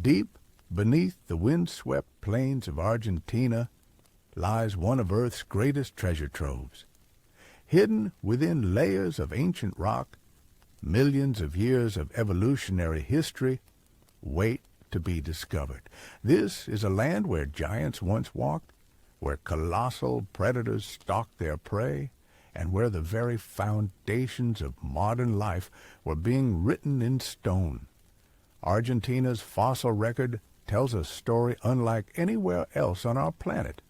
Deep beneath the wind-swept plains of Argentina lies one of Earth's greatest treasure troves. Hidden within layers of ancient rock, millions of years of evolutionary history wait to be discovered. This is a land where giants once walked, where colossal predators stalked their prey, and where the very foundations of modern life were being written in stone. Argentina's fossil record tells a story unlike anywhere else on our planet.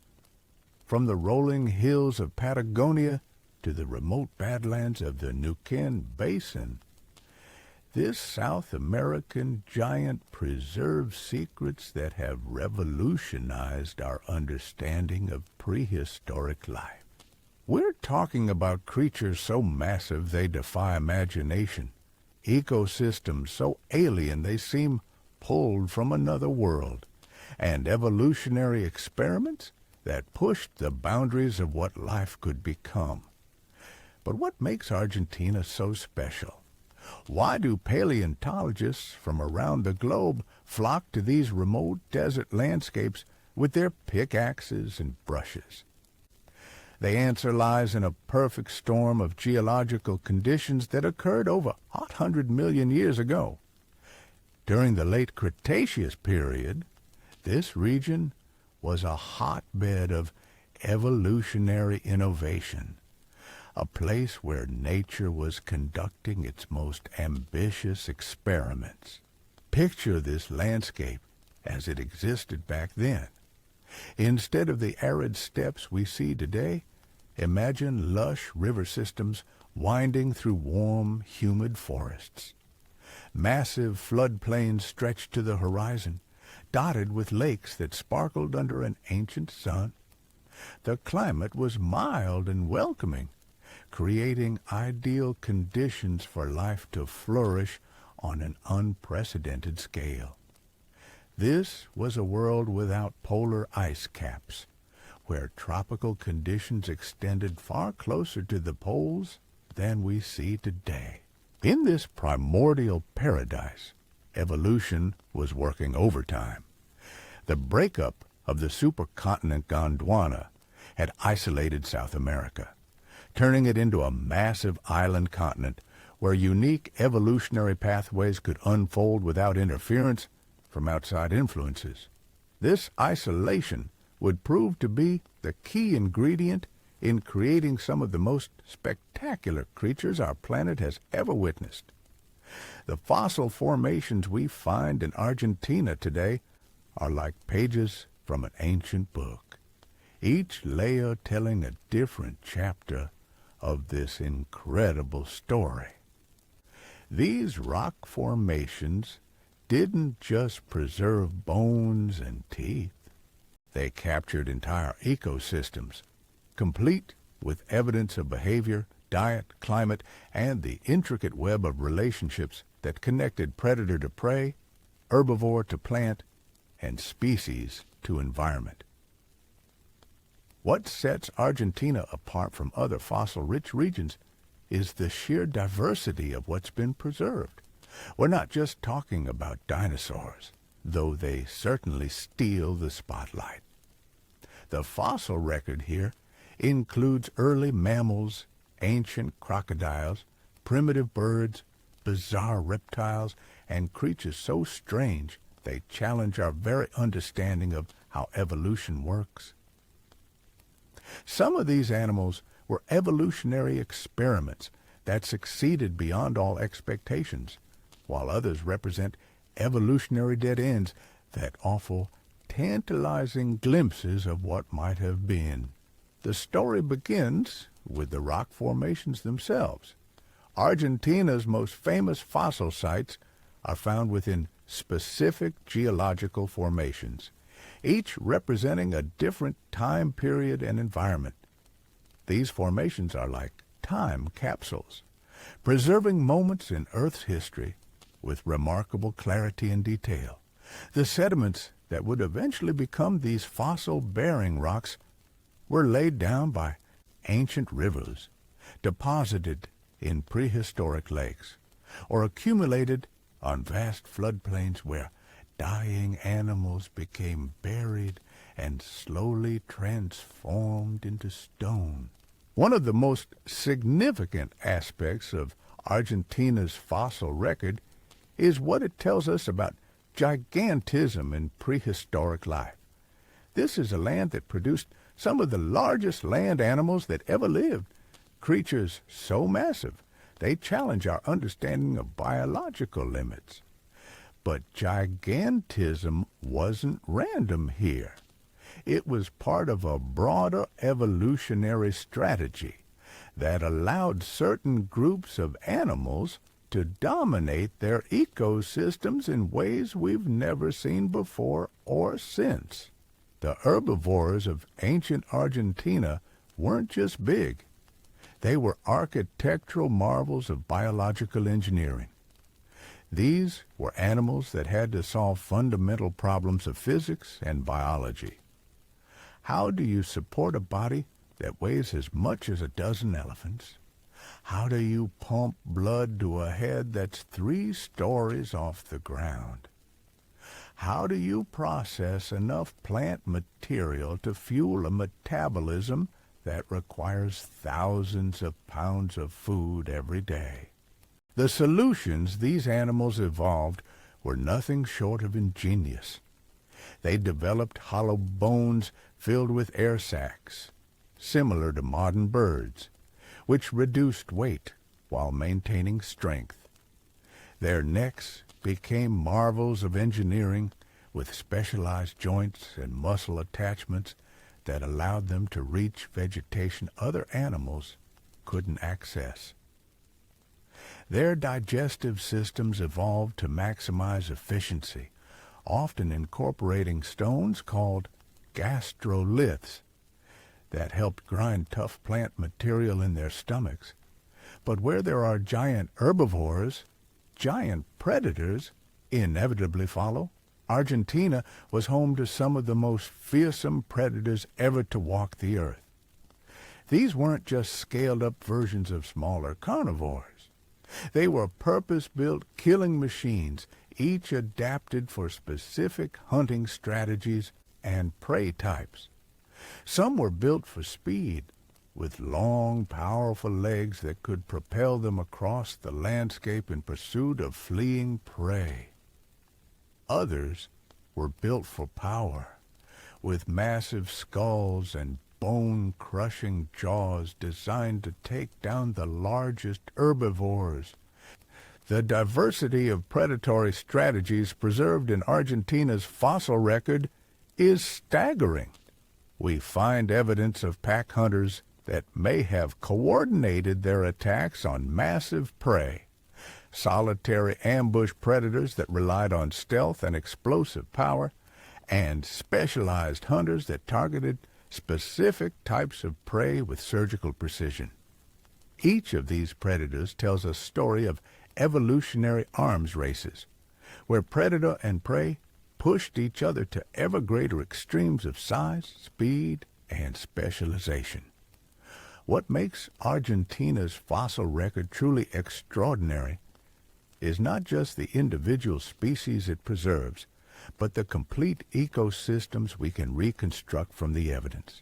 From the rolling hills of Patagonia to the remote badlands of the Neuquén Basin, this South American giant preserves secrets that have revolutionized our understanding of prehistoric life. We're talking about creatures so massive they defy imagination, ecosystems so alien they seem pulled from another world, and evolutionary experiments that pushed the boundaries of what life could become. But what makes Argentina so special? Why do paleontologists from around the globe flock to these remote desert landscapes with their pickaxes and brushes? The answer lies in a perfect storm of geological conditions that occurred over 800 million years ago. During the late Cretaceous period, this region was a hotbed of evolutionary innovation, a place where nature was conducting its most ambitious experiments. Picture this landscape as it existed back then. Instead of the arid steppes we see today, imagine lush river systems winding through warm, humid forests. Massive floodplains stretched to the horizon, dotted with lakes that sparkled under an ancient sun. The climate was mild and welcoming, creating ideal conditions for life to flourish on an unprecedented scale. This was a world without polar ice caps, where tropical conditions extended far closer to the poles than we see today. In this primordial paradise, evolution was working overtime. The breakup of the supercontinent Gondwana had isolated South America, turning it into a massive island continent where unique evolutionary pathways could unfold without interference from outside influences. This isolation would prove to be the key ingredient in creating some of the most spectacular creatures our planet has ever witnessed. The fossil formations we find in Argentina today are like pages from an ancient book, each layer telling a different chapter of this incredible story. These rock formations didn't just preserve bones and teeth. They captured entire ecosystems, complete with evidence of behavior, diet, climate, and the intricate web of relationships that connected predator to prey, herbivore to plant, and species to environment. What sets Argentina apart from other fossil-rich regions is the sheer diversity of what's been preserved. We're not just talking about dinosaurs, though they certainly steal the spotlight. The fossil record here includes early mammals, ancient crocodiles, primitive birds, bizarre reptiles, and creatures so strange they challenge our very understanding of how evolution works. Some of these animals were evolutionary experiments that succeeded beyond all expectations, while others represent evolutionary dead ends that offer tantalizing glimpses of what might have been. The story begins with the rock formations themselves. Argentina's most famous fossil sites are found within specific geological formations, each representing a different time period and environment. These formations are like time capsules, preserving moments in Earth's history with remarkable clarity and detail. The sediments that would eventually become these fossil-bearing rocks were laid down by ancient rivers, deposited in prehistoric lakes, or accumulated on vast floodplains where dying animals became buried and slowly transformed into stone. One of the most significant aspects of Argentina's fossil record is what it tells us about gigantism in prehistoric life. This is a land that produced some of the largest land animals that ever lived, creatures so massive they challenge our understanding of biological limits. But gigantism wasn't random here. It was part of a broader evolutionary strategy that allowed certain groups of animals to dominate their ecosystems in ways we've never seen before or since. The herbivores of ancient Argentina weren't just big. They were architectural marvels of biological engineering. These were animals that had to solve fundamental problems of physics and biology. How do you support a body that weighs as much as a dozen elephants? How do you pump blood to a head that's 3 stories off the ground? How do you process enough plant material to fuel a metabolism that requires thousands of pounds of food every day? The solutions these animals evolved were nothing short of ingenious. They developed hollow bones filled with air sacs, similar to modern birds, which reduced weight while maintaining strength. Their necks became marvels of engineering with specialized joints and muscle attachments that allowed them to reach vegetation other animals couldn't access. Their digestive systems evolved to maximize efficiency, often incorporating stones called gastroliths that helped grind tough plant material in their stomachs. But where there are giant herbivores, giant predators inevitably follow. Argentina was home to some of the most fearsome predators ever to walk the earth. These weren't just scaled-up versions of smaller carnivores. They were purpose-built killing machines, each adapted for specific hunting strategies and prey types. Some were built for speed, with long, powerful legs that could propel them across the landscape in pursuit of fleeing prey. Others were built for power, with massive skulls and bone-crushing jaws designed to take down the largest herbivores. The diversity of predatory strategies preserved in Argentina's fossil record is staggering. We find evidence of pack hunters that may have coordinated their attacks on massive prey, solitary ambush predators that relied on stealth and explosive power, and specialized hunters that targeted specific types of prey with surgical precision. Each of these predators tells a story of evolutionary arms races, where predator and prey pushed each other to ever greater extremes of size, speed, and specialization. What makes Argentina's fossil record truly extraordinary is not just the individual species it preserves, but the complete ecosystems we can reconstruct from the evidence.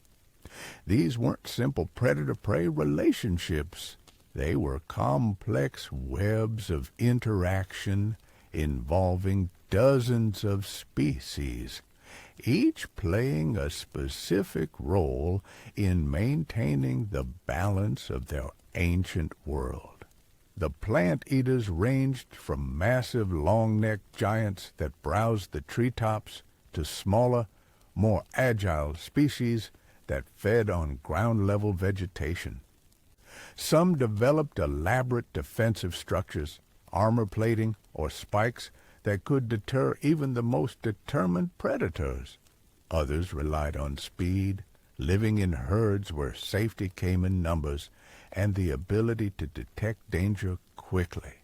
These weren't simple predator-prey relationships. They were complex webs of interaction involving dozens of species, each playing a specific role in maintaining the balance of their ancient world. The plant-eaters ranged from massive long-necked giants that browsed the treetops to smaller, more agile species that fed on ground-level vegetation. Some developed elaborate defensive structures, armor plating, or spikes that could deter even the most determined predators. Others relied on speed, living in herds where safety came in numbers, and the ability to detect danger quickly.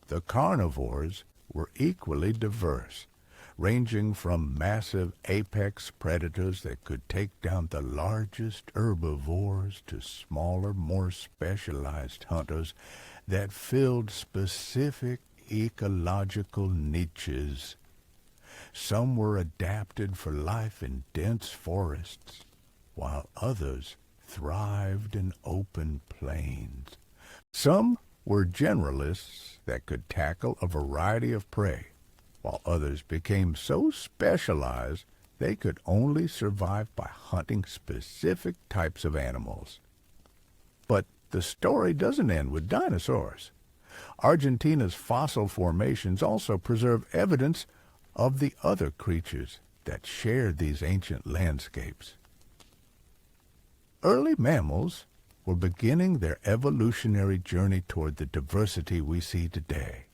The carnivores were equally diverse, ranging from massive apex predators that could take down the largest herbivores to smaller, more specialized hunters that filled specific ecological niches. Some were adapted for life in dense forests, while others thrived in open plains. Some were generalists that could tackle a variety of prey, while others became so specialized they could only survive by hunting specific types of animals. But the story doesn't end with dinosaurs. Argentina's fossil formations also preserve evidence of the other creatures that shared these ancient landscapes. Early mammals were beginning their evolutionary journey toward the diversity we see today.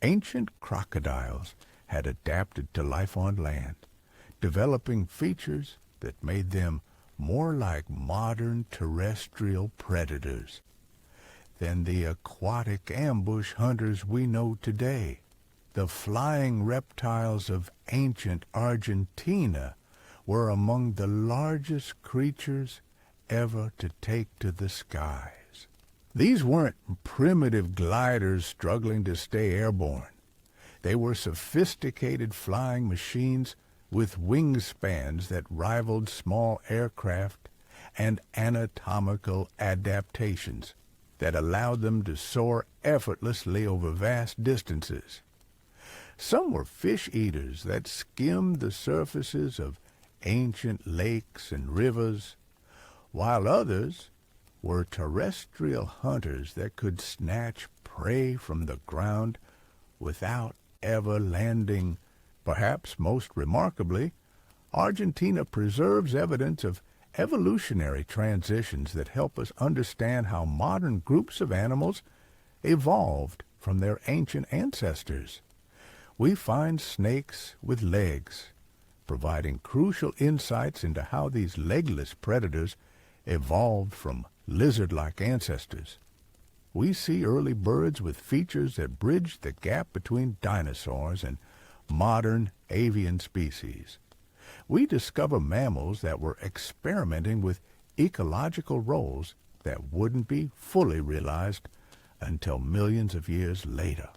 Ancient crocodiles had adapted to life on land, developing features that made them more like modern terrestrial predators than the aquatic ambush hunters we know today. The flying reptiles of ancient Argentina were among the largest creatures ever to take to the skies. These weren't primitive gliders struggling to stay airborne. They were sophisticated flying machines with wingspans that rivaled small aircraft and anatomical adaptations that allowed them to soar effortlessly over vast distances. Some were fish-eaters that skimmed the surfaces of ancient lakes and rivers, while others were terrestrial hunters that could snatch prey from the ground without ever landing. Perhaps most remarkably, Argentina preserves evidence of evolutionary transitions that help us understand how modern groups of animals evolved from their ancient ancestors. We find snakes with legs, providing crucial insights into how these legless predators evolved from lizard-like ancestors. We see early birds with features that bridge the gap between dinosaurs and modern avian species. We discover mammals that were experimenting with ecological roles that wouldn't be fully realized until millions of years later.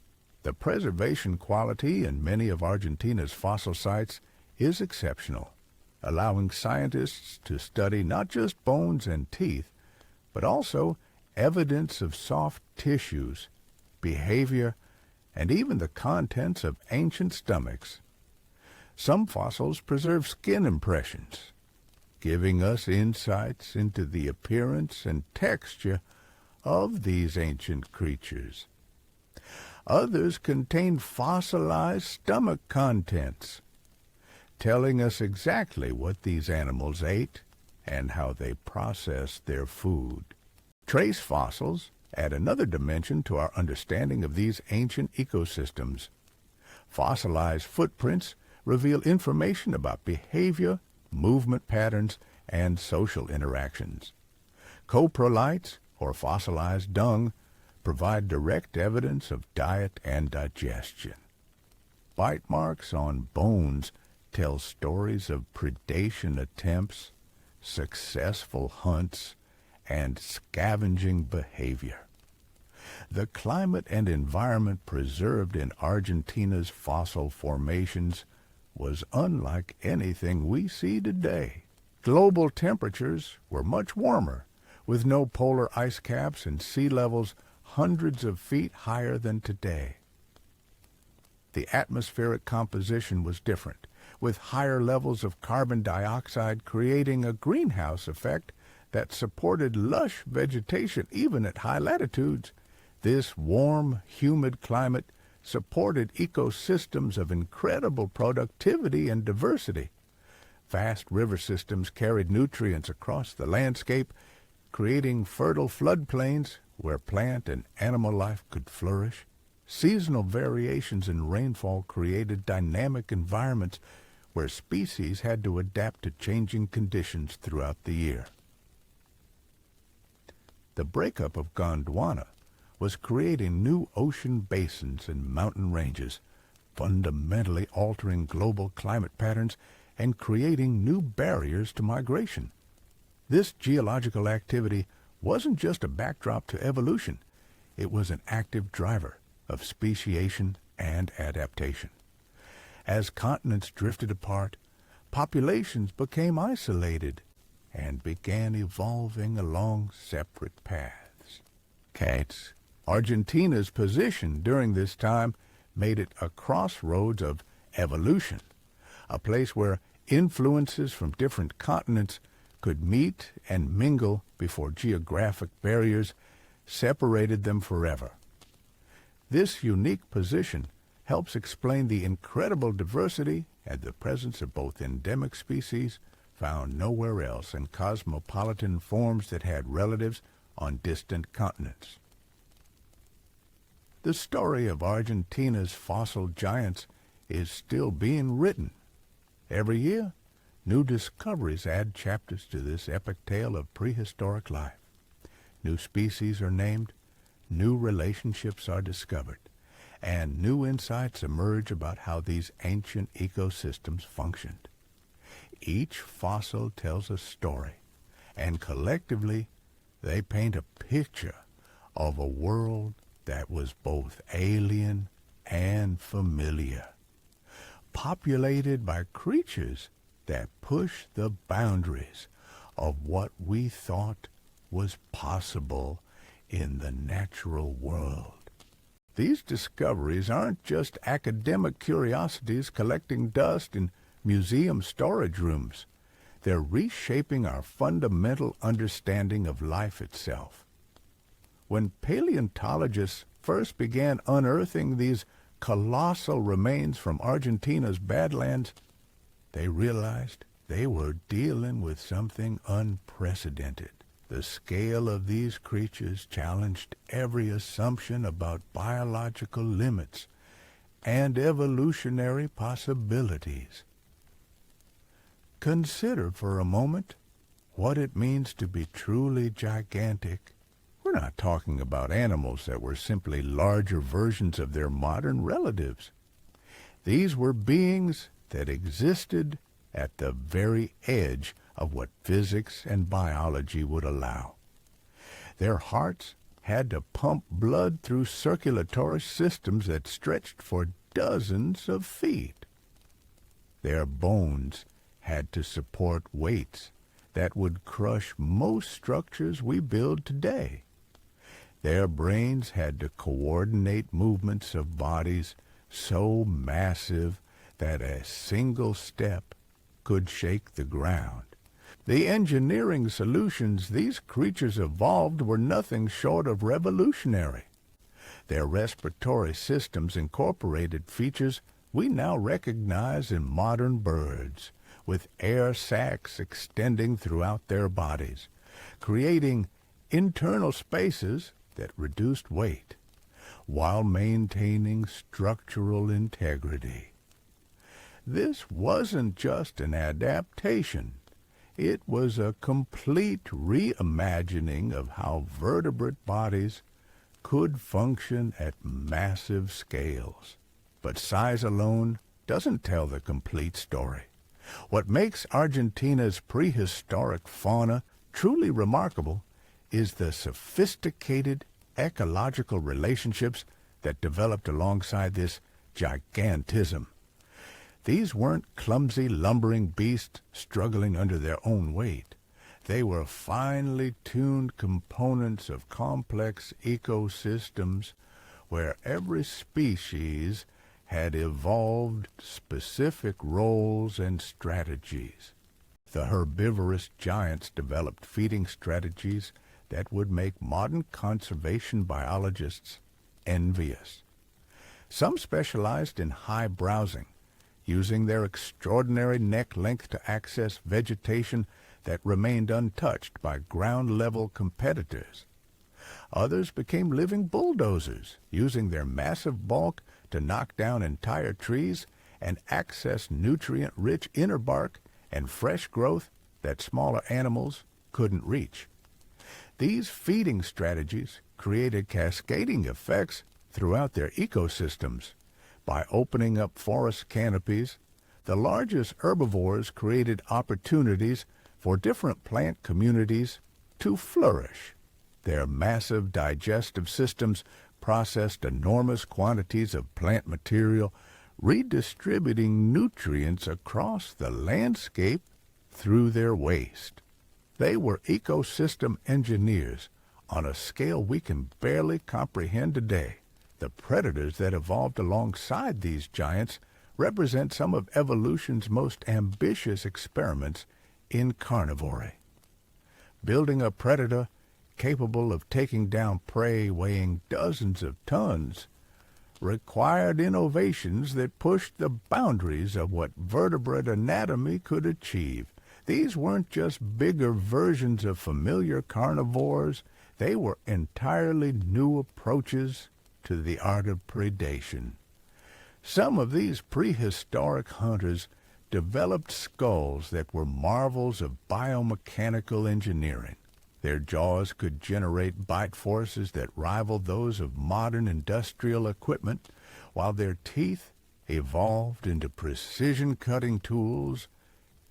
The preservation quality in many of Argentina's fossil sites is exceptional, allowing scientists to study not just bones and teeth, but also evidence of soft tissues, behavior, and even the contents of ancient stomachs. Some fossils preserve skin impressions, giving us insights into the appearance and texture of these ancient creatures. Others contain fossilized stomach contents, telling us exactly what these animals ate and how they processed their food. Trace fossils add another dimension to our understanding of these ancient ecosystems. Fossilized footprints reveal information about behavior, movement patterns, and social interactions. Coprolites, or fossilized dung, provide direct evidence of diet and digestion. Bite marks on bones tell stories of predation attempts, successful hunts, and scavenging behavior. The climate and environment preserved in Argentina's fossil formations was unlike anything we see today. Global temperatures were much warmer, with no polar ice caps and sea levels hundreds of feet higher than today. The atmospheric composition was different, with higher levels of carbon dioxide creating a greenhouse effect that supported lush vegetation even at high latitudes. This warm, humid climate supported ecosystems of incredible productivity and diversity. Vast river systems carried nutrients across the landscape, creating fertile floodplains where plant and animal life could flourish. Seasonal variations in rainfall created dynamic environments where species had to adapt to changing conditions throughout the year. The breakup of Gondwana was creating new ocean basins and mountain ranges, fundamentally altering global climate patterns and creating new barriers to migration. This geological activity wasn't just a backdrop to evolution. It was an active driver of speciation and adaptation. As continents drifted apart, populations became isolated and began evolving along separate paths. Argentina's position during this time made it a crossroads of evolution, a place where influences from different continents could meet and mingle before geographic barriers separated them forever. This unique position helps explain the incredible diversity and the presence of both endemic species found nowhere else and cosmopolitan forms that had relatives on distant continents. The story of Argentina's fossil giants is still being written. Every year, new discoveries add chapters to this epic tale of prehistoric life. New species are named, new relationships are discovered, and new insights emerge about how these ancient ecosystems functioned. Each fossil tells a story, and collectively they paint a picture of a world that was both alien and familiar, populated by creatures that push the boundaries of what we thought was possible in the natural world. These discoveries aren't just academic curiosities collecting dust in museum storage rooms. They're reshaping our fundamental understanding of life itself. When paleontologists first began unearthing these colossal remains from Argentina's badlands, they realized they were dealing with something unprecedented. The scale of these creatures challenged every assumption about biological limits and evolutionary possibilities. Consider for a moment what it means to be truly gigantic. We're not talking about animals that were simply larger versions of their modern relatives. These were beings that existed at the very edge of what physics and biology would allow. Their hearts had to pump blood through circulatory systems that stretched for dozens of feet. Their bones had to support weights that would crush most structures we build today. Their brains had to coordinate movements of bodies so massive that a single step could shake the ground. The engineering solutions these creatures evolved were nothing short of revolutionary. Their respiratory systems incorporated features we now recognize in modern birds, with air sacs extending throughout their bodies, creating internal spaces that reduced weight, while maintaining structural integrity. This wasn't just an adaptation. It was a complete reimagining of how vertebrate bodies could function at massive scales. But size alone doesn't tell the complete story. What makes Argentina's prehistoric fauna truly remarkable is the sophisticated ecological relationships that developed alongside this gigantism. These weren't clumsy, lumbering beasts struggling under their own weight. They were finely tuned components of complex ecosystems where every species had evolved specific roles and strategies. The herbivorous giants developed feeding strategies that would make modern conservation biologists envious. Some specialized in high browsing, using their extraordinary neck length to access vegetation that remained untouched by ground-level competitors. Others became living bulldozers, using their massive bulk to knock down entire trees and access nutrient-rich inner bark and fresh growth that smaller animals couldn't reach. These feeding strategies created cascading effects throughout their ecosystems. By opening up forest canopies, the largest herbivores created opportunities for different plant communities to flourish. Their massive digestive systems processed enormous quantities of plant material, redistributing nutrients across the landscape through their waste. They were ecosystem engineers on a scale we can barely comprehend today. The predators that evolved alongside these giants represent some of evolution's most ambitious experiments in carnivory. Building a predator capable of taking down prey weighing dozens of tons required innovations that pushed the boundaries of what vertebrate anatomy could achieve. These weren't just bigger versions of familiar carnivores. They were entirely new approaches to the art of predation. Some of these prehistoric hunters developed skulls that were marvels of biomechanical engineering. Their jaws could generate bite forces that rivaled those of modern industrial equipment, while their teeth evolved into precision-cutting tools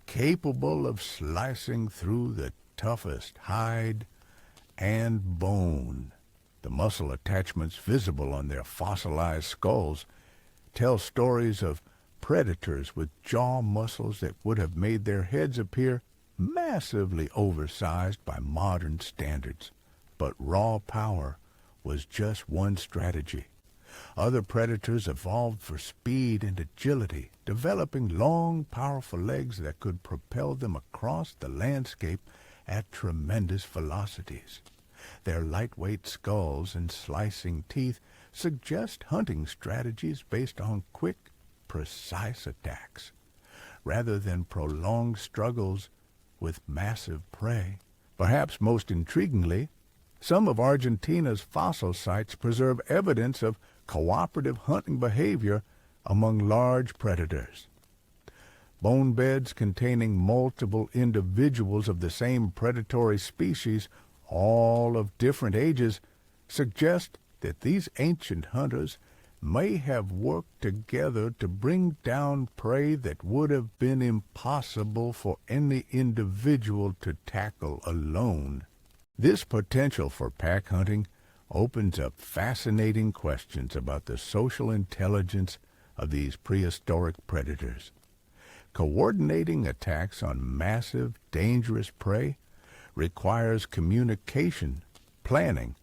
capable of slicing through the toughest hide and bone. The muscle attachments visible on their fossilized skulls tell stories of predators with jaw muscles that would have made their heads appear massively oversized by modern standards. But raw power was just one strategy. Other predators evolved for speed and agility, developing long, powerful legs that could propel them across the landscape at tremendous velocities. Their lightweight skulls and slicing teeth suggest hunting strategies based on quick, precise attacks, rather than prolonged struggles with massive prey. Perhaps most intriguingly, some of Argentina's fossil sites preserve evidence of cooperative hunting behavior among large predators. Bone beds containing multiple individuals of the same predatory species, all of different ages, suggest that these ancient hunters may have worked together to bring down prey that would have been impossible for any individual to tackle alone. This potential for pack hunting opens up fascinating questions about the social intelligence of these prehistoric predators. Coordinating attacks on massive, dangerous prey requires communication, planning,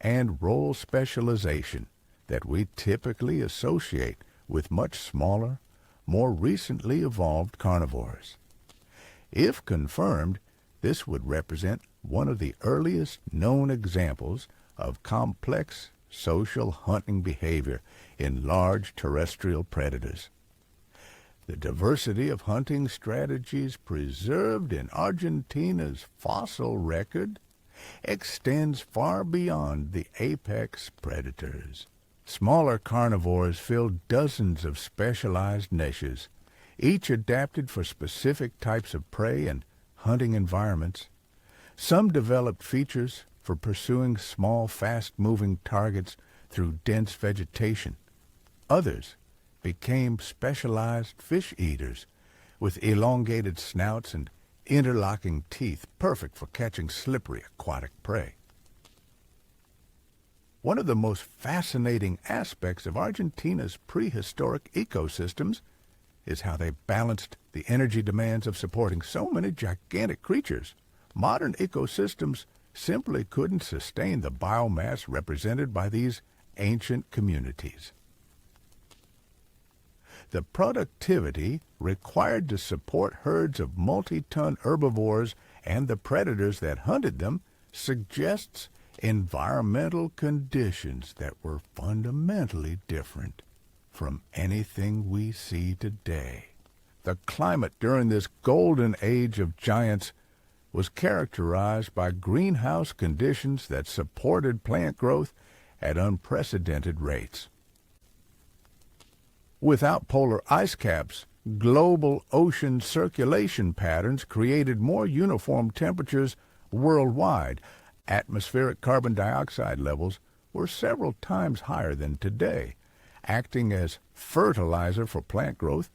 and role specialization that we typically associate with much smaller, more recently evolved carnivores. If confirmed, this would represent one of the earliest known examples of complex social hunting behavior in large terrestrial predators. The diversity of hunting strategies preserved in Argentina's fossil record extends far beyond the apex predators. Smaller carnivores filled dozens of specialized niches, each adapted for specific types of prey and hunting environments. Some developed features for pursuing small, fast-moving targets through dense vegetation. Others became specialized fish eaters with elongated snouts and interlocking teeth, perfect for catching slippery aquatic prey. One of the most fascinating aspects of Argentina's prehistoric ecosystems is how they balanced the energy demands of supporting so many gigantic creatures. Modern ecosystems simply couldn't sustain the biomass represented by these ancient communities. The productivity required to support herds of multi-ton herbivores and the predators that hunted them suggests environmental conditions that were fundamentally different from anything we see today. The climate during this golden age of giants was characterized by greenhouse conditions that supported plant growth at unprecedented rates. Without polar ice caps, global ocean circulation patterns created more uniform temperatures worldwide. Atmospheric carbon dioxide levels were several times higher than today, acting as fertilizer for plant growth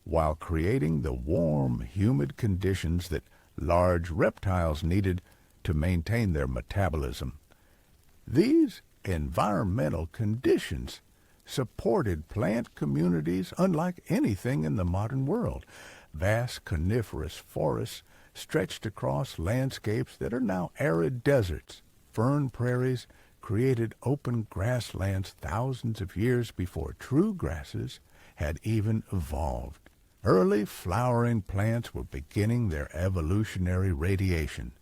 while creating the warm, humid conditions that large reptiles needed to maintain their metabolism. These environmental conditions supported plant communities unlike anything in the modern world. Vast coniferous forests stretched across landscapes that are now arid deserts. Fern prairies created open grasslands thousands of years before true grasses had even evolved. Early flowering plants were beginning their evolutionary radiation,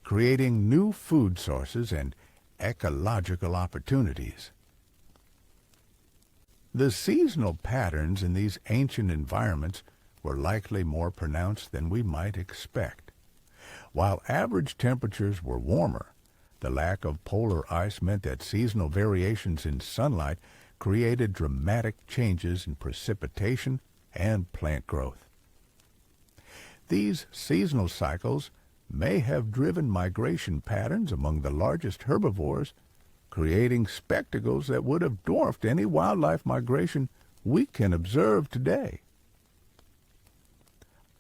creating new food sources and ecological opportunities. The seasonal patterns in these ancient environments were likely more pronounced than we might expect. While average temperatures were warmer, the lack of polar ice meant that seasonal variations in sunlight created dramatic changes in precipitation and plant growth. These seasonal cycles may have driven migration patterns among the largest herbivores, creating spectacles that would have dwarfed any wildlife migration we can observe today.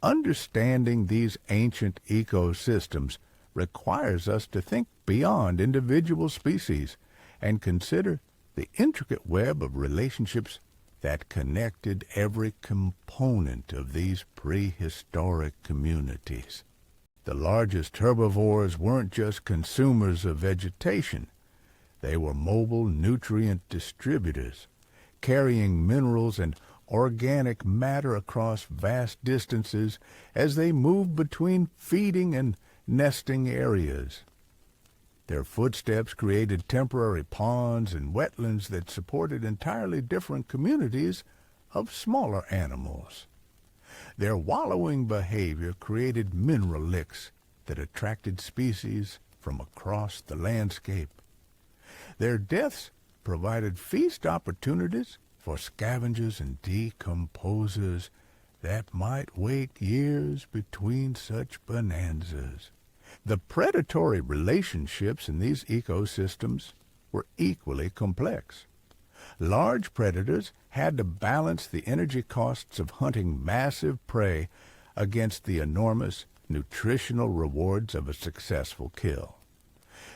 Understanding these ancient ecosystems requires us to think beyond individual species and consider the intricate web of relationships that connected every component of these prehistoric communities. The largest herbivores weren't just consumers of vegetation. They were mobile nutrient distributors, carrying minerals and organic matter across vast distances as they moved between feeding and nesting areas. Their footsteps created temporary ponds and wetlands that supported entirely different communities of smaller animals. Their wallowing behavior created mineral licks that attracted species from across the landscape. Their deaths provided feast opportunities for scavengers and decomposers that might wait years between such bonanzas. The predatory relationships in these ecosystems were equally complex. Large predators had to balance the energy costs of hunting massive prey against the enormous nutritional rewards of a successful kill.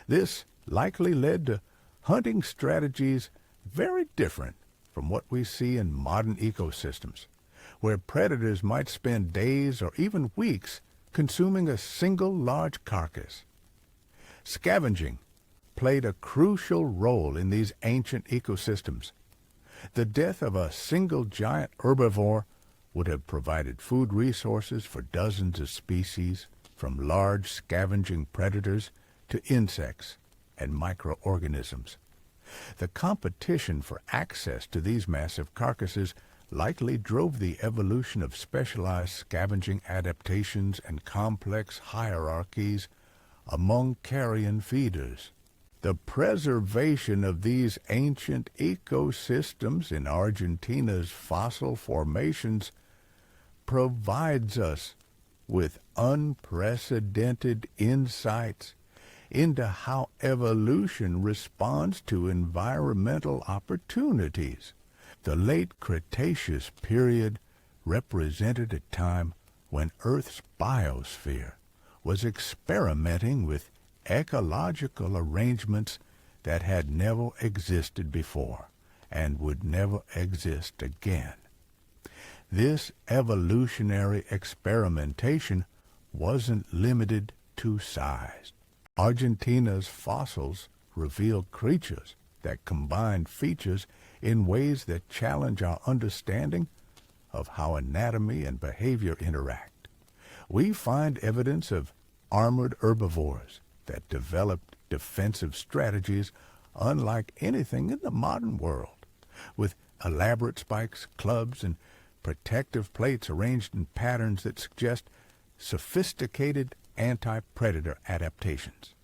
This likely led to hunting strategies very different from what we see in modern ecosystems, where predators might spend days or even weeks consuming a single large carcass. Scavenging played a crucial role in these ancient ecosystems. The death of a single giant herbivore would have provided food resources for dozens of species, from large scavenging predators to insects and microorganisms. The competition for access to these massive carcasses likely drove the evolution of specialized scavenging adaptations and complex hierarchies among carrion feeders. The preservation of these ancient ecosystems in Argentina's fossil formations provides us with unprecedented insights into how evolution responds to environmental opportunities. The late Cretaceous period represented a time when Earth's biosphere was experimenting with ecological arrangements that had never existed before and would never exist again. This evolutionary experimentation wasn't limited to size. Argentina's fossils reveal creatures that combine features in ways that challenge our understanding of how anatomy and behavior interact. We find evidence of armored herbivores that developed defensive strategies unlike anything in the modern world, with elaborate spikes, clubs, and protective plates arranged in patterns that suggest sophisticated anti-predator adaptations.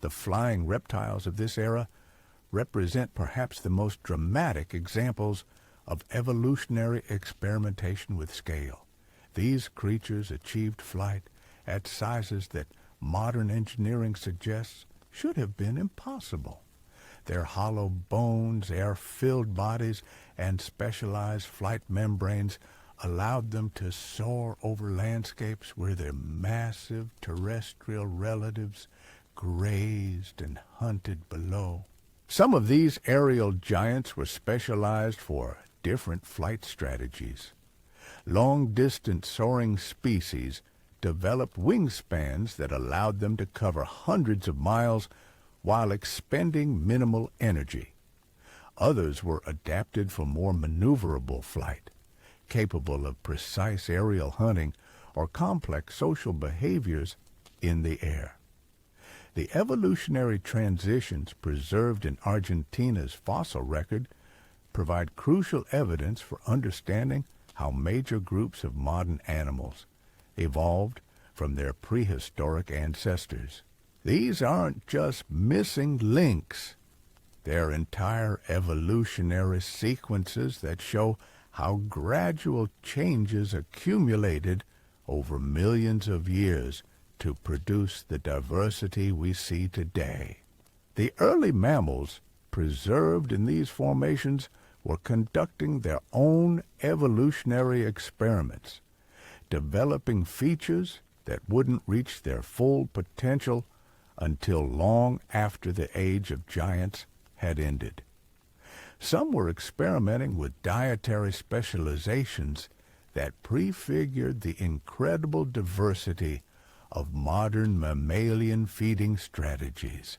The flying reptiles of this era represent perhaps the most dramatic examples of evolutionary experimentation with scale. These creatures achieved flight at sizes that modern engineering suggests should have been impossible. Their hollow bones, air-filled bodies, and specialized flight membranes allowed them to soar over landscapes where their massive terrestrial relatives grazed and hunted below. Some of these aerial giants were specialized for different flight strategies. Long-distance soaring species developed wingspans that allowed them to cover hundreds of miles while expending minimal energy. Others were adapted for more maneuverable flight, capable of precise aerial hunting or complex social behaviors in the air. The evolutionary transitions preserved in Argentina's fossil record provide crucial evidence for understanding how major groups of modern animals evolved from their prehistoric ancestors. These aren't just missing links. They're entire evolutionary sequences that show how gradual changes accumulated over millions of years to produce the diversity we see today. The early mammals preserved in these formations were conducting their own evolutionary experiments, developing features that wouldn't reach their full potential until long after the age of giants had ended. Some were experimenting with dietary specializations that prefigured the incredible diversity of modern mammalian feeding strategies.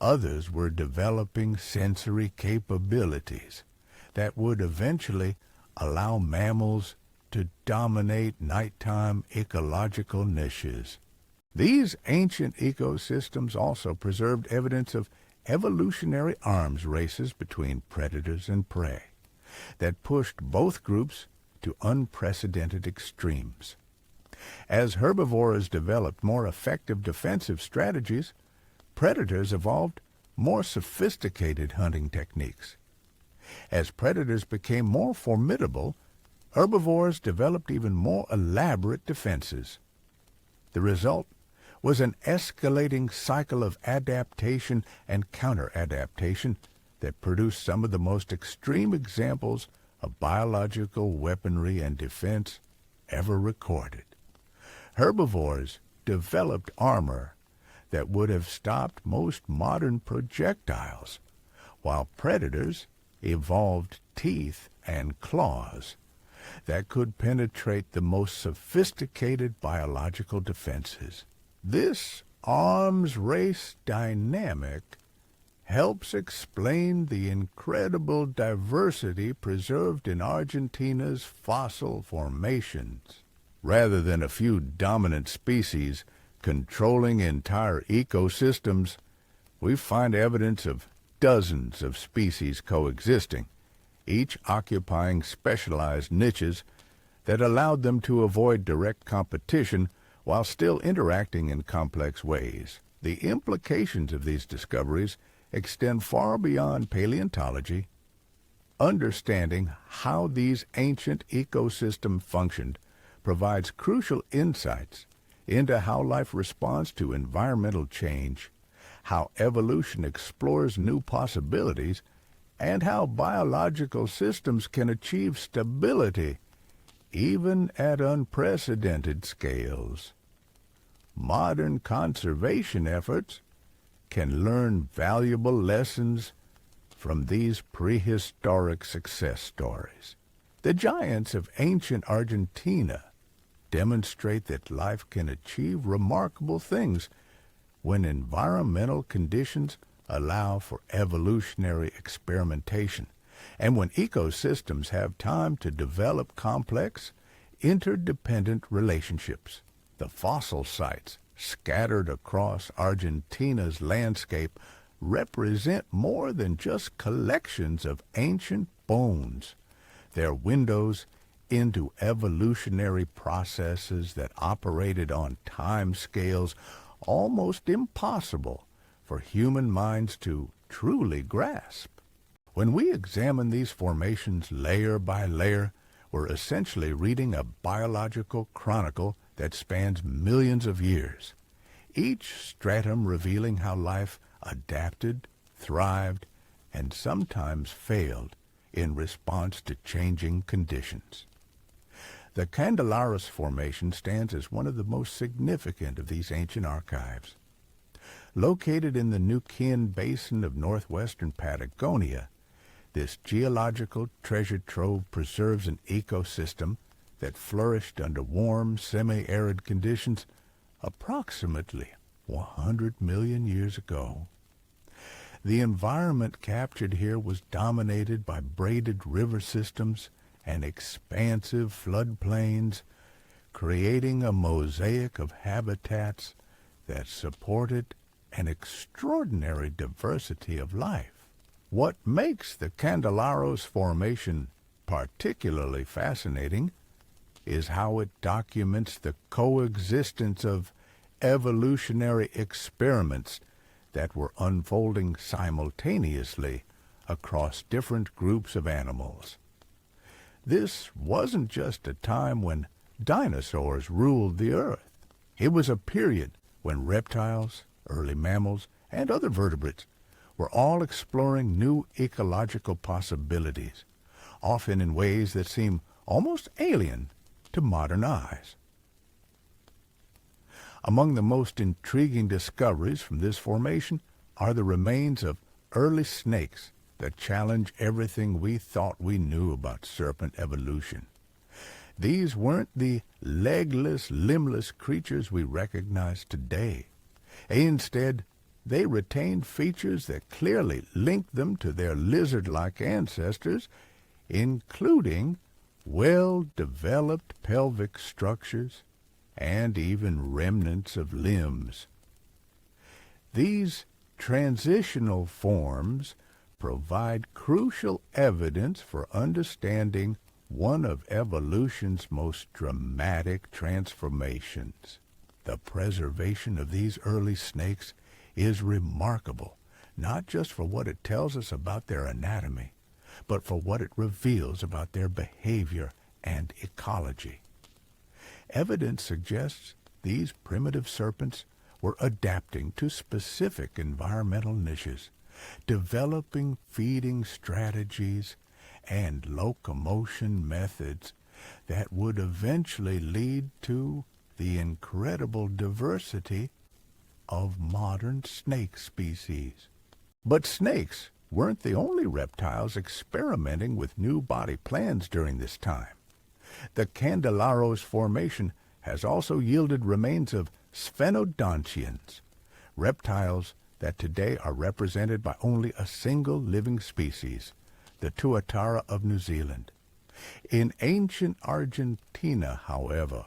Others were developing sensory capabilities that would eventually allow mammals to dominate nighttime ecological niches. These ancient ecosystems also preserved evidence of evolutionary arms races between predators and prey that pushed both groups to unprecedented extremes. As herbivores developed more effective defensive strategies, predators evolved more sophisticated hunting techniques. As predators became more formidable, herbivores developed even more elaborate defenses. The result was an escalating cycle of adaptation and counter-adaptation that produced some of the most extreme examples of biological weaponry and defense ever recorded. Herbivores developed armor that would have stopped most modern projectiles, while predators evolved teeth and claws that could penetrate the most sophisticated biological defenses. This arms race dynamic helps explain the incredible diversity preserved in Argentina's fossil formations. Rather than a few dominant species controlling entire ecosystems, we find evidence of dozens of species coexisting, each occupying specialized niches that allowed them to avoid direct competition while still interacting in complex ways. The implications of these discoveries extend far beyond paleontology. Understanding how these ancient ecosystems functioned provides crucial insights into how life responds to environmental change, how evolution explores new possibilities, and how biological systems can achieve stability even at unprecedented scales. Modern conservation efforts can learn valuable lessons from these prehistoric success stories. The giants of ancient Argentina demonstrate that life can achieve remarkable things when environmental conditions allow for evolutionary experimentation, and when ecosystems have time to develop complex, interdependent relationships. The fossil sites scattered across Argentina's landscape represent more than just collections of ancient bones. They're windows into evolutionary processes that operated on time scales almost impossible for human minds to truly grasp. When we examine these formations layer by layer, we're essentially reading a biological chronicle that spans millions of years, each stratum revealing how life adapted, thrived, and sometimes failed in response to changing conditions. The Candelaros Formation stands as one of the most significant of these ancient archives. Located in the Neuquén Basin of northwestern Patagonia, this geological treasure trove preserves an ecosystem that flourished under warm, semi-arid conditions approximately 100 million years ago. The environment captured here was dominated by braided river systems and expansive floodplains, creating a mosaic of habitats that supported an extraordinary diversity of life. What makes the Candelaros Formation particularly fascinating is how it documents the coexistence of evolutionary experiments that were unfolding simultaneously across different groups of animals. This wasn't just a time when dinosaurs ruled the earth. It was a period when reptiles, early mammals, and other vertebrates were all exploring new ecological possibilities, often in ways that seem almost alien to modern eyes. Among the most intriguing discoveries from this formation are the remains of early snakes that challenge everything we thought we knew about serpent evolution. These weren't the legless, limbless creatures we recognize today. Instead, they retained features that clearly linked them to their lizard-like ancestors, including well-developed pelvic structures and even remnants of limbs. These transitional forms provide crucial evidence for understanding one of evolution's most dramatic transformations. The preservation of these early snakes is remarkable, not just for what it tells us about their anatomy, but for what it reveals about their behavior and ecology. Evidence suggests these primitive serpents were adapting to specific environmental niches, developing feeding strategies and locomotion methods that would eventually lead to the incredible diversity of modern snake species. But snakes weren't the only reptiles experimenting with new body plans during this time. The Candelaros Formation has also yielded remains of sphenodontians, reptiles that today are represented by only a single living species, the tuatara of New Zealand. In ancient Argentina, however,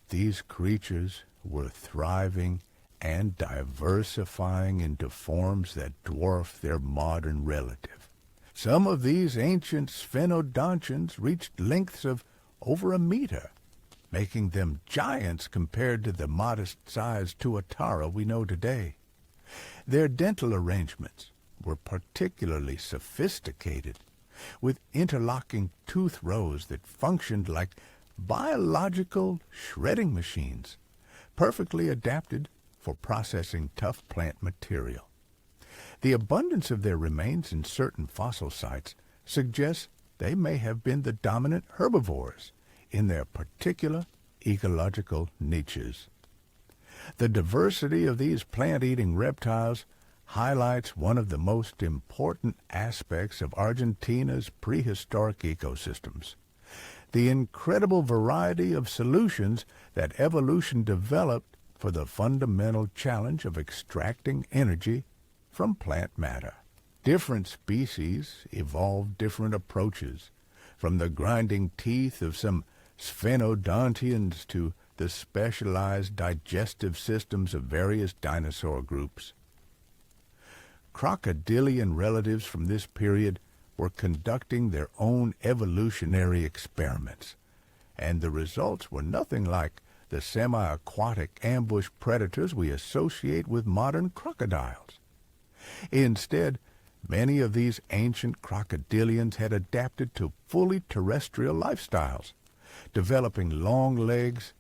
these creatures were thriving and diversifying into forms that dwarf their modern relative. Some of these ancient sphenodontians reached lengths of over a meter, making them giants compared to the modest-sized tuatara we know today. Their dental arrangements were particularly sophisticated, with interlocking tooth rows that functioned like biological shredding machines, perfectly adapted for processing tough plant material. The abundance of their remains in certain fossil sites suggests they may have been the dominant herbivores in their particular ecological niches. The diversity of these plant-eating reptiles highlights one of the most important aspects of Argentina's prehistoric ecosystems: the incredible variety of solutions that evolution developed for the fundamental challenge of extracting energy from plant matter. Different species evolved different approaches, from the grinding teeth of some sphenodontians to the specialized digestive systems of various dinosaur groups. Crocodilian relatives from this period were conducting their own evolutionary experiments, and the results were nothing like the semi-aquatic ambush predators we associate with modern crocodiles. Instead, many of these ancient crocodilians had adapted to fully terrestrial lifestyles, developing long legs,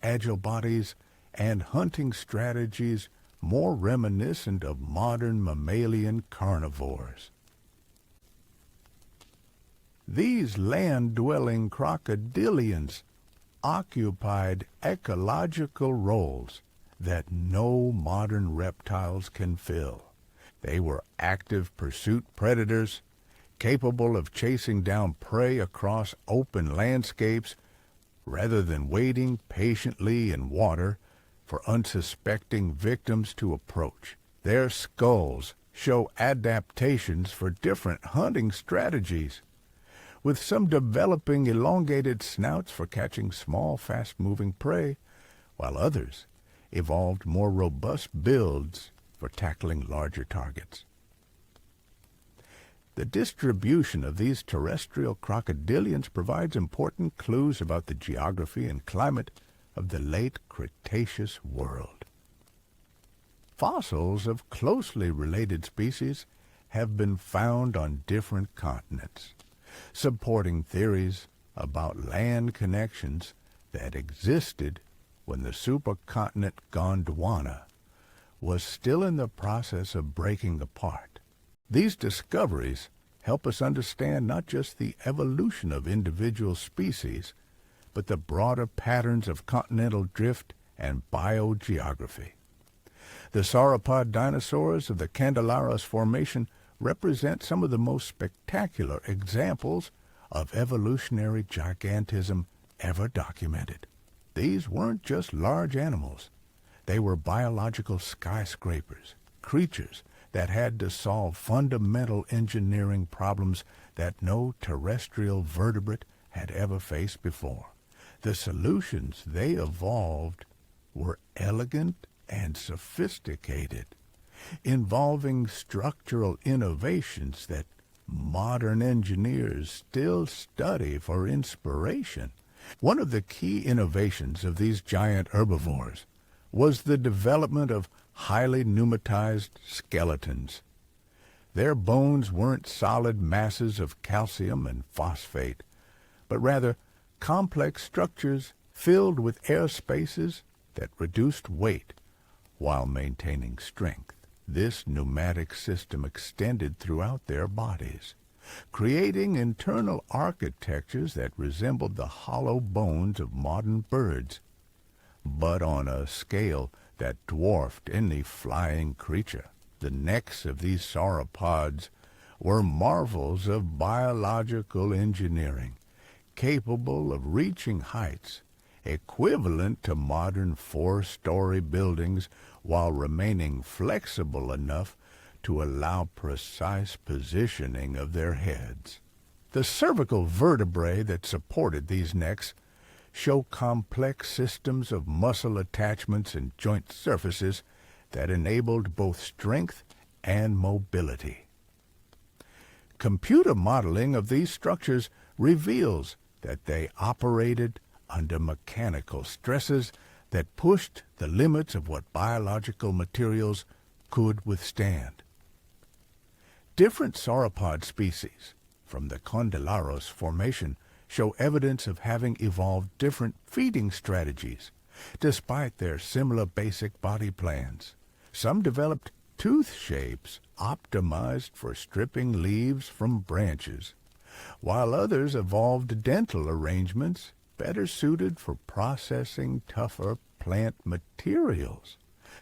agile bodies, and hunting strategies more reminiscent of modern mammalian carnivores. These land-dwelling crocodilians occupied ecological roles that no modern reptiles can fill. They were active pursuit predators, capable of chasing down prey across open landscapes rather than waiting patiently in water for unsuspecting victims to approach. Their skulls show adaptations for different hunting strategies, with some developing elongated snouts for catching small, fast-moving prey, while others evolved more robust builds for tackling larger targets. The distribution of these terrestrial crocodilians provides important clues about the geography and climate of the late Cretaceous world. Fossils of closely related species have been found on different continents, supporting theories about land connections that existed when the supercontinent Gondwana was still in the process of breaking apart. These discoveries help us understand not just the evolution of individual species, but the broader patterns of continental drift and biogeography. The sauropod dinosaurs of the Candelaros Formation represent some of the most spectacular examples of evolutionary gigantism ever documented. These weren't just large animals. They were biological skyscrapers, creatures that had to solve fundamental engineering problems that no terrestrial vertebrate had ever faced before. The solutions they evolved were elegant and sophisticated, involving structural innovations that modern engineers still study for inspiration. One of the key innovations of these giant herbivores was the development of highly pneumatized skeletons. Their bones weren't solid masses of calcium and phosphate, but rather complex structures filled with air spaces that reduced weight while maintaining strength. This pneumatic system extended throughout their bodies, creating internal architectures that resembled the hollow bones of modern birds, but on a scale that dwarfed any flying creature. The necks of these sauropods were marvels of biological engineering, capable of reaching heights equivalent to modern four-story buildings while remaining flexible enough to allow precise positioning of their heads. The cervical vertebrae that supported these necks show complex systems of muscle attachments and joint surfaces that enabled both strength and mobility. Computer modeling of these structures reveals that they operated under mechanical stresses that pushed the limits of what biological materials could withstand. Different sauropod species from the Candelaros Formation show evidence of having evolved different feeding strategies, despite their similar basic body plans. Some developed tooth shapes optimized for stripping leaves from branches, while others evolved dental arrangements better suited for processing tougher plant materials.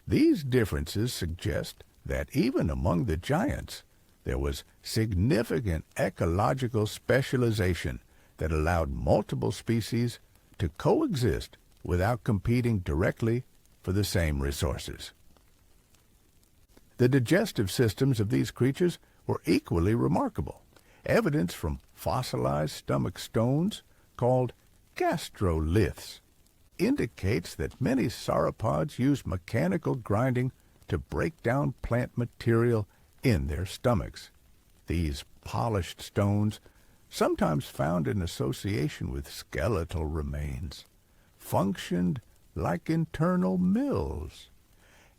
These differences suggest that even among the giants, there was significant ecological specialization that allowed multiple species to coexist without competing directly for the same resources. The digestive systems of these creatures were equally remarkable. Evidence from fossilized stomach stones, called gastroliths, indicates that many sauropods used mechanical grinding to break down plant material in their stomachs. These polished stones, sometimes found in association with skeletal remains, functioned like internal mills,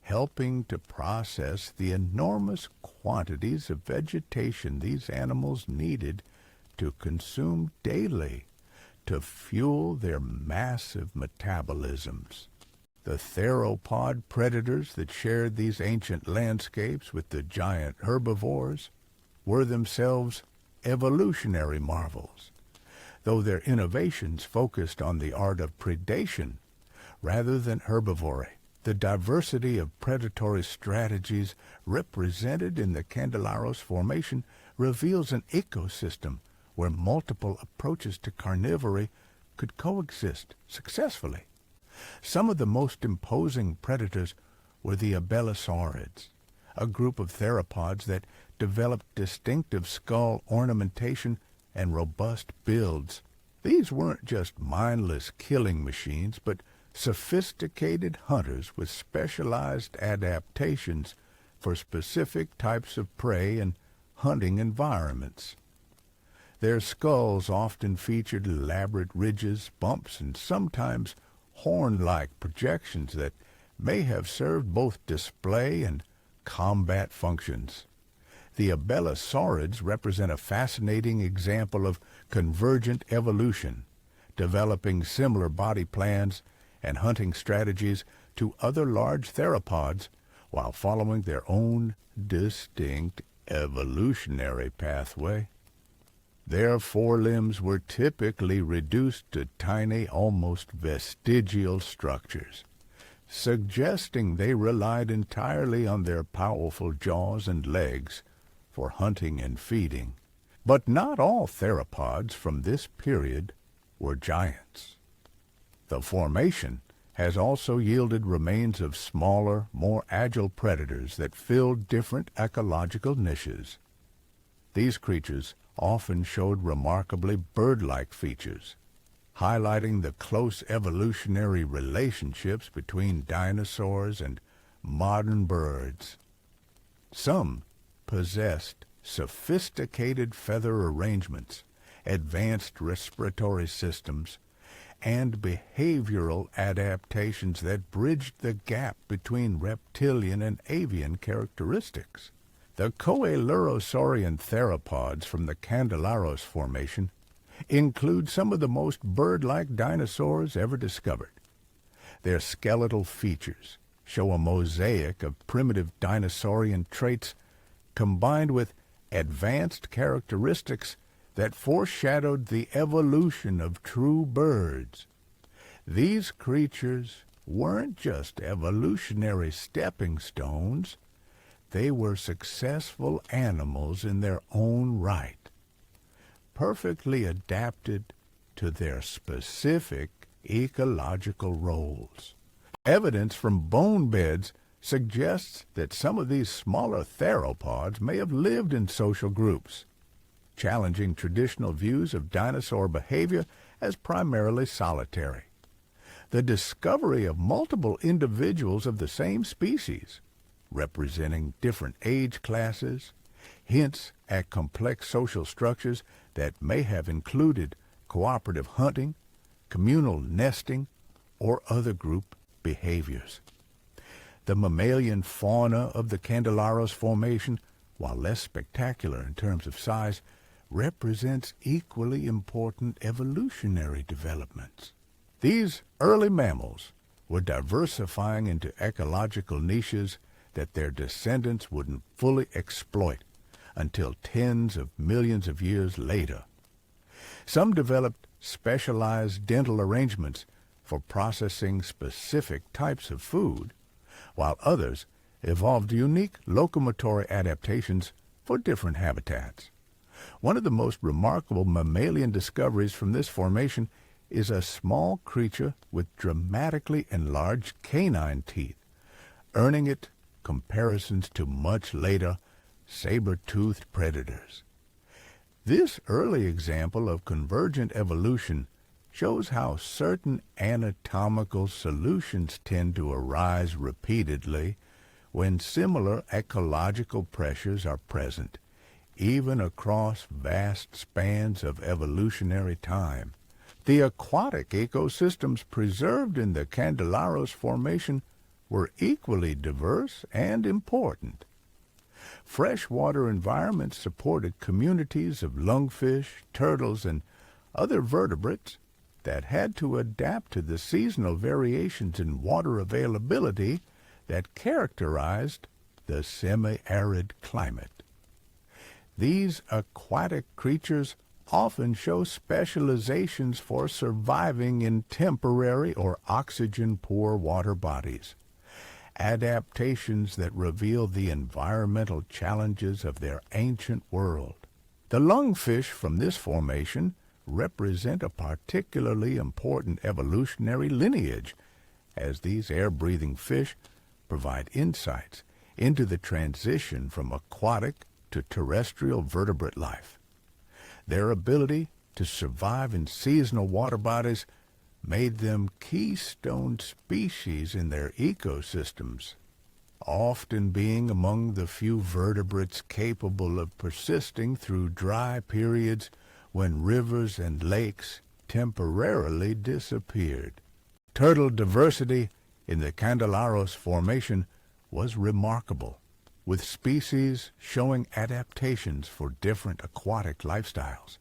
helping to process the enormous quantities of vegetation these animals needed to consume daily to fuel their massive metabolisms. The theropod predators that shared these ancient landscapes with the giant herbivores were themselves evolutionary marvels, though their innovations focused on the art of predation rather than herbivory. The diversity of predatory strategies represented in the Candelaros Formation reveals an ecosystem where multiple approaches to carnivory could coexist successfully. Some of the most imposing predators were the abelisaurids, a group of theropods that developed distinctive skull ornamentation and robust builds. These weren't just mindless killing machines, but sophisticated hunters with specialized adaptations for specific types of prey and hunting environments. Their skulls often featured elaborate ridges, bumps, and sometimes horn-like projections that may have served both display and combat functions. The abelisaurids represent a fascinating example of convergent evolution, developing similar body plans and hunting strategies to other large theropods while following their own distinct evolutionary pathway. Their forelimbs were typically reduced to tiny, almost vestigial structures, suggesting they relied entirely on their powerful jaws and legs for hunting and feeding. But not all theropods from this period were giants. The formation has also yielded remains of smaller, more agile predators that filled different ecological niches. These creatures often showed remarkably bird-like features, highlighting the close evolutionary relationships between dinosaurs and modern birds. Some possessed sophisticated feather arrangements, advanced respiratory systems, and behavioral adaptations that bridged the gap between reptilian and avian characteristics. The Coelurosaurian theropods from the Candelaros Formation include some of the most bird-like dinosaurs ever discovered. Their skeletal features show a mosaic of primitive dinosaurian traits combined with advanced characteristics that foreshadowed the evolution of true birds. These creatures weren't just evolutionary stepping stones. They were successful animals in their own right, perfectly adapted to their specific ecological roles. Evidence from bone beds suggests that some of these smaller theropods may have lived in social groups, challenging traditional views of dinosaur behavior as primarily solitary. The discovery of multiple individuals of the same species, representing different age classes, hints at complex social structures that may have included cooperative hunting, communal nesting, or other group behaviors. The mammalian fauna of the Candelaros Formation, while less spectacular in terms of size, represents equally important evolutionary developments. These early mammals were diversifying into ecological niches that their descendants wouldn't fully exploit until tens of millions of years later. Some developed specialized dental arrangements for processing specific types of food, while others evolved unique locomotory adaptations for different habitats. One of the most remarkable mammalian discoveries from this formation is a small creature with dramatically enlarged canine teeth, earning it comparisons to much later saber-toothed predators. This early example of convergent evolution shows how certain anatomical solutions tend to arise repeatedly when similar ecological pressures are present, even across vast spans of evolutionary time. The aquatic ecosystems preserved in the Candelaros Formation were equally diverse and important. Freshwater environments supported communities of lungfish, turtles, and other vertebrates that had to adapt to the seasonal variations in water availability that characterized the semi-arid climate. These aquatic creatures often show specializations for surviving in temporary or oxygen-poor water bodies, adaptations that reveal the environmental challenges of their ancient world. The lungfish from this formation represent a particularly important evolutionary lineage, as these air-breathing fish provide insights into the transition from aquatic to terrestrial vertebrate life. Their ability to survive in seasonal water bodies made them keystone species in their ecosystems, often being among the few vertebrates capable of persisting through dry periods when rivers and lakes temporarily disappeared. Turtle diversity in the Candelaros formation was remarkable, with species showing adaptations for different aquatic lifestyles.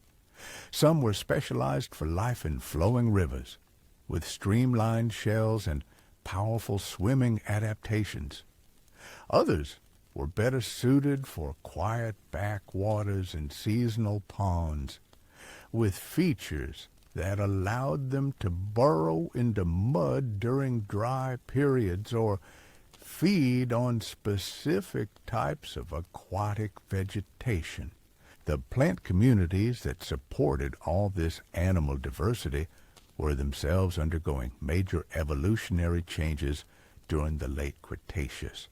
Some were specialized for life in flowing rivers, with streamlined shells and powerful swimming adaptations. Others were better suited for quiet backwaters and seasonal ponds, with features that allowed them to burrow into mud during dry periods or feed on specific types of aquatic vegetation. The plant communities that supported all this animal diversity were themselves undergoing major evolutionary changes during the late Cretaceous.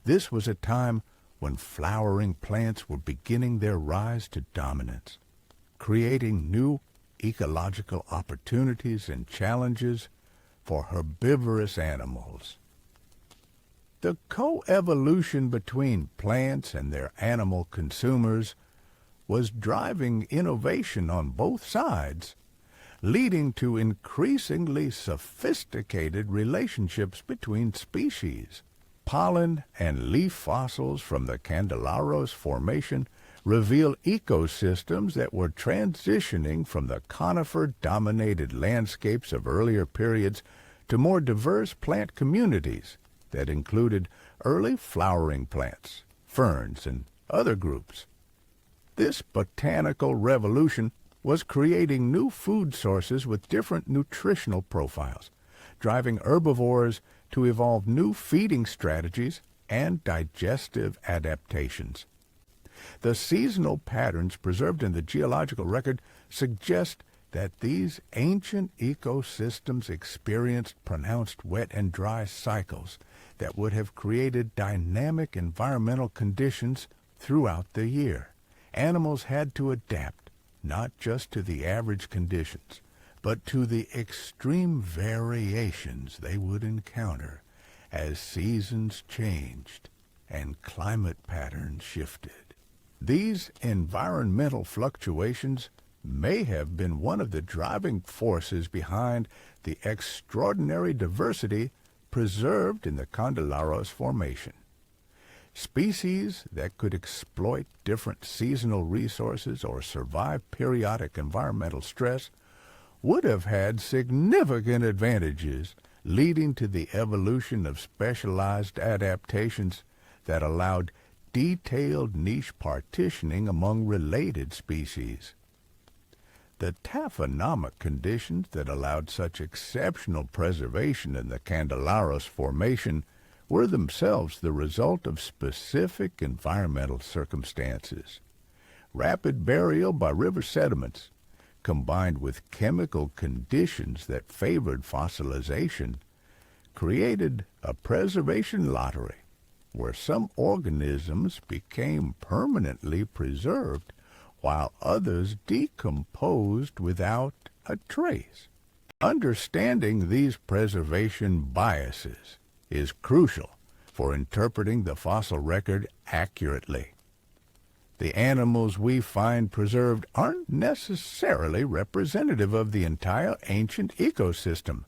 This was a time when flowering plants were beginning their rise to dominance, creating new ecological opportunities and challenges for herbivorous animals. The coevolution between plants and their animal consumers was driving innovation on both sides, leading to increasingly sophisticated relationships between species. Pollen and leaf fossils from the Candelaros formation reveal ecosystems that were transitioning from the conifer-dominated landscapes of earlier periods to more diverse plant communities that included early flowering plants, ferns, and other groups. This botanical revolution was creating new food sources with different nutritional profiles, driving herbivores to evolve new feeding strategies and digestive adaptations. The seasonal patterns preserved in the geological record suggest that these ancient ecosystems experienced pronounced wet and dry cycles that would have created dynamic environmental conditions throughout the year. Animals had to adapt not just to the average conditions, but to the extreme variations they would encounter as seasons changed and climate patterns shifted. These environmental fluctuations may have been one of the driving forces behind the extraordinary diversity preserved in the Candelaros formation. Species that could exploit different seasonal resources or survive periodic environmental stress would have had significant advantages, leading to the evolution of specialized adaptations that allowed detailed niche partitioning among related species. The taphonomic conditions that allowed such exceptional preservation in the Candelaros formation were themselves the result of specific environmental circumstances. Rapid burial by river sediments, combined with chemical conditions that favored fossilization, created a preservation lottery where some organisms became permanently preserved while others decomposed without a trace. Understanding these preservation biases is crucial for interpreting the fossil record accurately. The animals we find preserved aren't necessarily representative of the entire ancient ecosystem,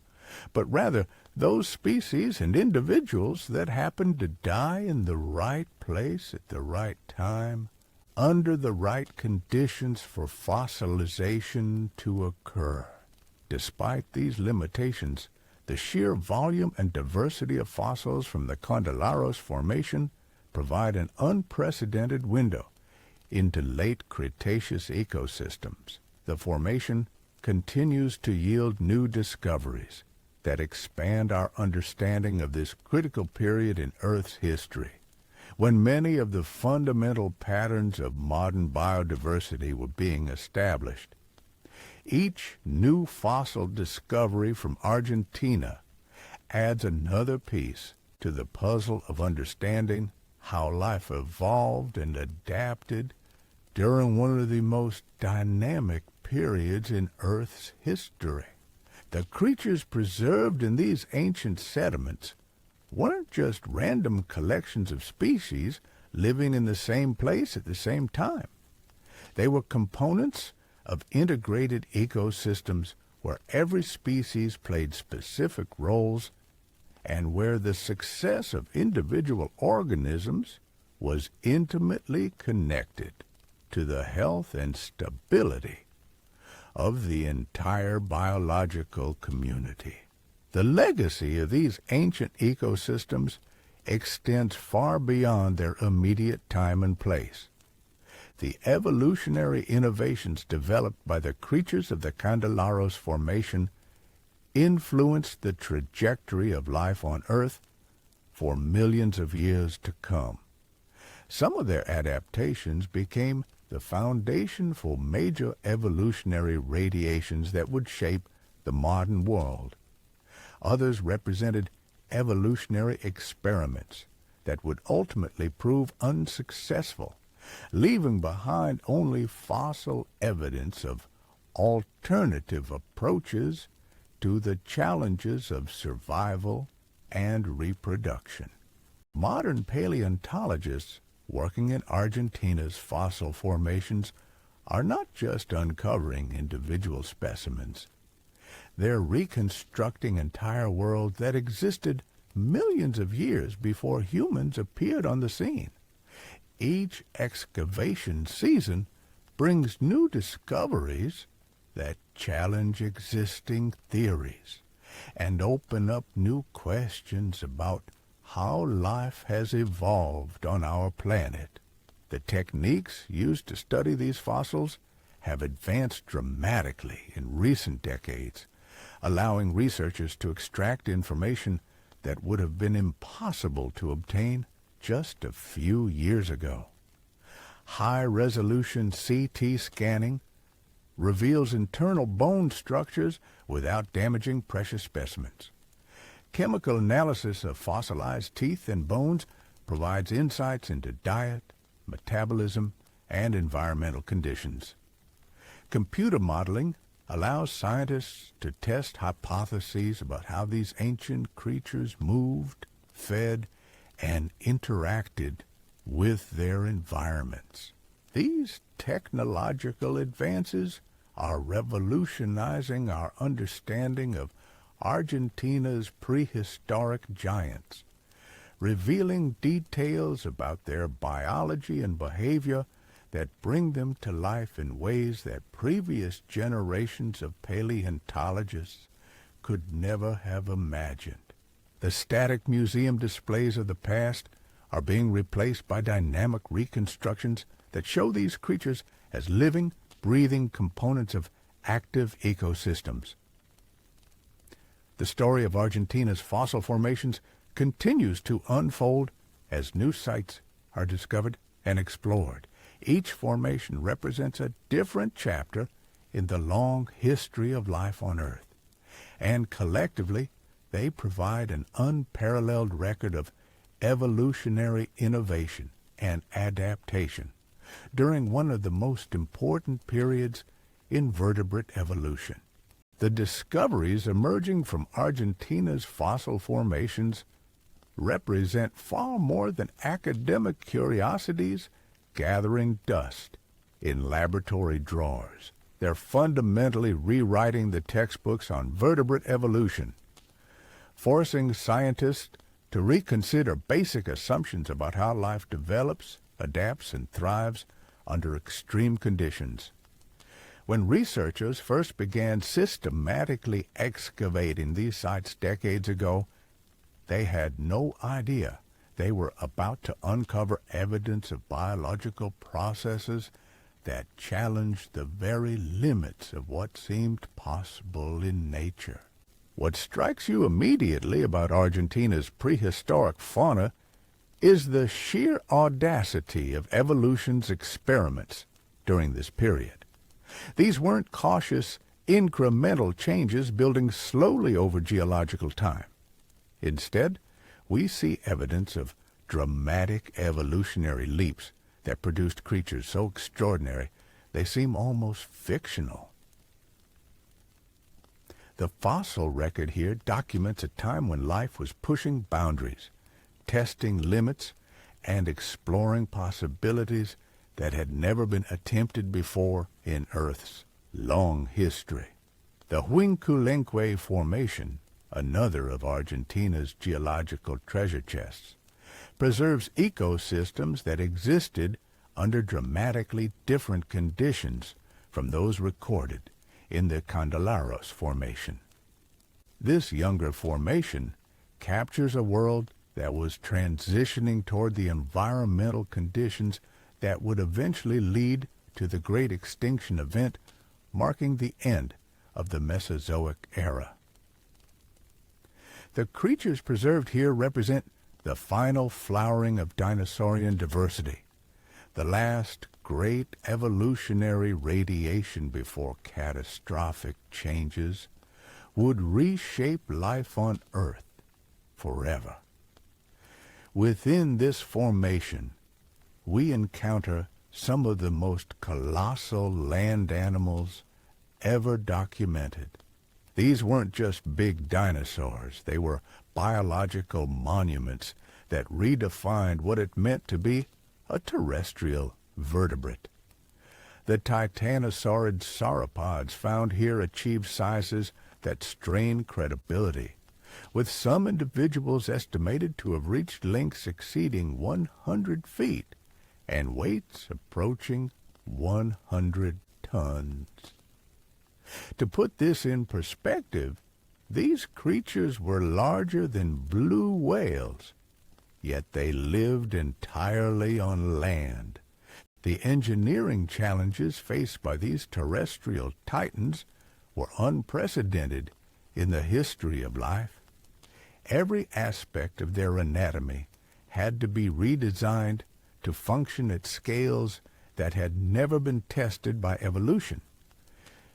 but rather those species and individuals that happened to die in the right place at the right time, under the right conditions for fossilization to occur. Despite these limitations, the sheer volume and diversity of fossils from the Candelaros formation provide an unprecedented window into late Cretaceous ecosystems. The formation continues to yield new discoveries, that expand our understanding of this critical period in Earth's history, when many of the fundamental patterns of modern biodiversity were being established. Each new fossil discovery from Argentina adds another piece to the puzzle of understanding how life evolved and adapted during one of the most dynamic periods in Earth's history. The creatures preserved in these ancient sediments weren't just random collections of species living in the same place at the same time. They were components of integrated ecosystems where every species played specific roles and where the success of individual organisms was intimately connected to the health and stability of the entire biological community. The legacy of these ancient ecosystems extends far beyond their immediate time and place. The evolutionary innovations developed by the creatures of the Candelaros Formation influenced the trajectory of life on Earth for millions of years to come. Some of their adaptations became the foundation for major evolutionary radiations that would shape the modern world. Others represented evolutionary experiments that would ultimately prove unsuccessful, leaving behind only fossil evidence of alternative approaches to the challenges of survival and reproduction. Modern paleontologists working in Argentina's fossil formations are not just uncovering individual specimens. They're reconstructing entire worlds that existed millions of years before humans appeared on the scene. Each excavation season brings new discoveries that challenge existing theories and open up new questions about how life has evolved on our planet. The techniques used to study these fossils have advanced dramatically in recent decades, allowing researchers to extract information that would have been impossible to obtain just a few years ago. High-resolution CT scanning reveals internal bone structures without damaging precious specimens. Chemical analysis of fossilized teeth and bones provides insights into diet, metabolism, and environmental conditions. Computer modeling allows scientists to test hypotheses about how these ancient creatures moved, fed, and interacted with their environments. These technological advances are revolutionizing our understanding of Argentina's prehistoric giants, revealing details about their biology and behavior that bring them to life in ways that previous generations of paleontologists could never have imagined. The static museum displays of the past are being replaced by dynamic reconstructions that show these creatures as living, breathing components of active ecosystems. The story of Argentina's fossil formations continues to unfold as new sites are discovered and explored. Each formation represents a different chapter in the long history of life on Earth, and collectively they provide an unparalleled record of evolutionary innovation and adaptation during one of the most important periods in vertebrate evolution. The discoveries emerging from Argentina's fossil formations represent far more than academic curiosities gathering dust in laboratory drawers. They're fundamentally rewriting the textbooks on vertebrate evolution, forcing scientists to reconsider basic assumptions about how life develops, adapts, and thrives under extreme conditions. When researchers first began systematically excavating these sites decades ago, they had no idea they were about to uncover evidence of biological processes that challenged the very limits of what seemed possible in nature. What strikes you immediately about Argentina's prehistoric fauna is the sheer audacity of evolution's experiments during this period. These weren't cautious, incremental changes building slowly over geological time. Instead, we see evidence of dramatic evolutionary leaps that produced creatures so extraordinary they seem almost fictional. The fossil record here documents a time when life was pushing boundaries, testing limits, and exploring possibilities that had never been attempted before in Earth's long history. The Huinculenque Formation, another of Argentina's geological treasure chests, preserves ecosystems that existed under dramatically different conditions from those recorded in the Candelaros Formation. This younger formation captures a world that was transitioning toward the environmental conditions that would eventually lead to the Great Extinction Event, marking the end of the Mesozoic era. The creatures preserved here represent the final flowering of dinosaurian diversity, the last great evolutionary radiation before catastrophic changes would reshape life on Earth forever. Within this formation, we encounter some of the most colossal land animals ever documented. These weren't just big dinosaurs. They were biological monuments that redefined what it meant to be a terrestrial vertebrate. The titanosaurid sauropods found here achieved sizes that strain credibility, with some individuals estimated to have reached lengths exceeding 100 feet and weights approaching 100 tons. To put this in perspective, these creatures were larger than blue whales, yet they lived entirely on land. The engineering challenges faced by these terrestrial titans were unprecedented in the history of life. Every aspect of their anatomy had to be redesigned to function at scales that had never been tested by evolution.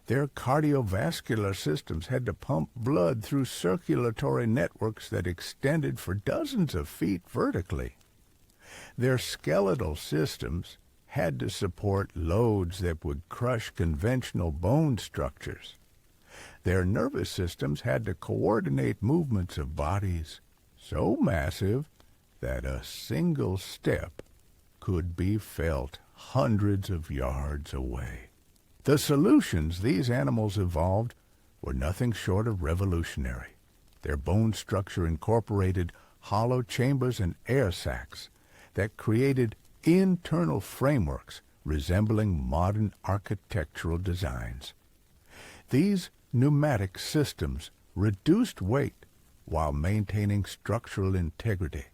Their cardiovascular systems had to pump blood through circulatory networks that extended for dozens of feet vertically. Their skeletal systems had to support loads that would crush conventional bone structures. Their nervous systems had to coordinate movements of bodies so massive that a single step could be felt hundreds of yards away. The solutions these animals evolved were nothing short of revolutionary. Their bone structure incorporated hollow chambers and air sacs that created internal frameworks resembling modern architectural designs. These pneumatic systems reduced weight while maintaining structural integrity,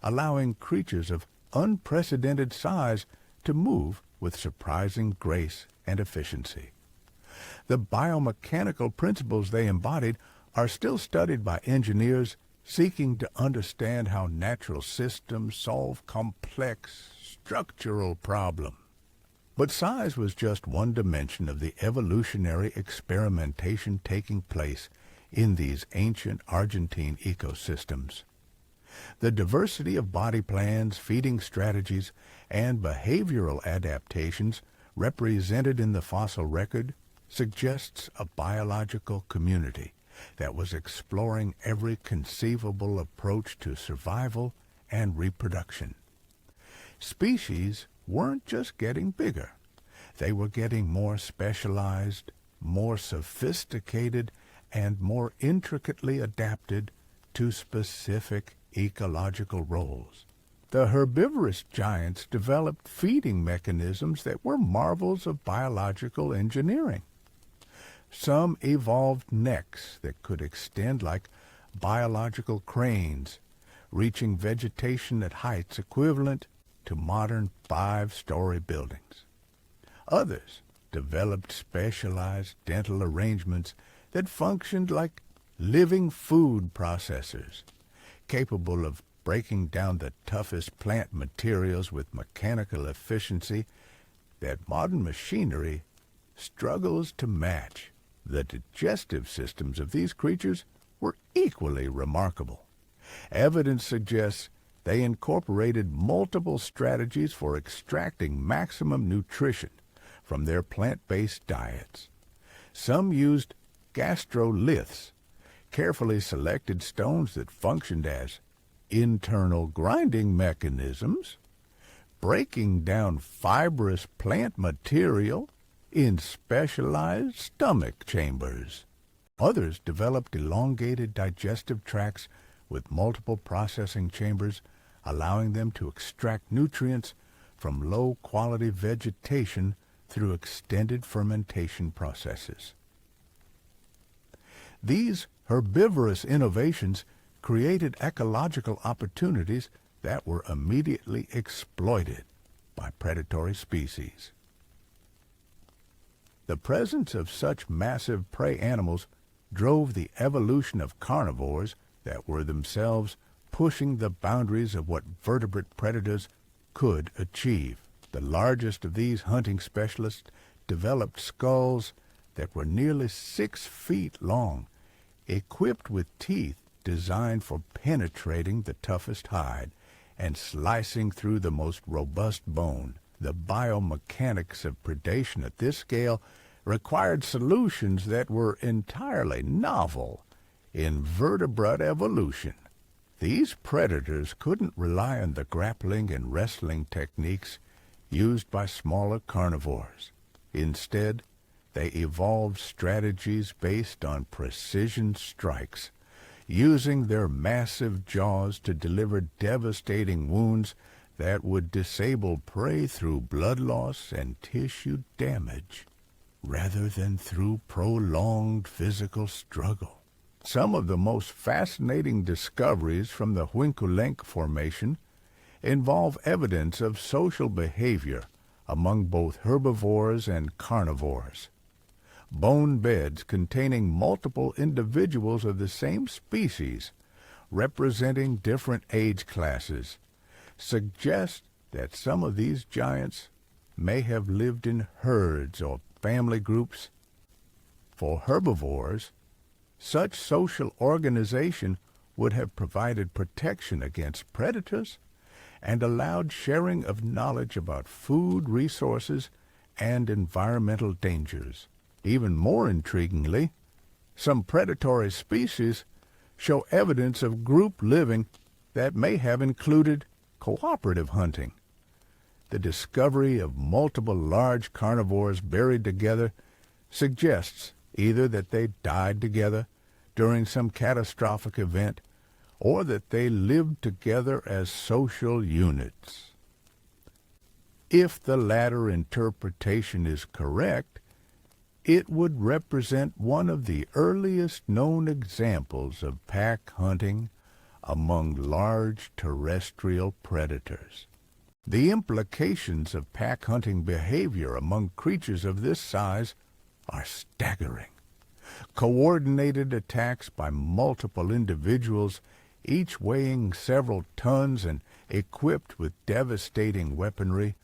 allowing creatures of unprecedented size to move with surprising grace and efficiency. The biomechanical principles they embodied are still studied by engineers seeking to understand how natural systems solve complex structural problems. But size was just one dimension of the evolutionary experimentation taking place in these ancient Argentine ecosystems. The diversity of body plans, feeding strategies, and behavioral adaptations represented in the fossil record suggests a biological community that was exploring every conceivable approach to survival and reproduction. Species weren't just getting bigger. They were getting more specialized, more sophisticated, and more intricately adapted to specific ecological roles. The herbivorous giants developed feeding mechanisms that were marvels of biological engineering. Some evolved necks that could extend like biological cranes, reaching vegetation at heights equivalent to modern 5-story buildings. Others developed specialized dental arrangements that functioned like living food processors, capable of breaking down the toughest plant materials with mechanical efficiency that modern machinery struggles to match. The digestive systems of these creatures were equally remarkable. Evidence suggests they incorporated multiple strategies for extracting maximum nutrition from their plant-based diets. Some used gastroliths, carefully selected stones that functioned as internal grinding mechanisms, breaking down fibrous plant material in specialized stomach chambers. Others developed elongated digestive tracts with multiple processing chambers, allowing them to extract nutrients from low-quality vegetation through extended fermentation processes. These herbivorous innovations created ecological opportunities that were immediately exploited by predatory species. The presence of such massive prey animals drove the evolution of carnivores that were themselves pushing the boundaries of what vertebrate predators could achieve. The largest of these hunting specialists developed skulls that were nearly 6 feet long, equipped with teeth designed for penetrating the toughest hide and slicing through the most robust bone. The biomechanics of predation at this scale required solutions that were entirely novel in vertebrate evolution. These predators couldn't rely on the grappling and wrestling techniques used by smaller carnivores. Instead, they evolved strategies based on precision strikes, using their massive jaws to deliver devastating wounds that would disable prey through blood loss and tissue damage, rather than through prolonged physical struggle. Some of the most fascinating discoveries from the Huinculenc Formation involve evidence of social behavior among both herbivores and carnivores. Bone beds containing multiple individuals of the same species, representing different age classes, suggest that some of these giants may have lived in herds or family groups. For herbivores, such social organization would have provided protection against predators and allowed sharing of knowledge about food resources and environmental dangers. Even more intriguingly, some predatory species show evidence of group living that may have included cooperative hunting. The discovery of multiple large carnivores buried together suggests either that they died together during some catastrophic event or that they lived together as social units. If the latter interpretation is correct, it would represent one of the earliest known examples of pack hunting among large terrestrial predators. The implications of pack hunting behavior among creatures of this size are staggering. Coordinated attacks by multiple individuals, each weighing several tons and equipped with devastating weaponry,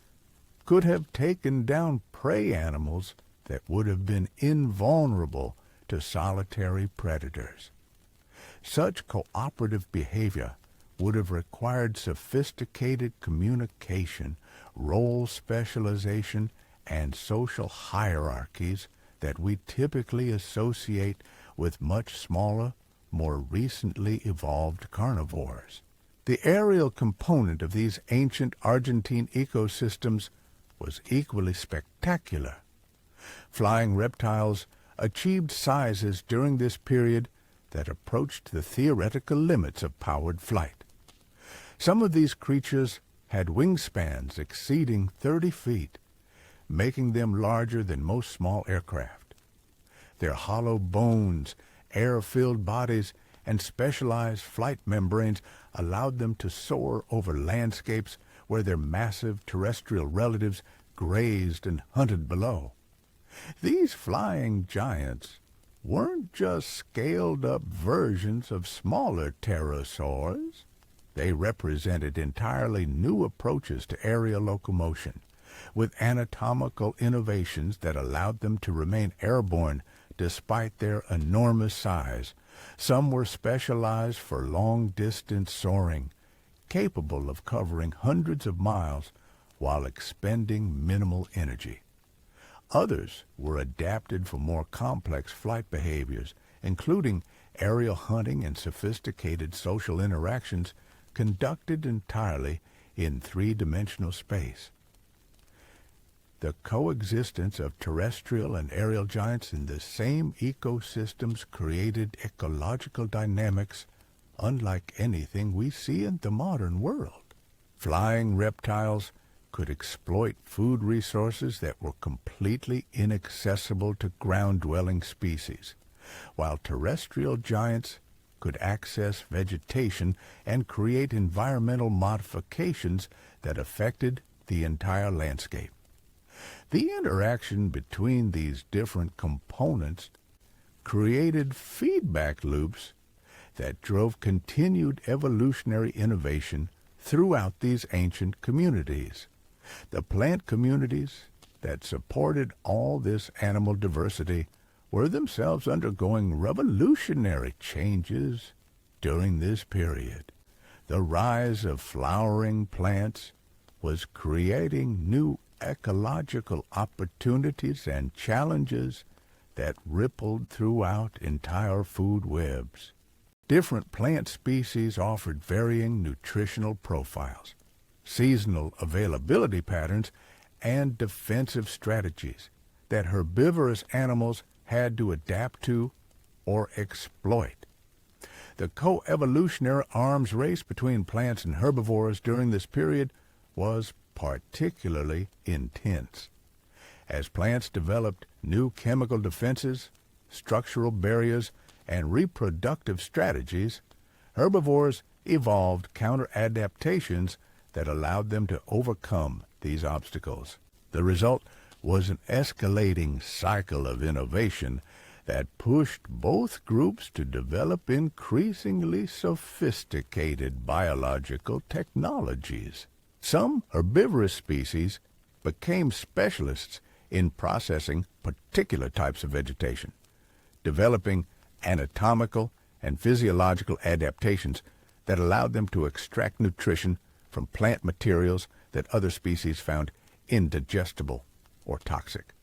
could have taken down prey animals that would have been invulnerable to solitary predators. Such cooperative behavior would have required sophisticated communication, role specialization, and social hierarchies that we typically associate with much smaller, more recently evolved carnivores. The aerial component of these ancient Argentine ecosystems was equally spectacular. Flying reptiles achieved sizes during this period that approached the theoretical limits of powered flight. Some of these creatures had wingspans exceeding 30 feet, making them larger than most small aircraft. Their hollow bones, air-filled bodies, and specialized flight membranes allowed them to soar over landscapes where their massive terrestrial relatives grazed and hunted below. These flying giants weren't just scaled-up versions of smaller pterosaurs. They represented entirely new approaches to aerial locomotion, with anatomical innovations that allowed them to remain airborne despite their enormous size. Some were specialized for long-distance soaring, capable of covering hundreds of miles while expending minimal energy. Others were adapted for more complex flight behaviors, including aerial hunting and sophisticated social interactions conducted entirely in three-dimensional space. The coexistence of terrestrial and aerial giants in the same ecosystems created ecological dynamics unlike anything we see in the modern world. Flying reptiles could exploit food resources that were completely inaccessible to ground-dwelling species, while terrestrial giants could access vegetation and create environmental modifications that affected the entire landscape. The interaction between these different components created feedback loops that drove continued evolutionary innovation throughout these ancient communities. The plant communities that supported all this animal diversity were themselves undergoing revolutionary changes during this period. The rise of flowering plants was creating new ecological opportunities and challenges that rippled throughout entire food webs. Different plant species offered varying nutritional profiles, seasonal availability patterns, and defensive strategies that herbivorous animals had to adapt to or exploit. The co-evolutionary arms race between plants and herbivores during this period was particularly intense. As plants developed new chemical defenses, structural barriers, and reproductive strategies, herbivores evolved counter-adaptations that allowed them to overcome these obstacles. The result was an escalating cycle of innovation that pushed both groups to develop increasingly sophisticated biological technologies. Some herbivorous species became specialists in processing particular types of vegetation, developing anatomical and physiological adaptations that allowed them to extract nutrition from plant materials that other species found indigestible or toxic.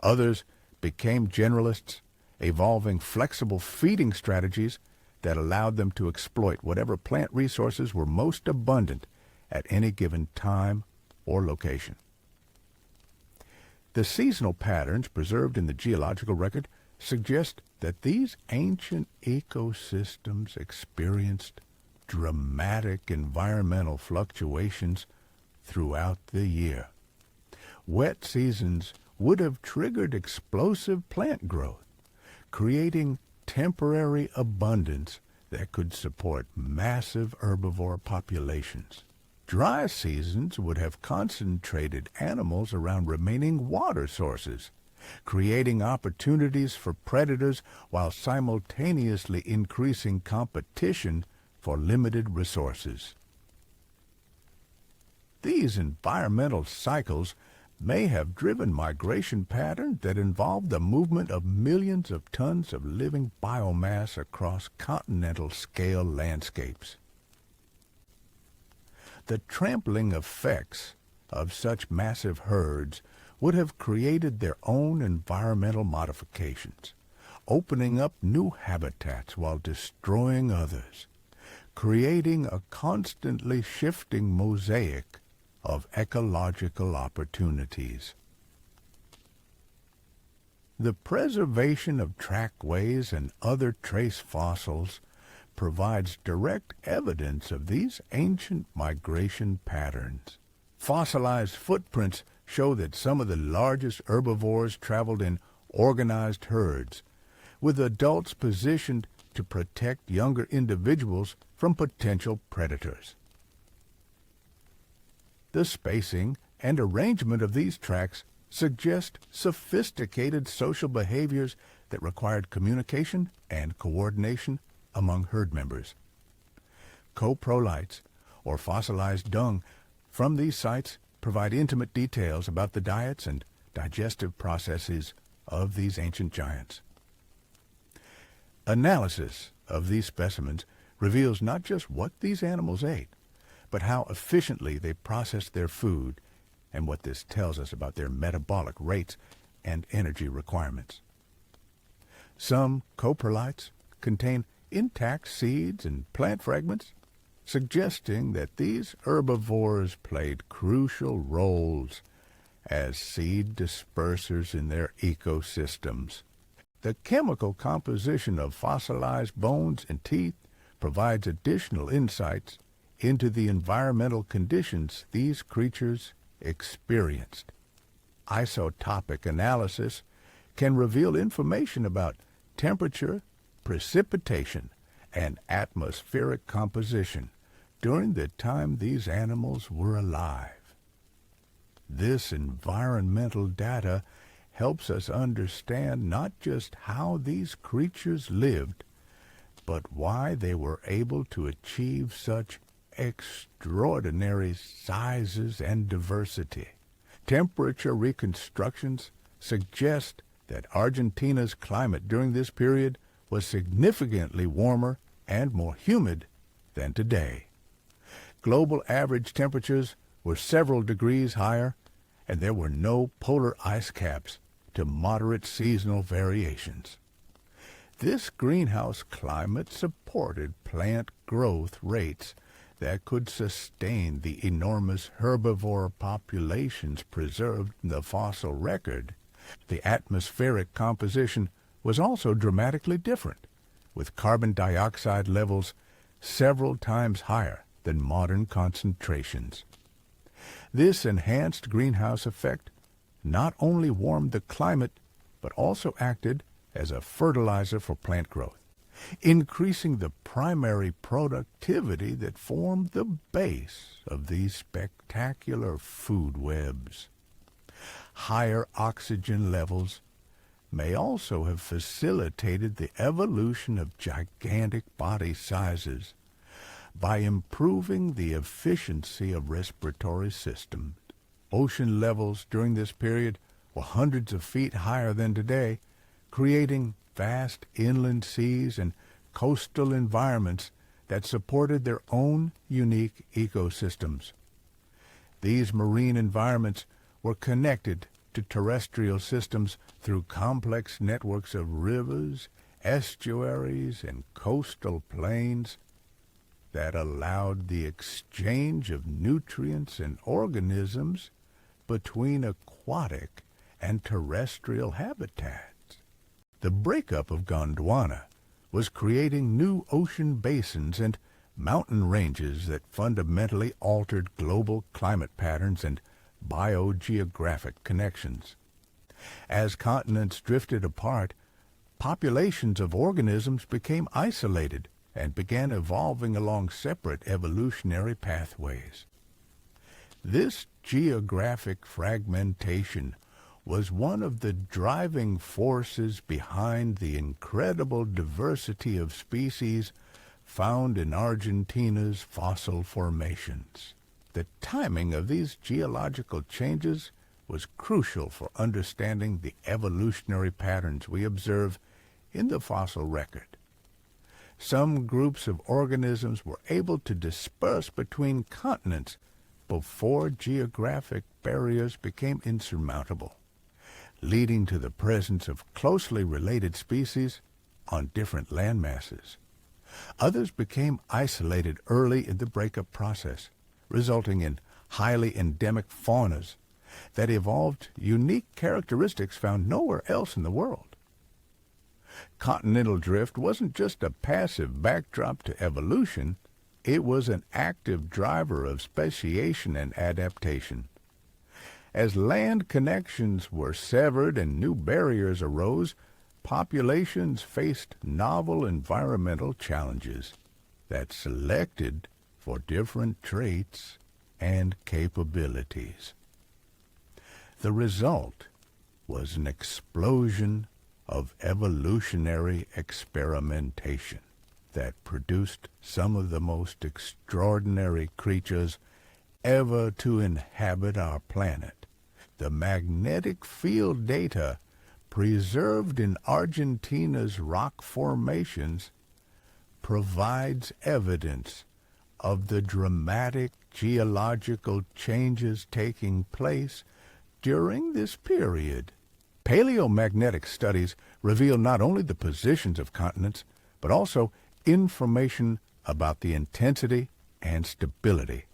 Others became generalists, evolving flexible feeding strategies that allowed them to exploit whatever plant resources were most abundant at any given time or location. The seasonal patterns preserved in the geological record suggest that these ancient ecosystems experienced dramatic environmental fluctuations throughout the year. Wet seasons would have triggered explosive plant growth, creating temporary abundance that could support massive herbivore populations. Dry seasons would have concentrated animals around remaining water sources, creating opportunities for predators while simultaneously increasing competition for limited resources. These environmental cycles may have driven migration patterns that involved the movement of millions of tons of living biomass across continental-scale landscapes. The trampling effects of such massive herds would have created their own environmental modifications, opening up new habitats while destroying others, creating a constantly shifting mosaic of ecological opportunities. The preservation of trackways and other trace fossils provides direct evidence of these ancient migration patterns. Fossilized footprints show that some of the largest herbivores traveled in organized herds, with adults positioned to protect younger individuals from potential predators. The spacing and arrangement of these tracks suggest sophisticated social behaviors that required communication and coordination among herd members. Coprolites, or fossilized dung, from these sites provide intimate details about the diets and digestive processes of these ancient giants. Analysis of these specimens reveals not just what these animals ate, but how efficiently they processed their food and what this tells us about their metabolic rates and energy requirements. Some coprolites contain intact seeds and plant fragments, suggesting that these herbivores played crucial roles as seed dispersers in their ecosystems. The chemical composition of fossilized bones and teeth provides additional insights into the environmental conditions these creatures experienced. Isotopic analysis can reveal information about temperature, precipitation, and atmospheric composition during the time these animals were alive. This environmental data helps us understand not just how these creatures lived, but why they were able to achieve such extraordinary sizes and diversity. Temperature reconstructions suggest that Argentina's climate during this period was significantly warmer and more humid than today. Global average temperatures were several degrees higher, and there were no polar ice caps to moderate seasonal variations. This greenhouse climate supported plant growth rates that could sustain the enormous herbivore populations preserved in the fossil record. The atmospheric composition was also dramatically different, with carbon dioxide levels several times higher than modern concentrations. This enhanced greenhouse effect not only warmed the climate, but also acted as a fertilizer for plant growth, increasing the primary productivity that formed the base of these spectacular food webs. Higher oxygen levels may also have facilitated the evolution of gigantic body sizes by improving the efficiency of respiratory systems. Ocean levels during this period were hundreds of feet higher than today, creating vast inland seas and coastal environments that supported their own unique ecosystems. These marine environments were connected to terrestrial systems through complex networks of rivers, estuaries, and coastal plains that allowed the exchange of nutrients and organisms between aquatic and terrestrial habitats. The breakup of Gondwana was creating new ocean basins and mountain ranges that fundamentally altered global climate patterns and biogeographic connections. As continents drifted apart, populations of organisms became isolated and began evolving along separate evolutionary pathways. This geographic fragmentation was one of the driving forces behind the incredible diversity of species found in Argentina's fossil formations. The timing of these geological changes was crucial for understanding the evolutionary patterns we observe in the fossil record. Some groups of organisms were able to disperse between continents before geographic barriers became insurmountable, leading to the presence of closely related species on different landmasses. Others became isolated early in the breakup process, resulting in highly endemic faunas that evolved unique characteristics found nowhere else in the world. Continental drift wasn't just a passive backdrop to evolution, it was an active driver of speciation and adaptation. As land connections were severed and new barriers arose, populations faced novel environmental challenges that selected for different traits and capabilities. The result was an explosion of evolutionary experimentation that produced some of the most extraordinary creatures ever to inhabit our planet. The magnetic field data preserved in Argentina's rock formations provides evidence of the dramatic geological changes taking place during this period. Paleomagnetic studies reveal not only the positions of continents, but also information about the intensity and stability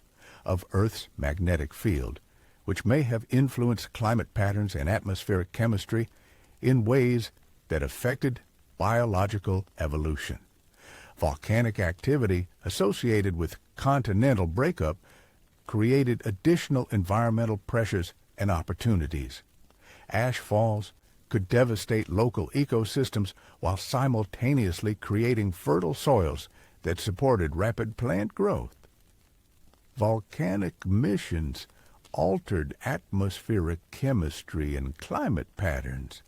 of Earth's magnetic field, which may have influenced climate patterns and atmospheric chemistry in ways that affected biological evolution. Volcanic activity associated with continental breakup created additional environmental pressures and opportunities. Ash falls could devastate local ecosystems while simultaneously creating fertile soils that supported rapid plant growth. Volcanic emissions altered atmospheric chemistry and climate patterns,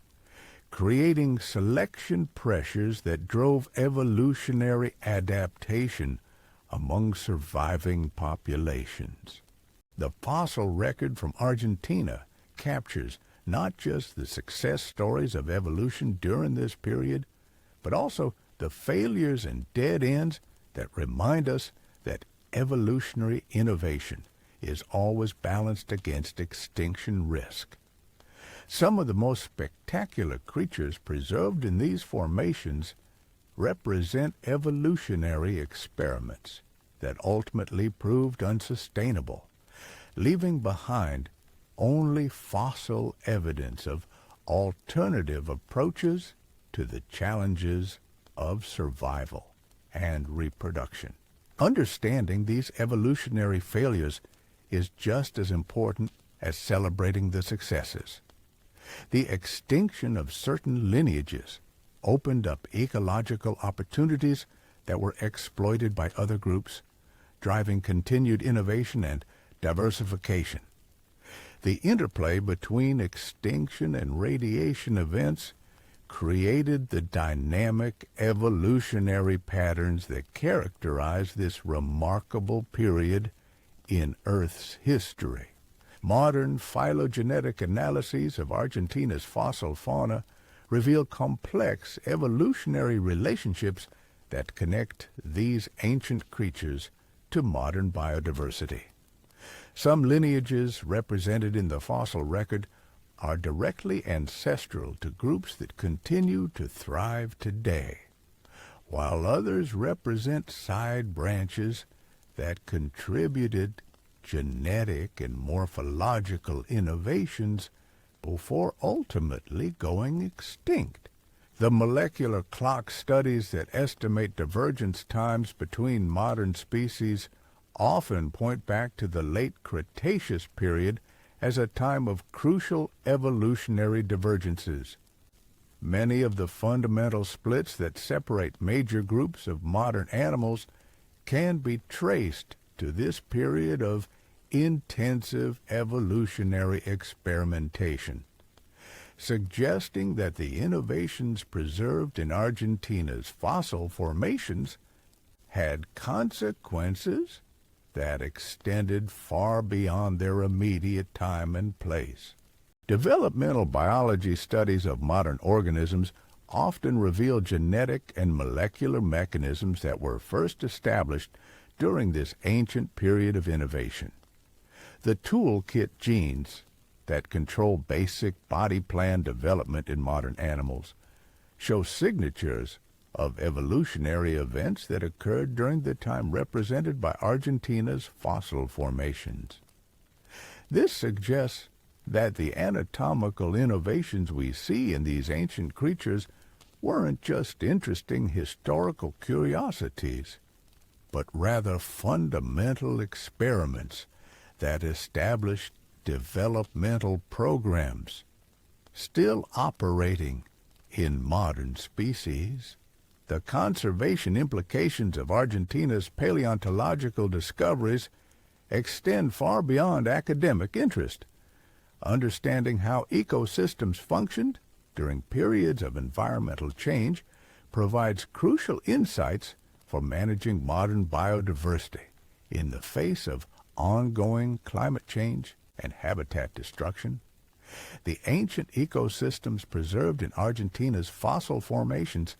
creating selection pressures that drove evolutionary adaptation among surviving populations. The fossil record from Argentina captures not just the success stories of evolution during this period, but also the failures and dead ends that remind us that evolutionary innovation is always balanced against extinction risk. Some of the most spectacular creatures preserved in these formations represent evolutionary experiments that ultimately proved unsustainable, leaving behind only fossil evidence of alternative approaches to the challenges of survival and reproduction. Understanding these evolutionary failures is just as important as celebrating the successes. The extinction of certain lineages opened up ecological opportunities that were exploited by other groups, driving continued innovation and diversification. The interplay between extinction and radiation events created the dynamic evolutionary patterns that characterize this remarkable period in Earth's history. Modern phylogenetic analyses of Argentina's fossil fauna reveal complex evolutionary relationships that connect these ancient creatures to modern biodiversity. Some lineages represented in the fossil record are directly ancestral to groups that continue to thrive today, while others represent side branches that contributed genetic and morphological innovations before ultimately going extinct. The molecular clock studies that estimate divergence times between modern species often point back to the late Cretaceous period as a time of crucial evolutionary divergences. Many of the fundamental splits that separate major groups of modern animals can be traced to this period of intensive evolutionary experimentation, suggesting that the innovations preserved in Argentina's fossil formations had consequences that extended far beyond their immediate time and place. Developmental biology studies of modern organisms often reveal genetic and molecular mechanisms that were first established during this ancient period of innovation. The toolkit genes that control basic body plan development in modern animals show signatures of evolutionary events that occurred during the time represented by Argentina's fossil formations. This suggests that the anatomical innovations we see in these ancient creatures weren't just interesting historical curiosities, but rather fundamental experiments that established developmental programs still operating in modern species. The conservation implications of Argentina's paleontological discoveries extend far beyond academic interest. Understanding how ecosystems functioned during periods of environmental change provides crucial insights for managing modern biodiversity in the face of ongoing climate change and habitat destruction. The ancient ecosystems preserved in Argentina's fossil formations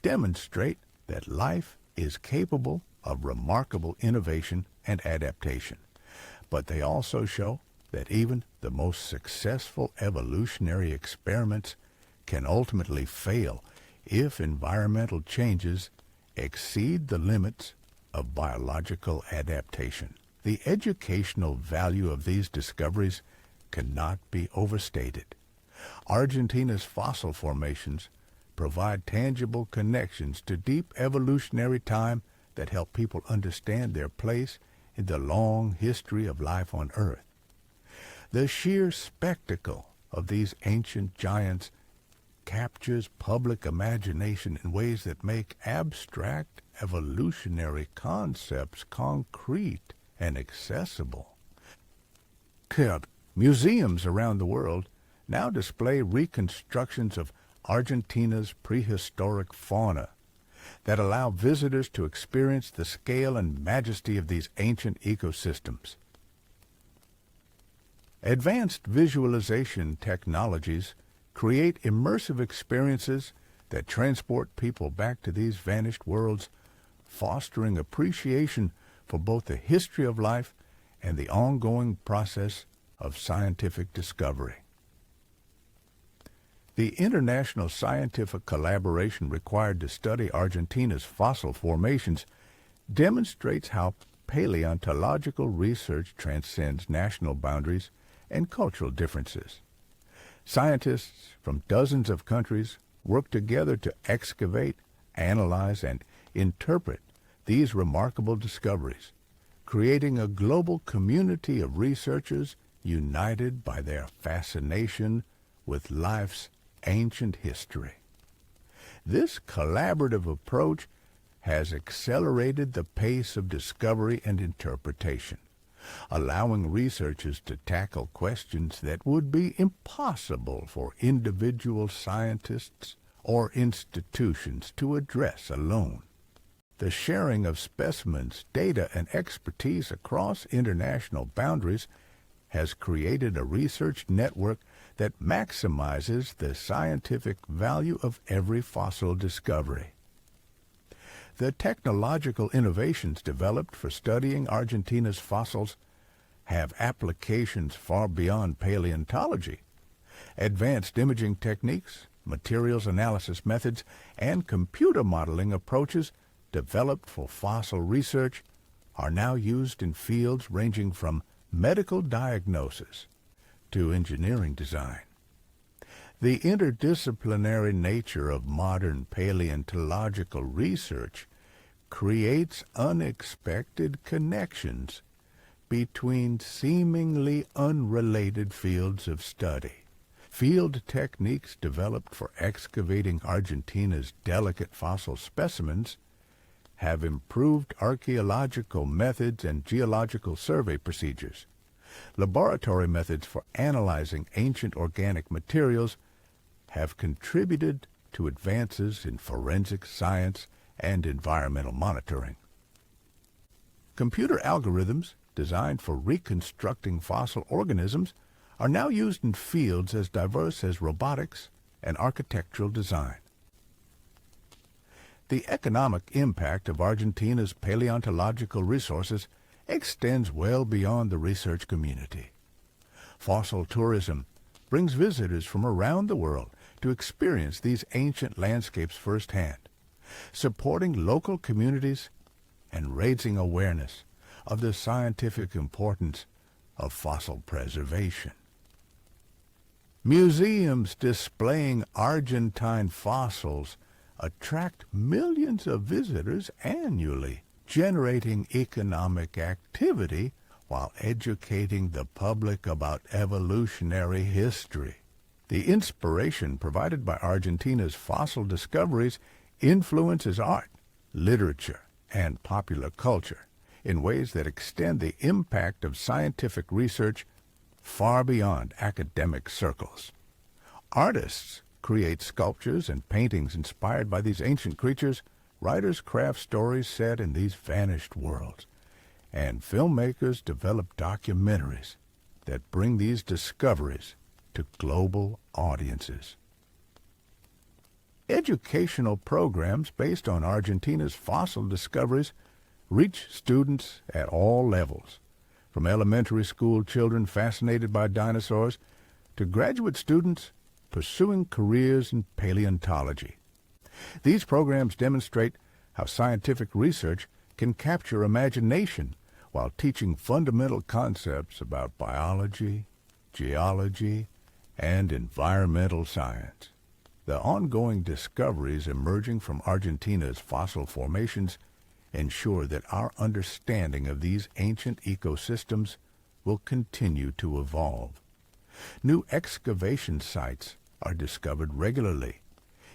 demonstrate that life is capable of remarkable innovation and adaptation, but they also show that even the most successful evolutionary experiments can ultimately fail if environmental changes exceed the limits of biological adaptation. The educational value of these discoveries cannot be overstated. Argentina's fossil formations provide tangible connections to deep evolutionary time that help people understand their place in the long history of life on Earth. The sheer spectacle of these ancient giants captures public imagination in ways that make abstract evolutionary concepts concrete and accessible. Museums around the world now display reconstructions of Argentina's prehistoric fauna that allow visitors to experience the scale and majesty of these ancient ecosystems. Advanced visualization technologies create immersive experiences that transport people back to these vanished worlds, fostering appreciation for both the history of life and the ongoing process of scientific discovery. The international scientific collaboration required to study Argentina's fossil formations demonstrates how paleontological research transcends national boundaries and cultural differences. Scientists from dozens of countries work together to excavate, analyze, and interpret these remarkable discoveries, creating a global community of researchers united by their fascination with life's ancient history. This collaborative approach has accelerated the pace of discovery and interpretation, allowing researchers to tackle questions that would be impossible for individual scientists or institutions to address alone. The sharing of specimens, data, and expertise across international boundaries has created a research network that maximizes the scientific value of every fossil discovery. The technological innovations developed for studying Argentina's fossils have applications far beyond paleontology. Advanced imaging techniques, materials analysis methods, and computer modeling approaches developed for fossil research are now used in fields ranging from medical diagnosis to engineering design. The interdisciplinary nature of modern paleontological research creates unexpected connections between seemingly unrelated fields of study. Field techniques developed for excavating Argentina's delicate fossil specimens have improved archaeological methods and geological survey procedures. Laboratory methods for analyzing ancient organic materials have contributed to advances in forensic science and environmental monitoring. Computer algorithms designed for reconstructing fossil organisms are now used in fields as diverse as robotics and architectural design. The economic impact of Argentina's paleontological resources extends well beyond the research community. Fossil tourism brings visitors from around the world to experience these ancient landscapes firsthand, supporting local communities and raising awareness of the scientific importance of fossil preservation. Museums displaying Argentine fossils attract millions of visitors annually, generating economic activity while educating the public about evolutionary history. The inspiration provided by Argentina's fossil discoveries influences art, literature, and popular culture in ways that extend the impact of scientific research far beyond academic circles. Artists create sculptures and paintings inspired by these ancient creatures, writers craft stories set in these vanished worlds, and filmmakers develop documentaries that bring these discoveries to global audiences. Educational programs based on Argentina's fossil discoveries reach students at all levels, from elementary school children fascinated by dinosaurs to graduate students pursuing careers in paleontology. These programs demonstrate how scientific research can capture imagination while teaching fundamental concepts about biology, geology, and environmental science. The ongoing discoveries emerging from Argentina's fossil formations ensure that our understanding of these ancient ecosystems will continue to evolve. New excavation sites are discovered regularly,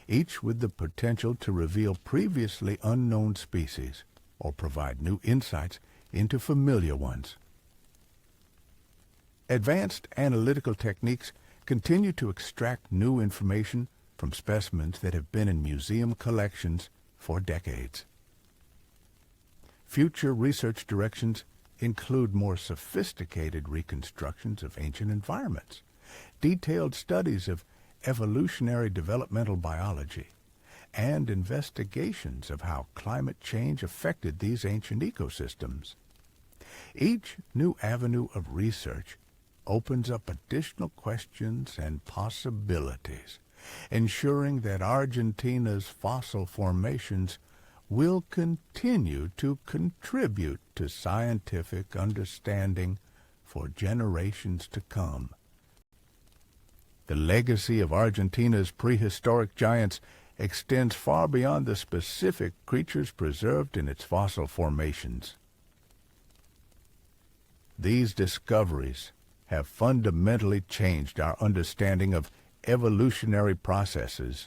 each with the potential to reveal previously unknown species or provide new insights into familiar ones. Advanced analytical techniques continue to extract new information from specimens that have been in museum collections for decades. Future research directions include more sophisticated reconstructions of ancient environments, detailed studies of evolutionary developmental biology, and investigations of how climate change affected these ancient ecosystems. Each new avenue of research opens up additional questions and possibilities, ensuring that Argentina's fossil formations will continue to contribute to scientific understanding for generations to come. The legacy of Argentina's prehistoric giants extends far beyond the specific creatures preserved in its fossil formations. These discoveries have fundamentally changed our understanding of evolutionary processes,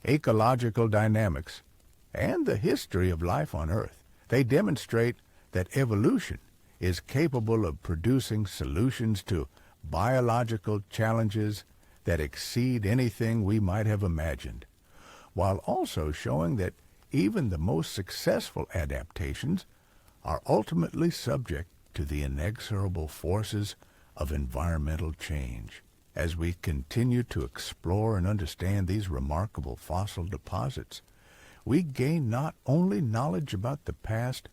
ecological dynamics, and the history of life on Earth. They demonstrate that evolution is capable of producing solutions to biological challenges that exceed anything we might have imagined, while also showing that even the most successful adaptations are ultimately subject to the inexorable forces of environmental change. As we continue to explore and understand these remarkable fossil deposits, we gain not only knowledge about the past,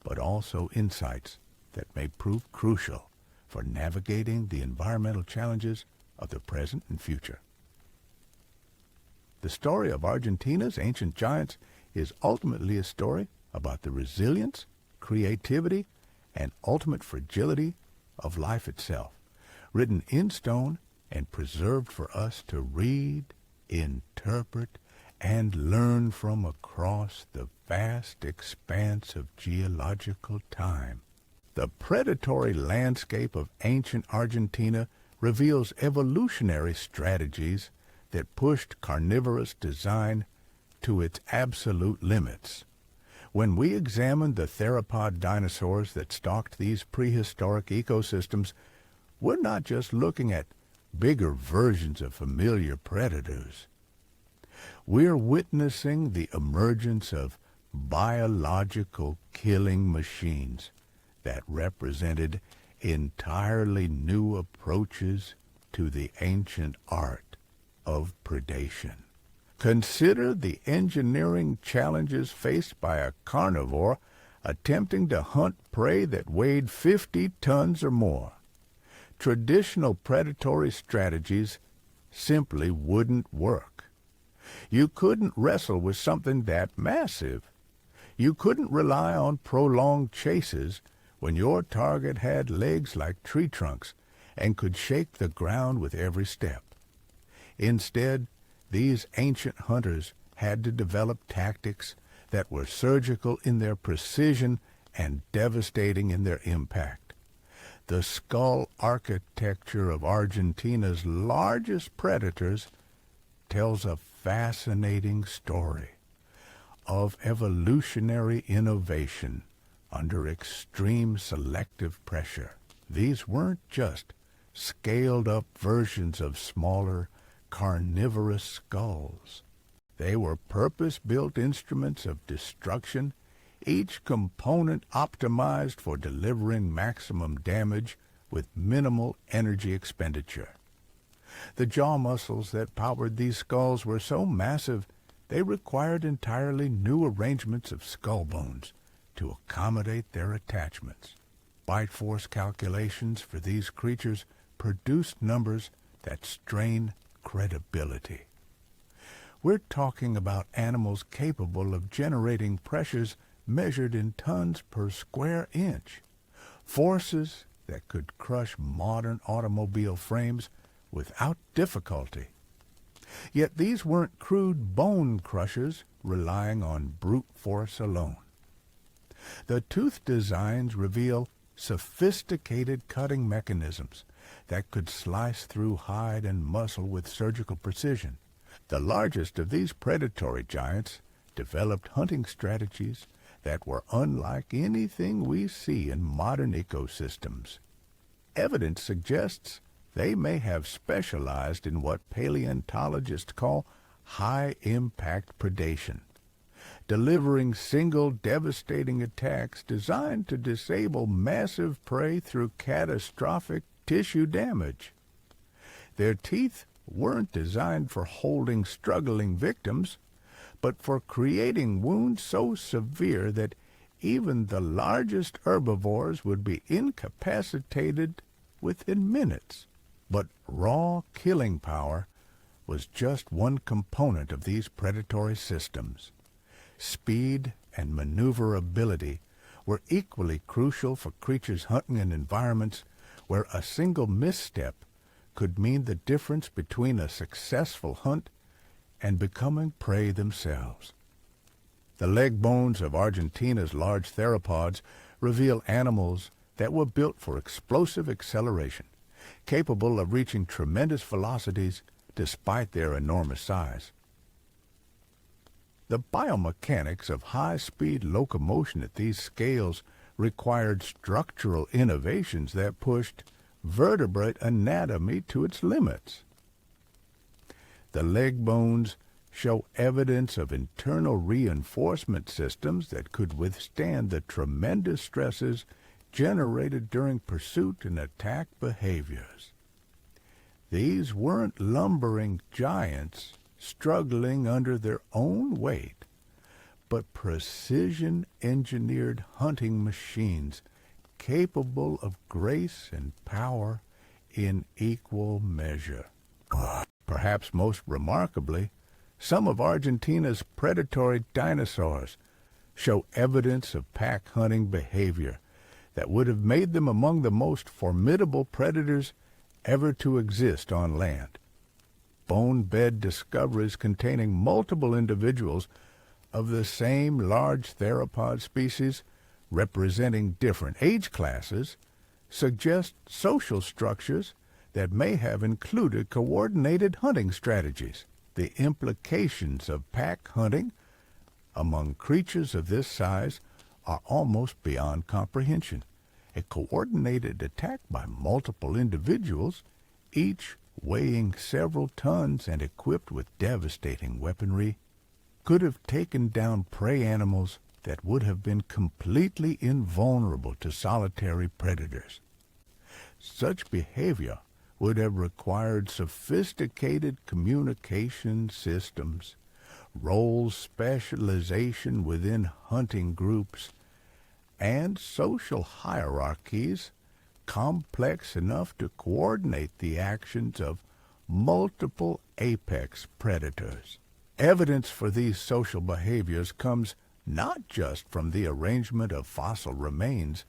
but also insights that may prove crucial for navigating the environmental challenges of the present and future. The story of Argentina's ancient giants is ultimately a story about the resilience, creativity, and ultimate fragility of life itself, written in stone and preserved for us to read, interpret, and learn from across the vast expanse of geological time. The predatory landscape of ancient Argentina reveals evolutionary strategies that pushed carnivorous design to its absolute limits. When we examine the theropod dinosaurs that stalked these prehistoric ecosystems, we're not just looking at bigger versions of familiar predators. We're witnessing the emergence of biological killing machines that represented entirely new approaches to the ancient art of predation. Consider the engineering challenges faced by a carnivore attempting to hunt prey that weighed 50 tons or more. Traditional predatory strategies simply wouldn't work. You couldn't wrestle with something that massive. You couldn't rely on prolonged chases when your target had legs like tree trunks and could shake the ground with every step. Instead, these ancient hunters had to develop tactics that were surgical in their precision and devastating in their impact. The skull architecture of Argentina's largest predators tells a fascinating story of evolutionary innovation under extreme selective pressure. These weren't just scaled-up versions of smaller, carnivorous skulls. They were purpose-built instruments of destruction, each component optimized for delivering maximum damage with minimal energy expenditure. The jaw muscles that powered these skulls were so massive they required entirely new arrangements of skull bones to accommodate their attachments. Bite force calculations for these creatures produced numbers that strain credibility. We're talking about animals capable of generating pressures measured in tons per square inch, forces that could crush modern automobile frames without difficulty. Yet these weren't crude bone crushers relying on brute force alone. The tooth designs reveal sophisticated cutting mechanisms that could slice through hide and muscle with surgical precision. The largest of these predatory giants developed hunting strategies that were unlike anything we see in modern ecosystems. Evidence suggests they may have specialized in what paleontologists call high-impact predation, delivering single devastating attacks designed to disable massive prey through catastrophic tissue damage. Their teeth weren't designed for holding struggling victims, but for creating wounds so severe that even the largest herbivores would be incapacitated within minutes. But raw killing power was just one component of these predatory systems. Speed and maneuverability were equally crucial for creatures hunting in environments where a single misstep could mean the difference between a successful hunt and becoming prey themselves. The leg bones of Argentina's large theropods reveal animals that were built for explosive acceleration, capable of reaching tremendous velocities despite their enormous size. The biomechanics of high-speed locomotion at these scales required structural innovations that pushed vertebrate anatomy to its limits. The leg bones show evidence of internal reinforcement systems that could withstand the tremendous stresses generated during pursuit and attack behaviors. These weren't lumbering giants struggling under their own weight, but precision-engineered hunting machines capable of grace and power in equal measure. Perhaps most remarkably, some of Argentina's predatory dinosaurs show evidence of pack hunting behavior that would have made them among the most formidable predators ever to exist on land. Bone bed discoveries containing multiple individuals of the same large theropod species representing different age classes suggest social structures that may have included coordinated hunting strategies. The implications of pack hunting among creatures of this size are almost beyond comprehension. A coordinated attack by multiple individuals, each weighing several tons and equipped with devastating weaponry, could have taken down prey animals that would have been completely invulnerable to solitary predators. Such behavior would have required sophisticated communication systems, role specialization within hunting groups, and social hierarchies complex enough to coordinate the actions of multiple apex predators. Evidence for these social behaviors comes not just from the arrangement of fossil remains,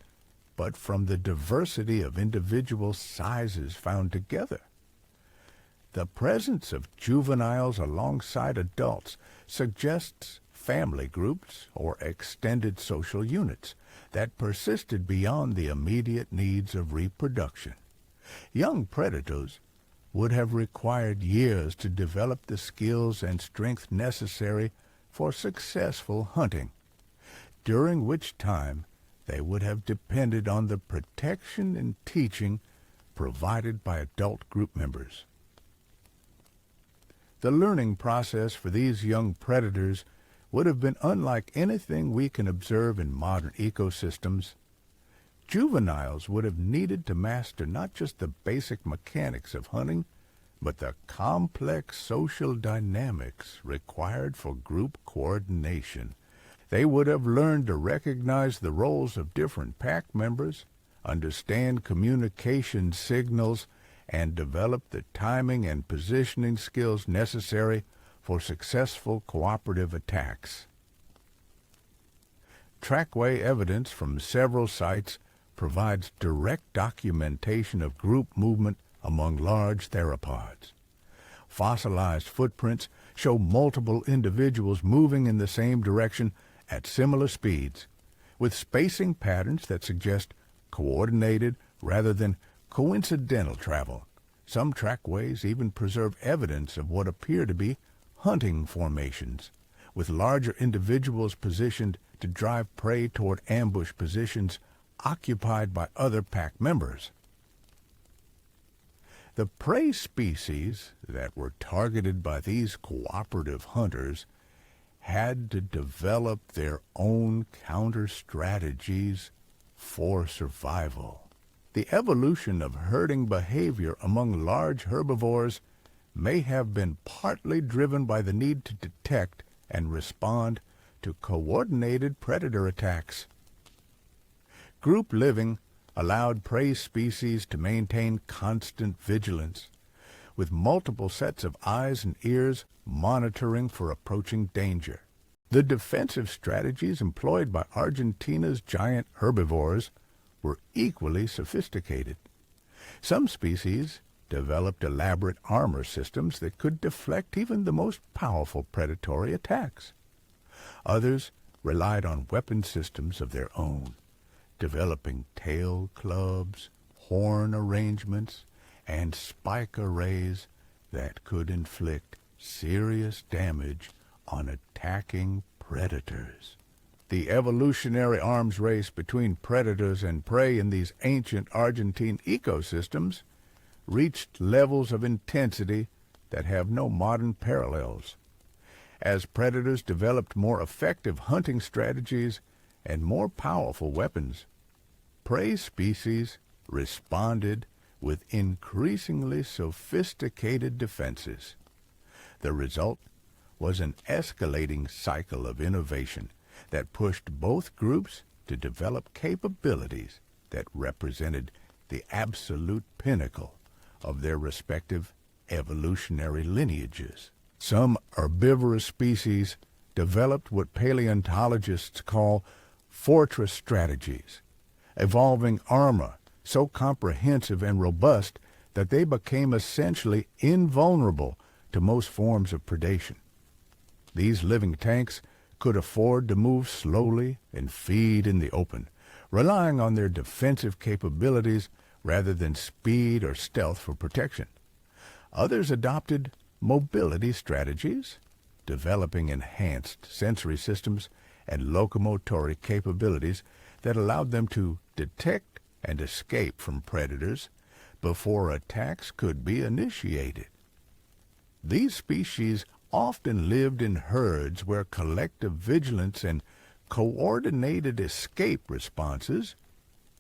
but from the diversity of individual sizes found together. The presence of juveniles alongside adults suggests family groups or extended social units that persisted beyond the immediate needs of reproduction. Young predators would have required years to develop the skills and strength necessary for successful hunting, during which time they would have depended on the protection and teaching provided by adult group members. The learning process for these young predators would have been unlike anything we can observe in modern ecosystems. Juveniles would have needed to master not just the basic mechanics of hunting, but the complex social dynamics required for group coordination. They would have learned to recognize the roles of different pack members, understand communication signals, and develop the timing and positioning skills necessary for successful cooperative attacks. Trackway evidence from several sites provides direct documentation of group movement among large theropods. Fossilized footprints show multiple individuals moving in the same direction at similar speeds, with spacing patterns that suggest coordinated rather than coincidental travel. Some trackways even preserve evidence of what appear to be hunting formations, with larger individuals positioned to drive prey toward ambush positions occupied by other pack members. The prey species that were targeted by these cooperative hunters had to develop their own counter-strategies for survival. The evolution of herding behavior among large herbivores may have been partly driven by the need to detect and respond to coordinated predator attacks. Group living allowed prey species to maintain constant vigilance, with multiple sets of eyes and ears monitoring for approaching danger. The defensive strategies employed by Argentina's giant herbivores were equally sophisticated. Some species developed elaborate armor systems that could deflect even the most powerful predatory attacks. Others relied on weapon systems of their own, developing tail clubs, horn arrangements, and spike arrays that could inflict serious damage on attacking predators. The evolutionary arms race between predators and prey in these ancient Argentine ecosystems reached levels of intensity that have no modern parallels. As predators developed more effective hunting strategies and more powerful weapons, prey species responded with increasingly sophisticated defenses. The result was an escalating cycle of innovation that pushed both groups to develop capabilities that represented the absolute pinnacle of their respective evolutionary lineages. Some herbivorous species developed what paleontologists call fortress strategies, evolving armor so comprehensive and robust that they became essentially invulnerable to most forms of predation. These living tanks could afford to move slowly and feed in the open, relying on their defensive capabilities rather than speed or stealth for protection. Others adopted mobility strategies, developing enhanced sensory systems and locomotory capabilities that allowed them to detect and escape from predators before attacks could be initiated. These species often lived in herds where collective vigilance and coordinated escape responses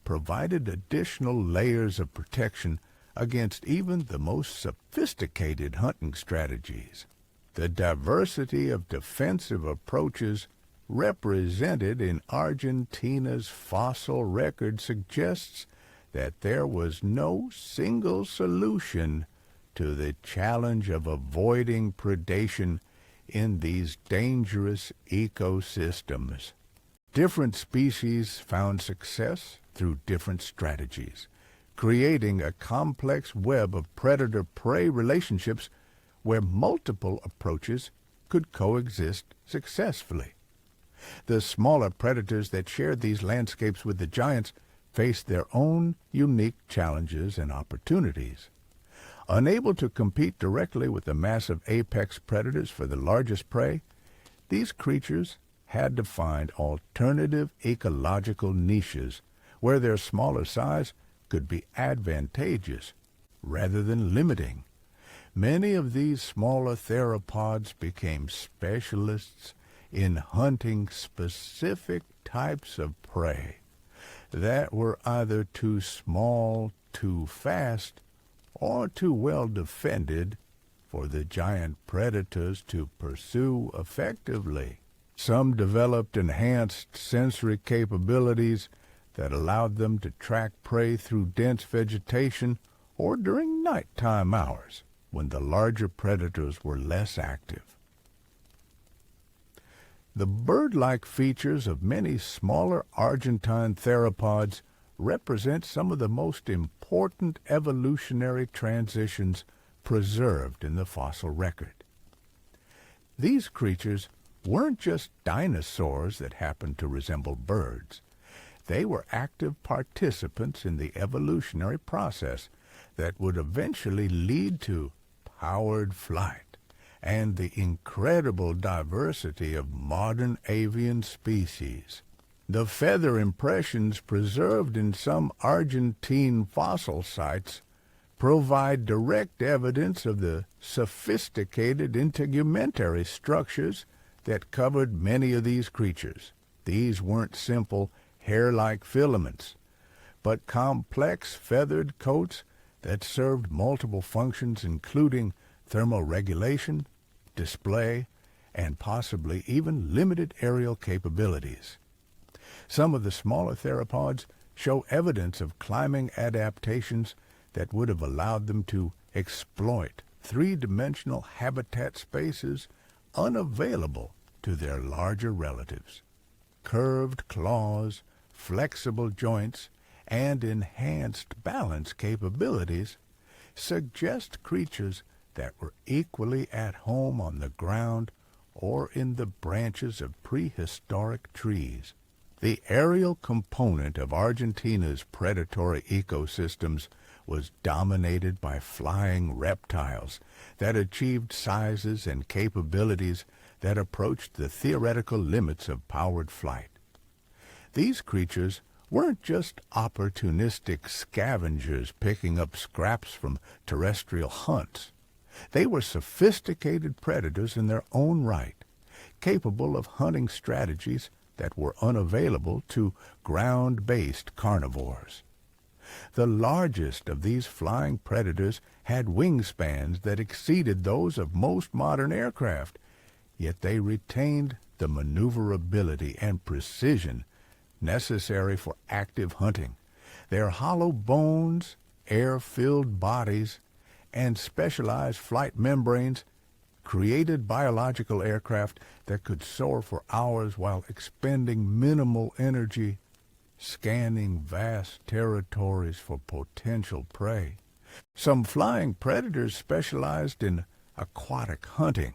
provided additional layers of protection against even the most sophisticated hunting strategies. The diversity of defensive approaches represented in Argentina's fossil record suggests that there was no single solution to the challenge of avoiding predation in these dangerous ecosystems. Different species found success through different strategies, creating a complex web of predator-prey relationships where multiple approaches could coexist successfully. The smaller predators that shared these landscapes with the giants faced their own unique challenges and opportunities. Unable to compete directly with the massive apex predators for the largest prey, these creatures had to find alternative ecological niches where their smaller size could be advantageous rather than limiting. Many of these smaller theropods became specialists in hunting specific types of prey that were either too small, too fast, or too well defended for the giant predators to pursue effectively. Some developed enhanced sensory capabilities that allowed them to track prey through dense vegetation or during nighttime hours when the larger predators were less active. The bird-like features of many smaller Argentine theropods represent some of the most important evolutionary transitions preserved in the fossil record. These creatures weren't just dinosaurs that happened to resemble birds. They were active participants in the evolutionary process that would eventually lead to powered flight and the incredible diversity of modern avian species. The feather impressions preserved in some Argentine fossil sites provide direct evidence of the sophisticated integumentary structures that covered many of these creatures. These weren't simple hair-like filaments, but complex feathered coats that served multiple functions including thermoregulation, display, and possibly even limited aerial capabilities. Some of the smaller theropods show evidence of climbing adaptations that would have allowed them to exploit three-dimensional habitat spaces unavailable to their larger relatives. Curved claws, flexible joints, and enhanced balance capabilities suggest creatures that were equally at home on the ground or in the branches of prehistoric trees. The aerial component of Argentina's predatory ecosystems was dominated by flying reptiles that achieved sizes and capabilities that approached the theoretical limits of powered flight. These creatures weren't just opportunistic scavengers picking up scraps from terrestrial hunts. They were sophisticated predators in their own right, capable of hunting strategies that were unavailable to ground-based carnivores. The largest of these flying predators had wingspans that exceeded those of most modern aircraft, yet they retained the maneuverability and precision necessary for active hunting. Their hollow bones, air-filled bodies, and specialized flight membranes created biological aircraft that could soar for hours while expending minimal energy, scanning vast territories for potential prey. Some flying predators specialized in aquatic hunting,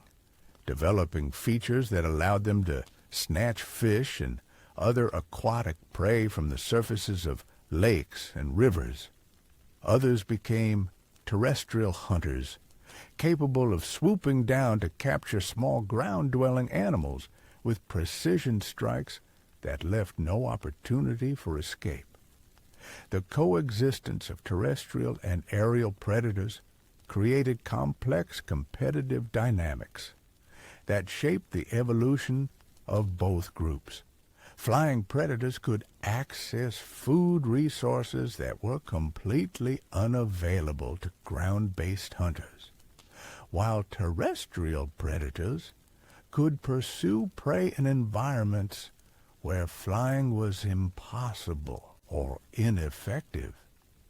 developing features that allowed them to snatch fish and other aquatic prey from the surfaces of lakes and rivers. Others became terrestrial hunters, capable of swooping down to capture small ground-dwelling animals with precision strikes that left no opportunity for escape. The coexistence of terrestrial and aerial predators created complex competitive dynamics that shaped the evolution of both groups. Flying predators could access food resources that were completely unavailable to ground-based hunters, while terrestrial predators could pursue prey in environments where flying was impossible or ineffective.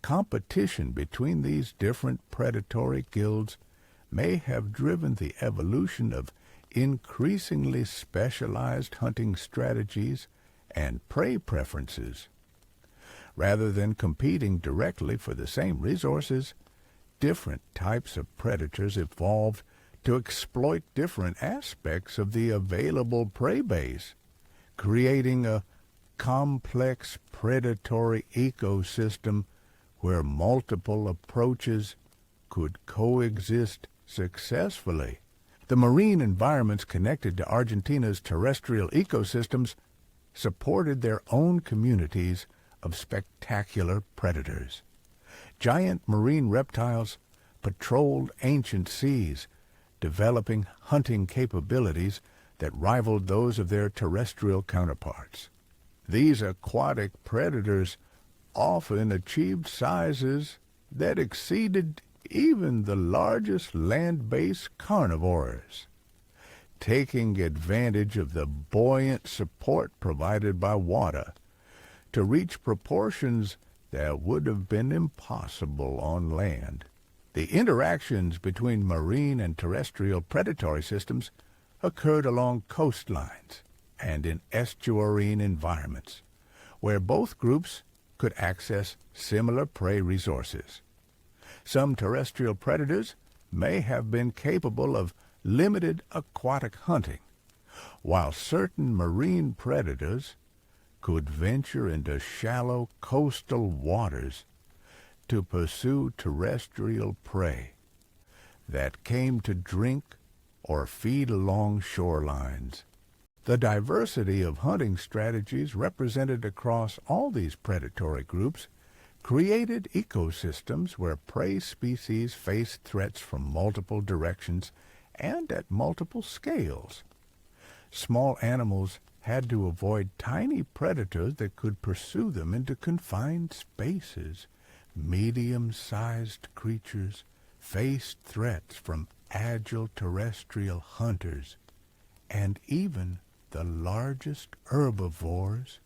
Competition between these different predatory guilds may have driven the evolution of increasingly specialized hunting strategies and prey preferences. Rather than competing directly for the same resources, different types of predators evolved to exploit different aspects of the available prey base, creating a complex predatory ecosystem where multiple approaches could coexist successfully. The marine environments connected to Argentina's terrestrial ecosystems supported their own communities of spectacular predators. Giant marine reptiles patrolled ancient seas, developing hunting capabilities that rivaled those of their terrestrial counterparts. These aquatic predators often achieved sizes that exceeded even the largest land-based carnivores, taking advantage of the buoyant support provided by water to reach proportions that would have been impossible on land. The interactions between marine and terrestrial predatory systems occurred along coastlines and in estuarine environments, where both groups could access similar prey resources. Some terrestrial predators may have been capable of limited aquatic hunting, while certain marine predators could venture into shallow coastal waters to pursue terrestrial prey that came to drink or feed along shorelines. The diversity of hunting strategies represented across all these predatory groups created ecosystems where prey species faced threats from multiple directions and at multiple scales. Small animals had to avoid tiny predators that could pursue them into confined spaces. Medium-sized creatures faced threats from agile terrestrial hunters, and even the largest herbivores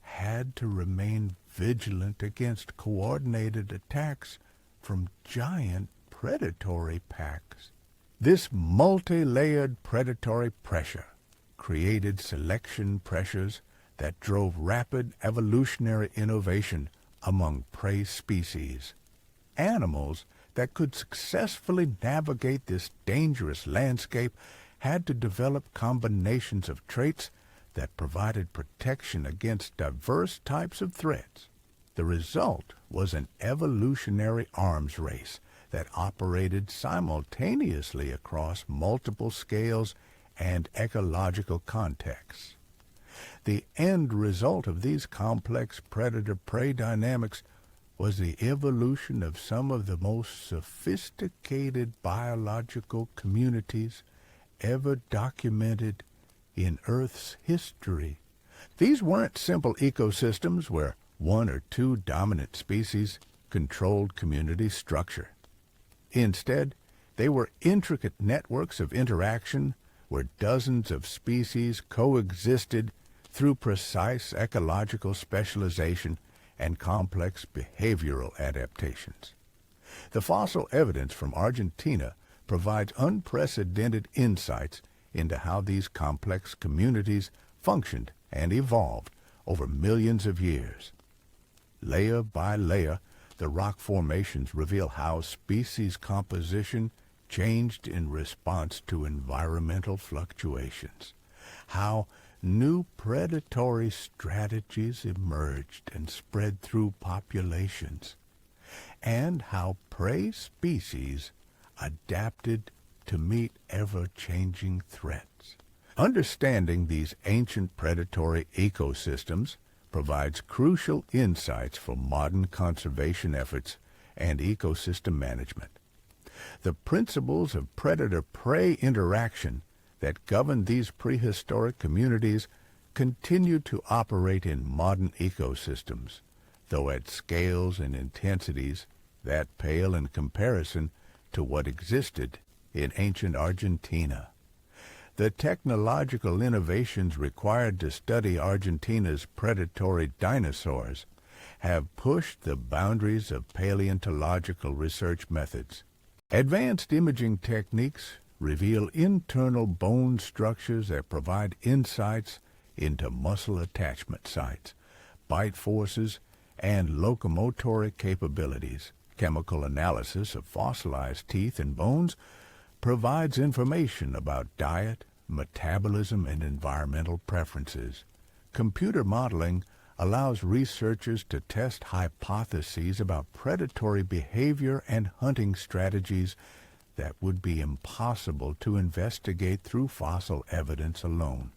had to remain vigilant against coordinated attacks from giant predatory packs. This multi-layered predatory pressure created selection pressures that drove rapid evolutionary innovation among prey species. Animals that could successfully navigate this dangerous landscape had to develop combinations of traits that provided protection against diverse types of threats. The result was an evolutionary arms race that operated simultaneously across multiple scales and ecological contexts. The end result of these complex predator-prey dynamics was the evolution of some of the most sophisticated biological communities ever documented in Earth's history. These weren't simple ecosystems where one or two dominant species controlled community structure. Instead, they were intricate networks of interaction where dozens of species coexisted through precise ecological specialization and complex behavioral adaptations. The fossil evidence from Argentina provides unprecedented insights into how these complex communities functioned and evolved over millions of years. Layer by layer, the rock formations reveal how species composition changed in response to environmental fluctuations, how new predatory strategies emerged and spread through populations, and how prey species adapted to meet ever-changing threats. Understanding these ancient predatory ecosystems provides crucial insights for modern conservation efforts and ecosystem management. The principles of predator-prey interaction that govern these prehistoric communities continue to operate in modern ecosystems, though at scales and intensities that pale in comparison to what existed in ancient Argentina. The technological innovations required to study Argentina's predatory dinosaurs have pushed the boundaries of paleontological research methods. Advanced imaging techniques reveal internal bone structures that provide insights into muscle attachment sites, bite forces, and locomotory capabilities. Chemical analysis of fossilized teeth and bones provides information about diet, metabolism, and environmental preferences. Computer modeling allows researchers to test hypotheses about predatory behavior and hunting strategies that would be impossible to investigate through fossil evidence alone.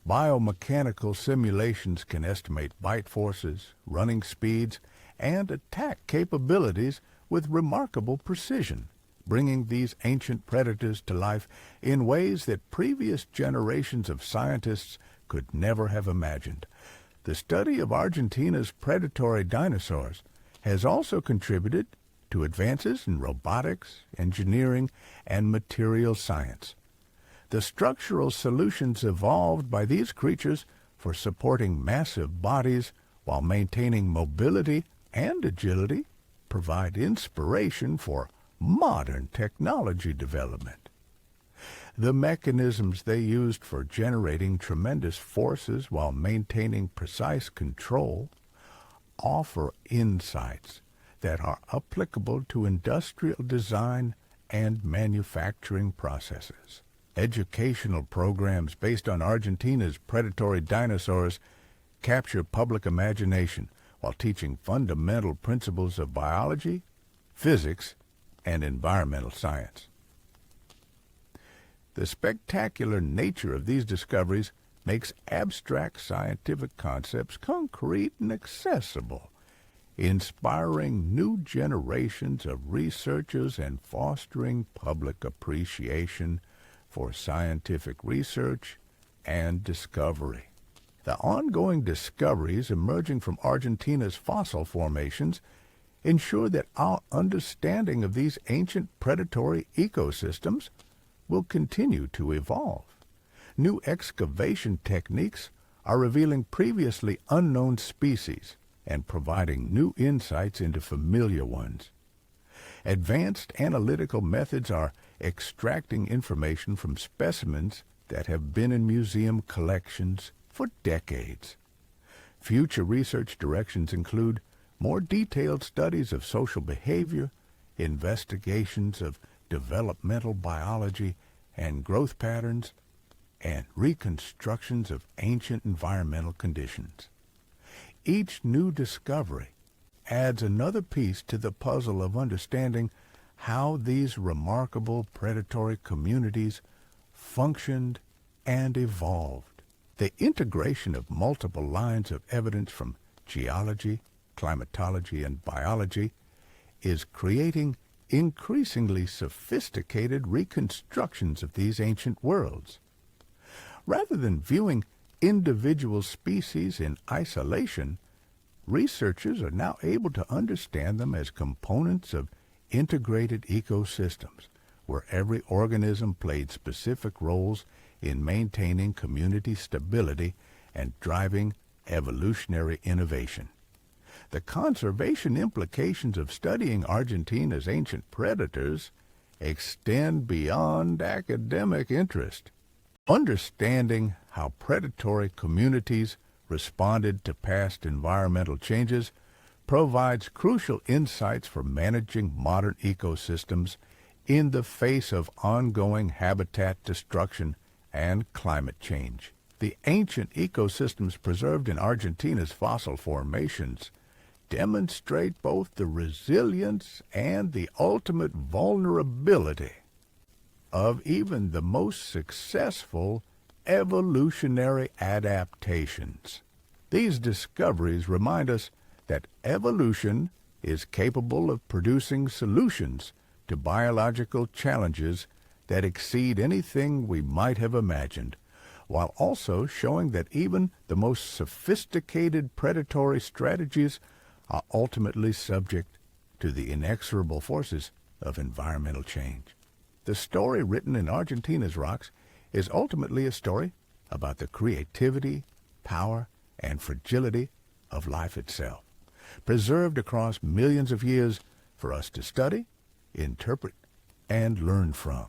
Biomechanical simulations can estimate bite forces, running speeds, and attack capabilities with remarkable precision, bringing these ancient predators to life in ways that previous generations of scientists could never have imagined. The study of Argentina's predatory dinosaurs has also contributed to advances in robotics, engineering, and material science. The structural solutions evolved by these creatures for supporting massive bodies while maintaining mobility and agility provide inspiration for modern technology development. The mechanisms they used for generating tremendous forces while maintaining precise control offer insights that are applicable to industrial design and manufacturing processes. Educational programs based on Argentina's predatory dinosaurs capture public imagination while teaching fundamental principles of biology, physics, and environmental science. The spectacular nature of these discoveries makes abstract scientific concepts concrete and accessible, inspiring new generations of researchers and fostering public appreciation for scientific research and discovery. The ongoing discoveries emerging from Argentina's fossil formations ensure that our understanding of these ancient predatory ecosystems will continue to evolve. New excavation techniques are revealing previously unknown species and providing new insights into familiar ones. Advanced analytical methods are extracting information from specimens that have been in museum collections for decades. Future research directions include more detailed studies of social behavior, investigations of developmental biology and growth patterns, and reconstructions of ancient environmental conditions. Each new discovery adds another piece to the puzzle of understanding how these remarkable predatory communities functioned and evolved. The integration of multiple lines of evidence from geology, climatology, and biology is creating increasingly sophisticated reconstructions of these ancient worlds. Rather than viewing individual species in isolation, researchers are now able to understand them as components of integrated ecosystems, where every organism played specific roles in maintaining community stability and driving evolutionary innovation. The conservation implications of studying Argentina's ancient predators extend beyond academic interest. Understanding how predatory communities responded to past environmental changes provides crucial insights for managing modern ecosystems in the face of ongoing habitat destruction and climate change. The ancient ecosystems preserved in Argentina's fossil formations demonstrate both the resilience and the ultimate vulnerability of even the most successful evolutionary adaptations. These discoveries remind us that evolution is capable of producing solutions to biological challenges that exceed anything we might have imagined, while also showing that even the most sophisticated predatory strategies are ultimately subject to the inexorable forces of environmental change. The story written in Argentina's rocks is ultimately a story about the creativity, power, and fragility of life itself, preserved across millions of years for us to study, interpret, and learn from.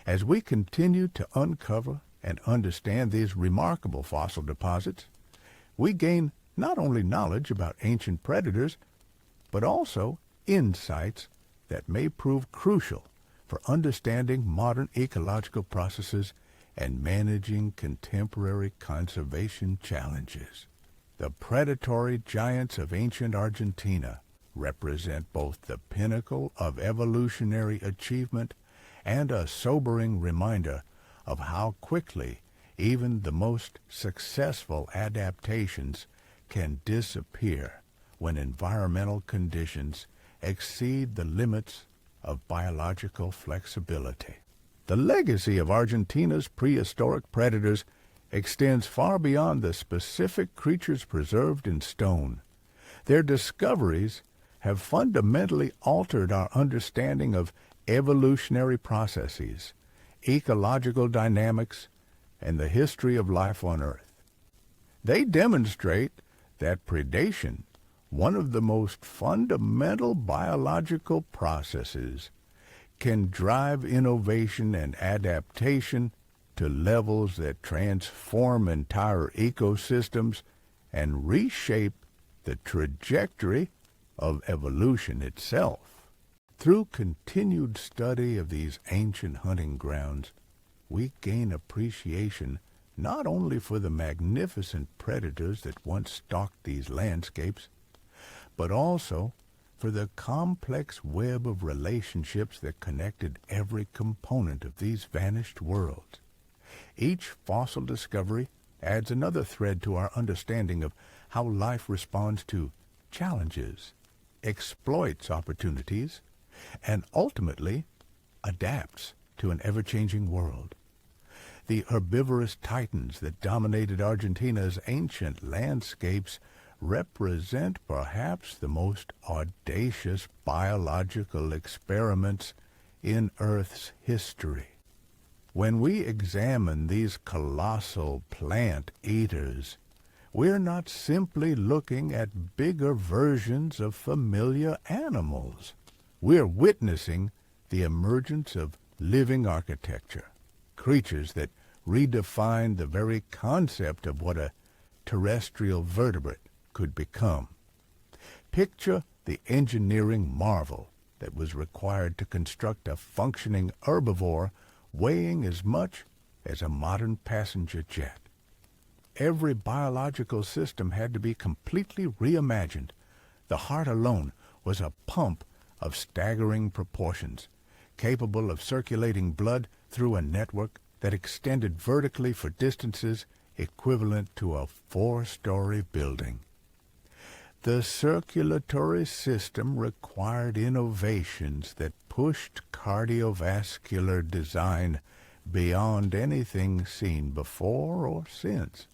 As we continue to uncover and understand these remarkable fossil deposits, we gain not only knowledge about ancient predators, but also insights that may prove crucial for understanding modern ecological processes and managing contemporary conservation challenges. The predatory giants of ancient Argentina represent both the pinnacle of evolutionary achievement and a sobering reminder of how quickly even the most successful adaptations can disappear when environmental conditions exceed the limits of biological flexibility. The legacy of Argentina's prehistoric predators extends far beyond the specific creatures preserved in stone. Their discoveries have fundamentally altered our understanding of evolutionary processes, ecological dynamics, and the history of life on Earth. They demonstrate that predation, one of the most fundamental biological processes, can drive innovation and adaptation to levels that transform entire ecosystems and reshape the trajectory of evolution itself. Through continued study of these ancient hunting grounds, we gain appreciation not only for the magnificent predators that once stalked these landscapes, but also for the complex web of relationships that connected every component of these vanished worlds. Each fossil discovery adds another thread to our understanding of how life responds to challenges, exploits opportunities, and ultimately adapts to an ever-changing world. The herbivorous titans that dominated Argentina's ancient landscapes represent perhaps the most audacious biological experiments in Earth's history. When we examine these colossal plant eaters, we're not simply looking at bigger versions of familiar animals. We're witnessing the emergence of living architecture, creatures that redefine the very concept of what a terrestrial vertebrate could become. Picture the engineering marvel that was required to construct a functioning herbivore weighing as much as a modern passenger jet. Every biological system had to be completely reimagined. The heart alone was a pump of staggering proportions, capable of circulating blood through a network that extended vertically for distances equivalent to a 4-story building. The circulatory system required innovations that pushed cardiovascular design beyond anything seen before or since.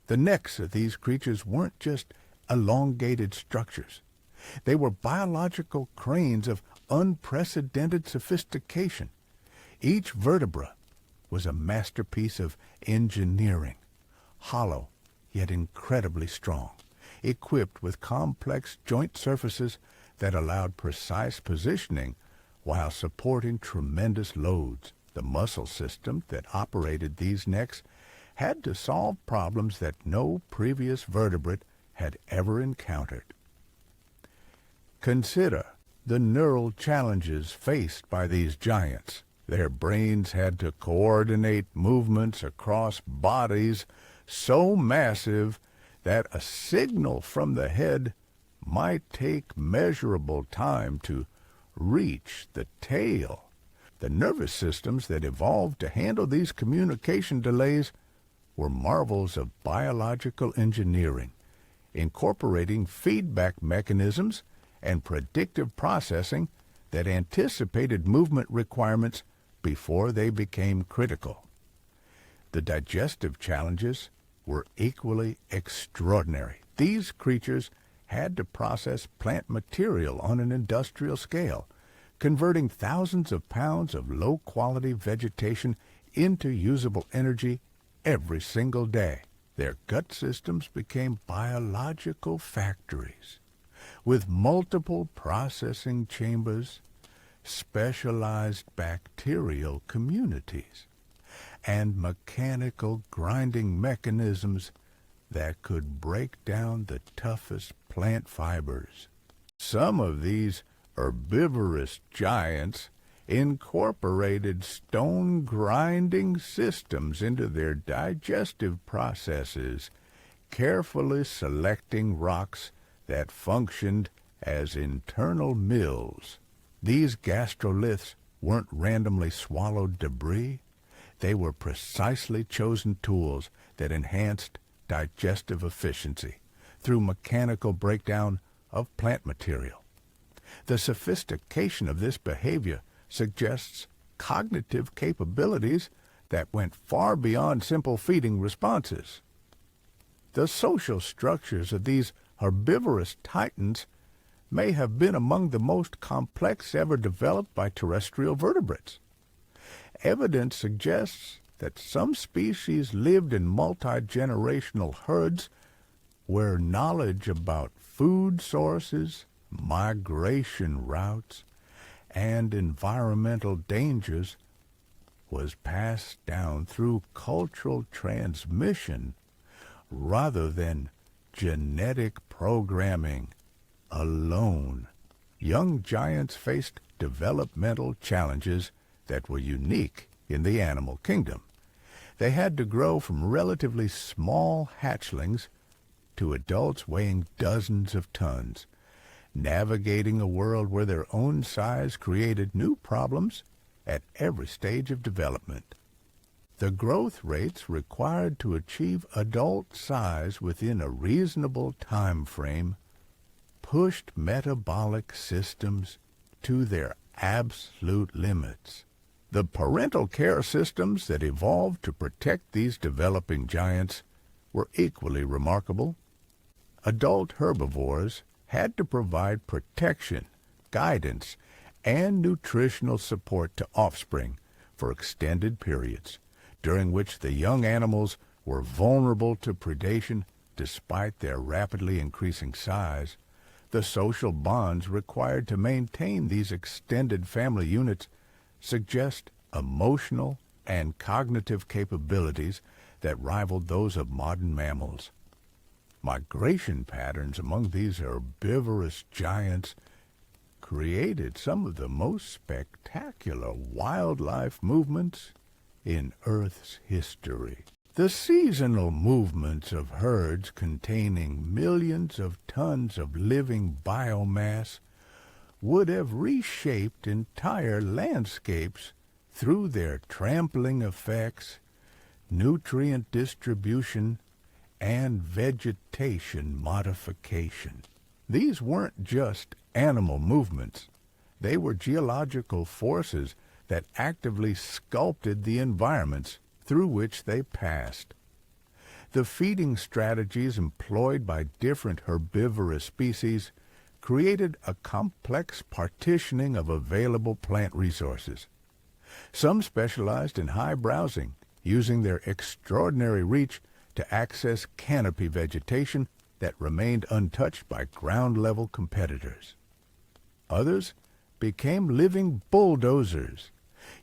The necks of these creatures weren't just elongated structures. They were biological cranes of unprecedented sophistication. Each vertebra was a masterpiece of engineering, hollow yet incredibly strong, equipped with complex joint surfaces that allowed precise positioning while supporting tremendous loads. The muscle system that operated these necks had to solve problems that no previous vertebrate had ever encountered. Consider the neural challenges faced by these giants. Their brains had to coordinate movements across bodies so massive that a signal from the head might take measurable time to reach the tail. The nervous systems that evolved to handle these communication delays were marvels of biological engineering, incorporating feedback mechanisms and predictive processing that anticipated movement requirements before they became critical. The digestive challenges were equally extraordinary. These creatures had to process plant material on an industrial scale, converting thousands of pounds of low-quality vegetation into usable energy every single day. Their gut systems became biological factories, with multiple processing chambers, specialized bacterial communities, and mechanical grinding mechanisms that could break down the toughest plant fibers. Some of these herbivorous giants incorporated stone grinding systems into their digestive processes, carefully selecting rocks that functioned as internal mills. These gastroliths weren't randomly swallowed debris. They were precisely chosen tools that enhanced digestive efficiency through mechanical breakdown of plant material. The sophistication of this behavior suggests cognitive capabilities that went far beyond simple feeding responses. The social structures of these herbivorous titans may have been among the most complex ever developed by terrestrial vertebrates. Evidence suggests that some species lived in multi-generational herds where knowledge about food sources, migration routes, and environmental dangers was passed down through cultural transmission rather than genetic programming alone. Young giants faced developmental challenges that were unique in the animal kingdom. They had to grow from relatively small hatchlings to adults weighing dozens of tons, navigating a world where their own size created new problems at every stage of development. The growth rates required to achieve adult size within a reasonable time frame pushed metabolic systems to their absolute limits. The parental care systems that evolved to protect these developing giants were equally remarkable. Adult herbivores had to provide protection, guidance, and nutritional support to offspring for extended periods, during which the young animals were vulnerable to predation despite their rapidly increasing size. The social bonds required to maintain these extended family units suggest emotional and cognitive capabilities that rivaled those of modern mammals. Migration patterns among these herbivorous giants created some of the most spectacular wildlife movements in Earth's history. The seasonal movements of herds containing millions of tons of living biomass would have reshaped entire landscapes through their trampling effects, nutrient distribution, and vegetation modification. These weren't just animal movements. They were geological forces that actively sculpted the environments through which they passed. The feeding strategies employed by different herbivorous species created a complex partitioning of available plant resources. Some specialized in high browsing, using their extraordinary reach to access canopy vegetation that remained untouched by ground-level competitors. Others became living bulldozers,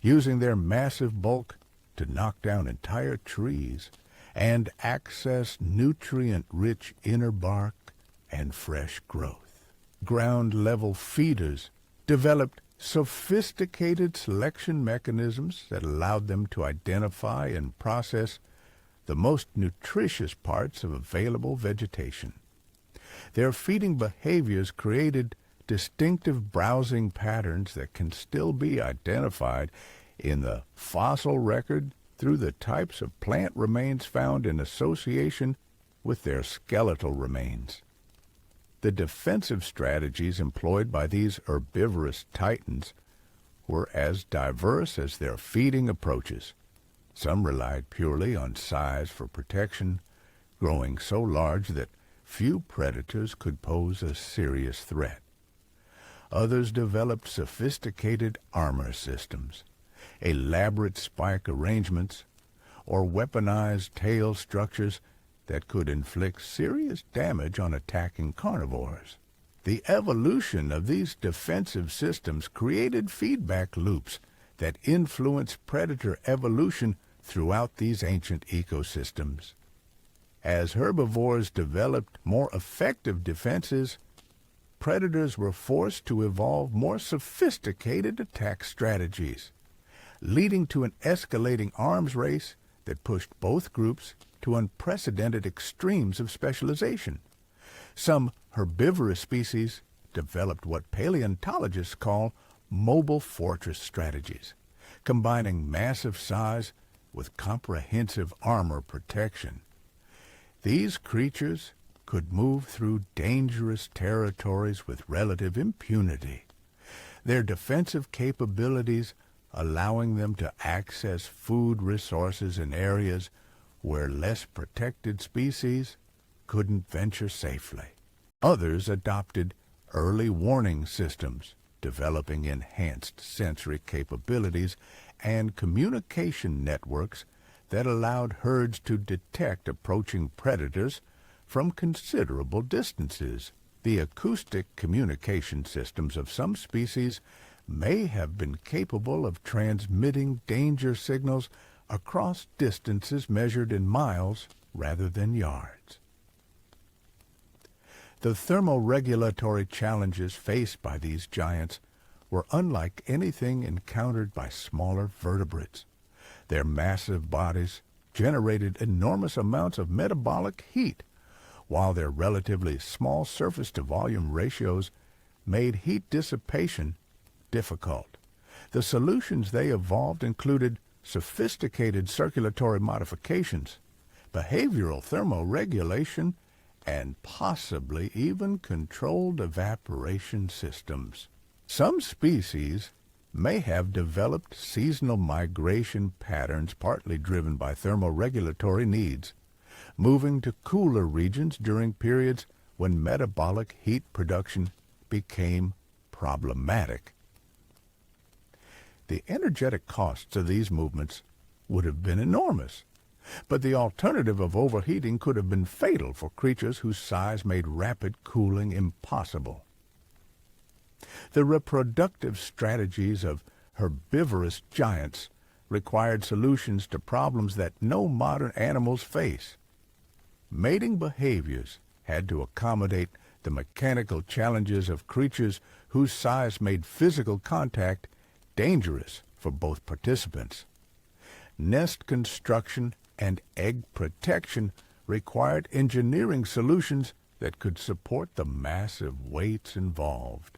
using their massive bulk to knock down entire trees and access nutrient-rich inner bark and fresh growth. Ground-level feeders developed sophisticated selection mechanisms that allowed them to identify and process the most nutritious parts of available vegetation. Their feeding behaviors created distinctive browsing patterns that can still be identified in the fossil record through the types of plant remains found in association with their skeletal remains. The defensive strategies employed by these herbivorous titans were as diverse as their feeding approaches. Some relied purely on size for protection, growing so large that few predators could pose a serious threat. Others developed sophisticated armor systems, elaborate spike arrangements, or weaponized tail structures that could inflict serious damage on attacking carnivores. The evolution of these defensive systems created feedback loops that influenced predator evolution throughout these ancient ecosystems. As herbivores developed more effective defenses, predators were forced to evolve more sophisticated attack strategies, leading to an escalating arms race that pushed both groups to unprecedented extremes of specialization. Some herbivorous species developed what paleontologists call mobile fortress strategies, combining massive size with comprehensive armor protection. These creatures could move through dangerous territories with relative impunity, their defensive capabilities allowing them to access food resources in areas where less protected species couldn't venture safely. Others adopted early warning systems, developing enhanced sensory capabilities and communication networks that allowed herds to detect approaching predators from considerable distances. The acoustic communication systems of some species may have been capable of transmitting danger signals across distances measured in miles rather than yards. The thermoregulatory challenges faced by these giants were unlike anything encountered by smaller vertebrates. Their massive bodies generated enormous amounts of metabolic heat, while their relatively small surface-to-volume ratios made heat dissipation difficult. The solutions they evolved included sophisticated circulatory modifications, behavioral thermoregulation, and possibly even controlled evaporation systems. Some species may have developed seasonal migration patterns partly driven by thermoregulatory needs, moving to cooler regions during periods when metabolic heat production became problematic. The energetic costs of these movements would have been enormous, but the alternative of overheating could have been fatal for creatures whose size made rapid cooling impossible. The reproductive strategies of herbivorous giants required solutions to problems that no modern animals face. Mating behaviors had to accommodate the mechanical challenges of creatures whose size made physical contact dangerous for both participants. Nest construction and egg protection required engineering solutions that could support the massive weights involved,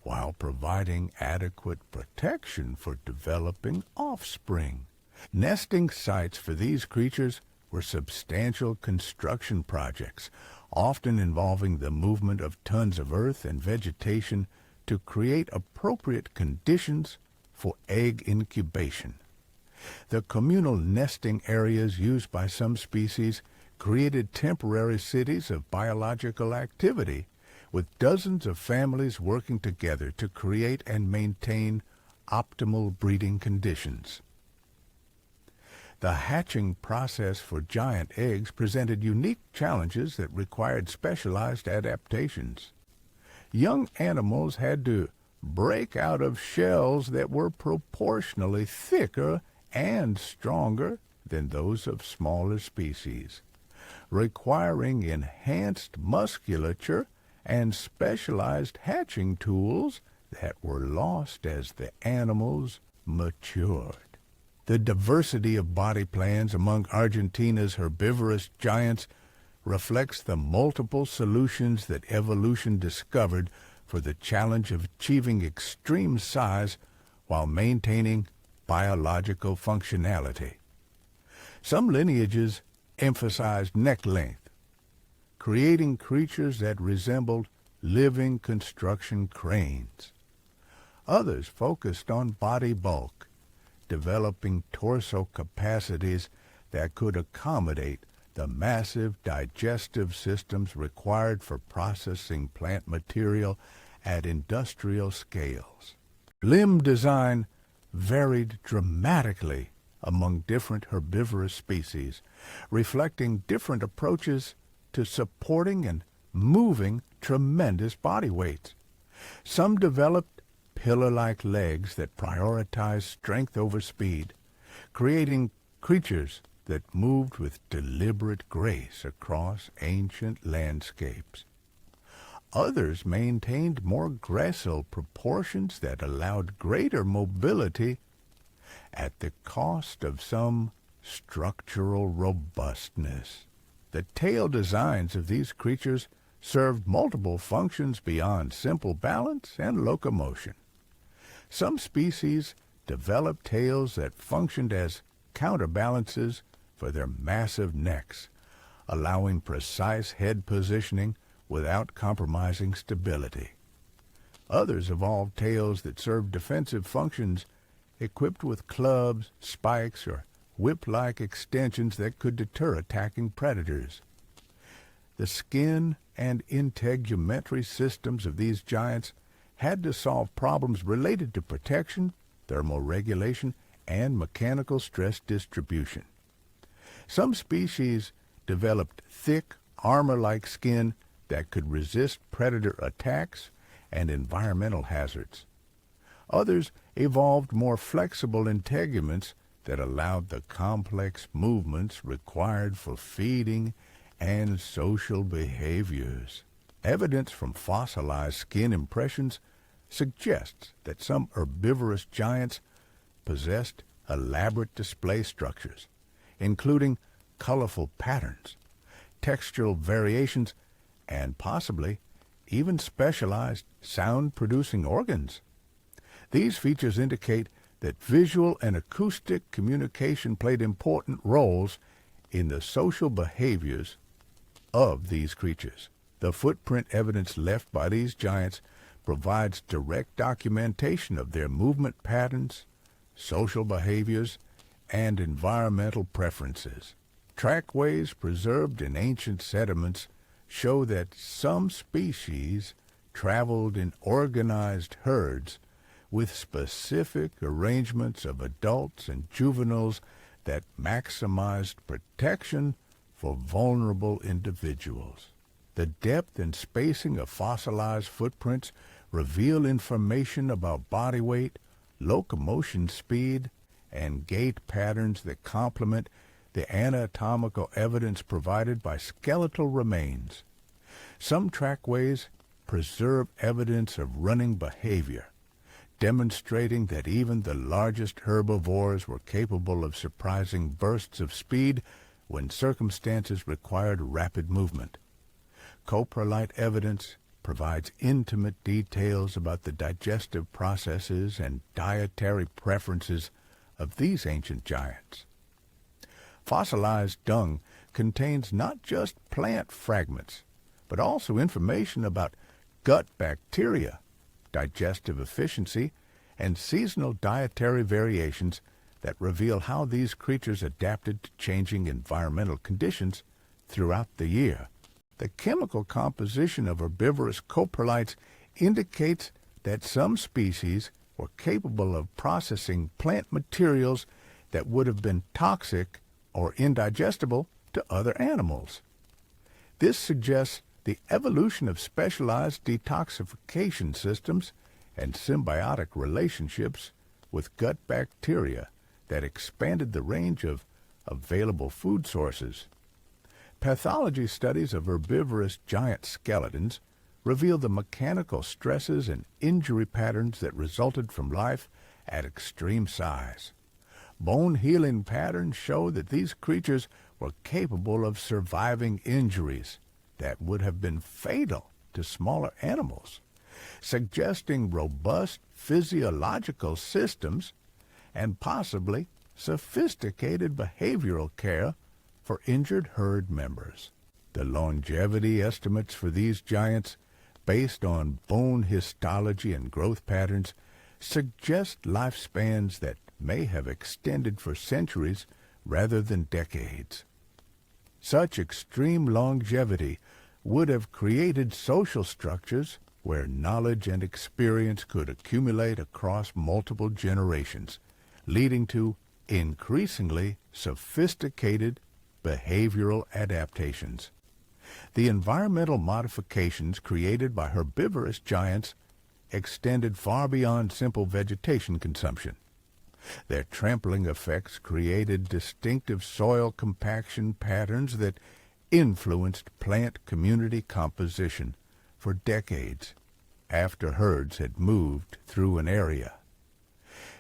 while providing adequate protection for developing offspring. Nesting sites for these creatures were substantial construction projects, often involving the movement of tons of earth and vegetation to create appropriate conditions for egg incubation. The communal nesting areas used by some species created temporary cities of biological activity, with dozens of families working together to create and maintain optimal breeding conditions. The hatching process for giant eggs presented unique challenges that required specialized adaptations. Young animals had to break out of shells that were proportionally thicker and stronger than those of smaller species, requiring enhanced musculature and specialized hatching tools that were lost as the animals matured. The diversity of body plans among Argentina's herbivorous giants reflects the multiple solutions that evolution discovered for the challenge of achieving extreme size while maintaining biological functionality. Some lineages emphasized neck length, creating creatures that resembled living construction cranes. Others focused on body bulk, developing torso capacities that could accommodate the massive digestive systems required for processing plant material at industrial scales. Limb design varied dramatically among different herbivorous species, reflecting different approaches to supporting and moving tremendous body weights. Some developed pillar-like legs that prioritized strength over speed, creating creatures that moved with deliberate grace across ancient landscapes. Others maintained more gracile proportions that allowed greater mobility at the cost of some structural robustness. The tail designs of these creatures served multiple functions beyond simple balance and locomotion. Some species developed tails that functioned as counterbalances for their massive necks, allowing precise head positioning without compromising stability. Others evolved tails that served defensive functions, equipped with clubs, spikes, or whip-like extensions that could deter attacking predators. The skin and integumentary systems of these giants had to solve problems related to protection, thermal regulation, and mechanical stress distribution. Some species developed thick, armor-like skin that could resist predator attacks and environmental hazards. Others evolved more flexible integuments that allowed the complex movements required for feeding and social behaviors. Evidence from fossilized skin impressions suggests that some herbivorous giants possessed elaborate display structures, including colorful patterns, textural variations, and possibly even specialized sound-producing organs. These features indicate that visual and acoustic communication played important roles in the social behaviors of these creatures. The footprint evidence left by these giants provides direct documentation of their movement patterns, social behaviors, and environmental preferences. Trackways preserved in ancient sediments show that some species traveled in organized herds with specific arrangements of adults and juveniles that maximized protection for vulnerable individuals. The depth and spacing of fossilized footprints reveal information about body weight, locomotion speed, and gait patterns that complement the anatomical evidence provided by skeletal remains. Some trackways preserve evidence of running behavior, demonstrating that even the largest herbivores were capable of surprising bursts of speed when circumstances required rapid movement. Coprolite evidence provides intimate details about the digestive processes and dietary preferences of these ancient giants. Fossilized dung contains not just plant fragments, but also information about gut bacteria, digestive efficiency, and seasonal dietary variations that reveal how these creatures adapted to changing environmental conditions throughout the year. The chemical composition of herbivorous coprolites indicates that some species were capable of processing plant materials that would have been toxic or indigestible to other animals. This suggests the evolution of specialized detoxification systems and symbiotic relationships with gut bacteria that expanded the range of available food sources. Pathology studies of herbivorous giant skeletons reveal the mechanical stresses and injury patterns that resulted from life at extreme size. Bone healing patterns show that these creatures were capable of surviving injuries that would have been fatal to smaller animals, suggesting robust physiological systems and possibly sophisticated behavioral care for injured herd members. The longevity estimates for these giants, based on bone histology and growth patterns, suggest lifespans that may have extended for centuries rather than decades. Such extreme longevity would have created social structures where knowledge and experience could accumulate across multiple generations, leading to increasingly sophisticated behavioral adaptations. The environmental modifications created by herbivorous giants extended far beyond simple vegetation consumption. Their trampling effects created distinctive soil compaction patterns that influenced plant community composition for decades after herds had moved through an area.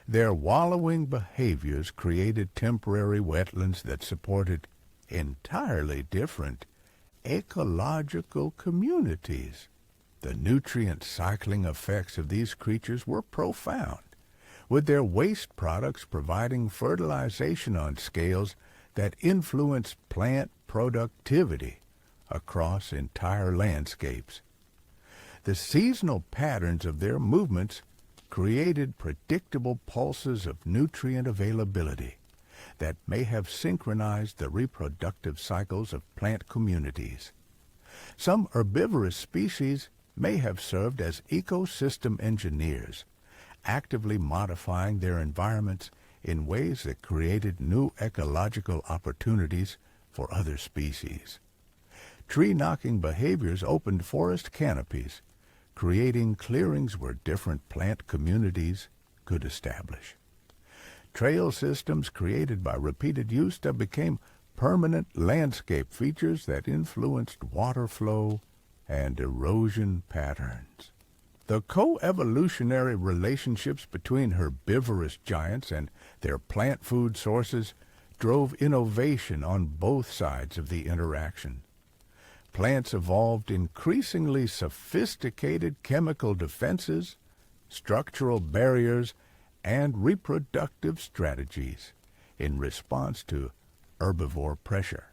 Their wallowing behaviors created temporary wetlands that supported entirely different ecological communities. The nutrient cycling effects of these creatures were profound, with their waste products providing fertilization on scales that influenced plant productivity across entire landscapes. The seasonal patterns of their movements created predictable pulses of nutrient availability that may have synchronized the reproductive cycles of plant communities. Some herbivorous species may have served as ecosystem engineers, actively modifying their environments in ways that created new ecological opportunities for other species. Tree-knocking behaviors opened forest canopies, creating clearings where different plant communities could establish. Trail systems created by repeated use that became permanent landscape features that influenced water flow and erosion patterns. The co-evolutionary relationships between herbivorous giants and their plant food sources drove innovation on both sides of the interaction. Plants evolved increasingly sophisticated chemical defenses, structural barriers, and reproductive strategies in response to herbivore pressure.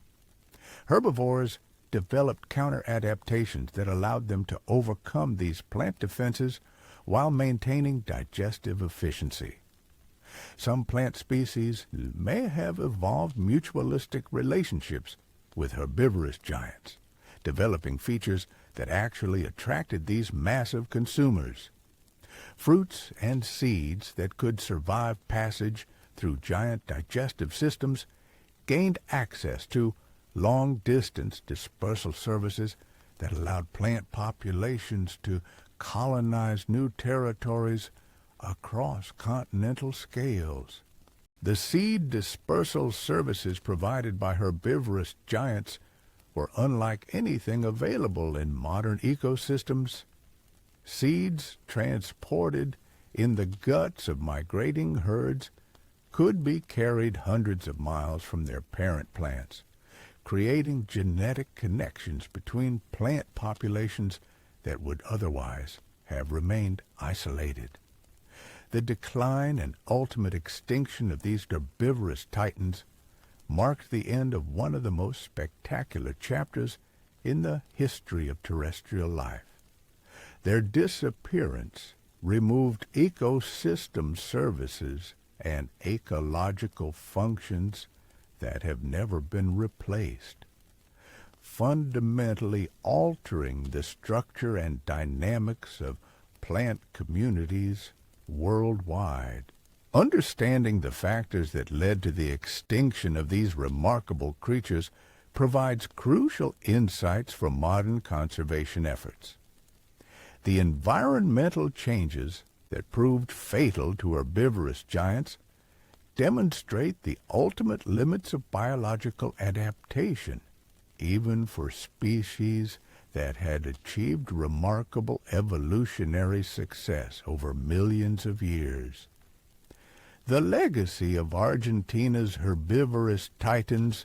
Herbivores developed counter-adaptations that allowed them to overcome these plant defenses while maintaining digestive efficiency. Some plant species may have evolved mutualistic relationships with herbivorous giants, developing features that actually attracted these massive consumers. Fruits and seeds that could survive passage through giant digestive systems gained access to long-distance dispersal services that allowed plant populations to colonize new territories across continental scales. The seed dispersal services provided by herbivorous giants were unlike anything available in modern ecosystems. Seeds transported in the guts of migrating herds could be carried hundreds of miles from their parent plants, creating genetic connections between plant populations that would otherwise have remained isolated. The decline and ultimate extinction of these herbivorous titans marked the end of one of the most spectacular chapters in the history of terrestrial life. Their disappearance removed ecosystem services and ecological functions that have never been replaced, fundamentally altering the structure and dynamics of plant communities worldwide. Understanding the factors that led to the extinction of these remarkable creatures provides crucial insights for modern conservation efforts. The environmental changes that proved fatal to herbivorous giants demonstrate the ultimate limits of biological adaptation, even for species that had achieved remarkable evolutionary success over millions of years. The legacy of Argentina's herbivorous titans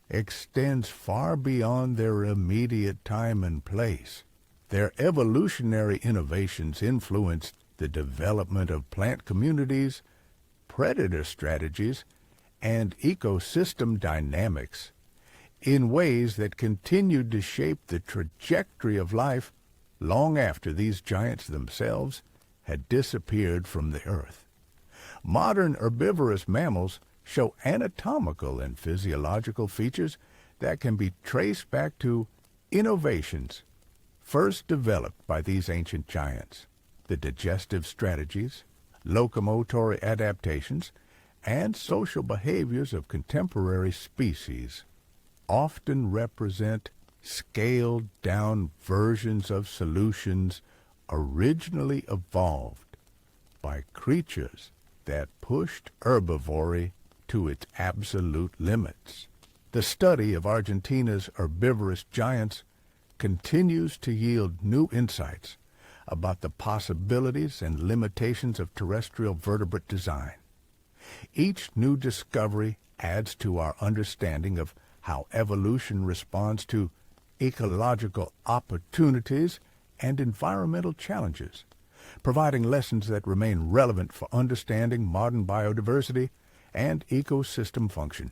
extends far beyond their immediate time and place. Their evolutionary innovations influenced the development of plant communities, predator strategies, and ecosystem dynamics in ways that continued to shape the trajectory of life long after these giants themselves had disappeared from the earth. Modern herbivorous mammals show anatomical and physiological features that can be traced back to innovations first developed by these ancient giants. The digestive strategies, locomotory adaptations, and social behaviors of contemporary species often represent scaled-down versions of solutions originally evolved by creatures that pushed herbivory to its absolute limits. The study of Argentina's herbivorous giants continues to yield new insights about the possibilities and limitations of terrestrial vertebrate design. Each new discovery adds to our understanding of how evolution responds to ecological opportunities and environmental challenges, providing lessons that remain relevant for understanding modern biodiversity and ecosystem function.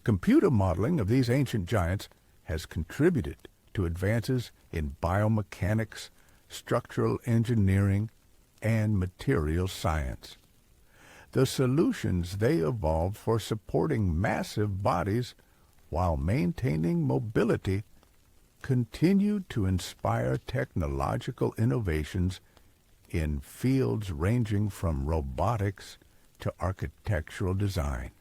Computer modeling of these ancient giants has contributed to advances in biomechanics, structural engineering, and material science. The solutions they evolved for supporting massive bodies while maintaining mobility continue to inspire technological innovations in fields ranging from robotics to architectural design.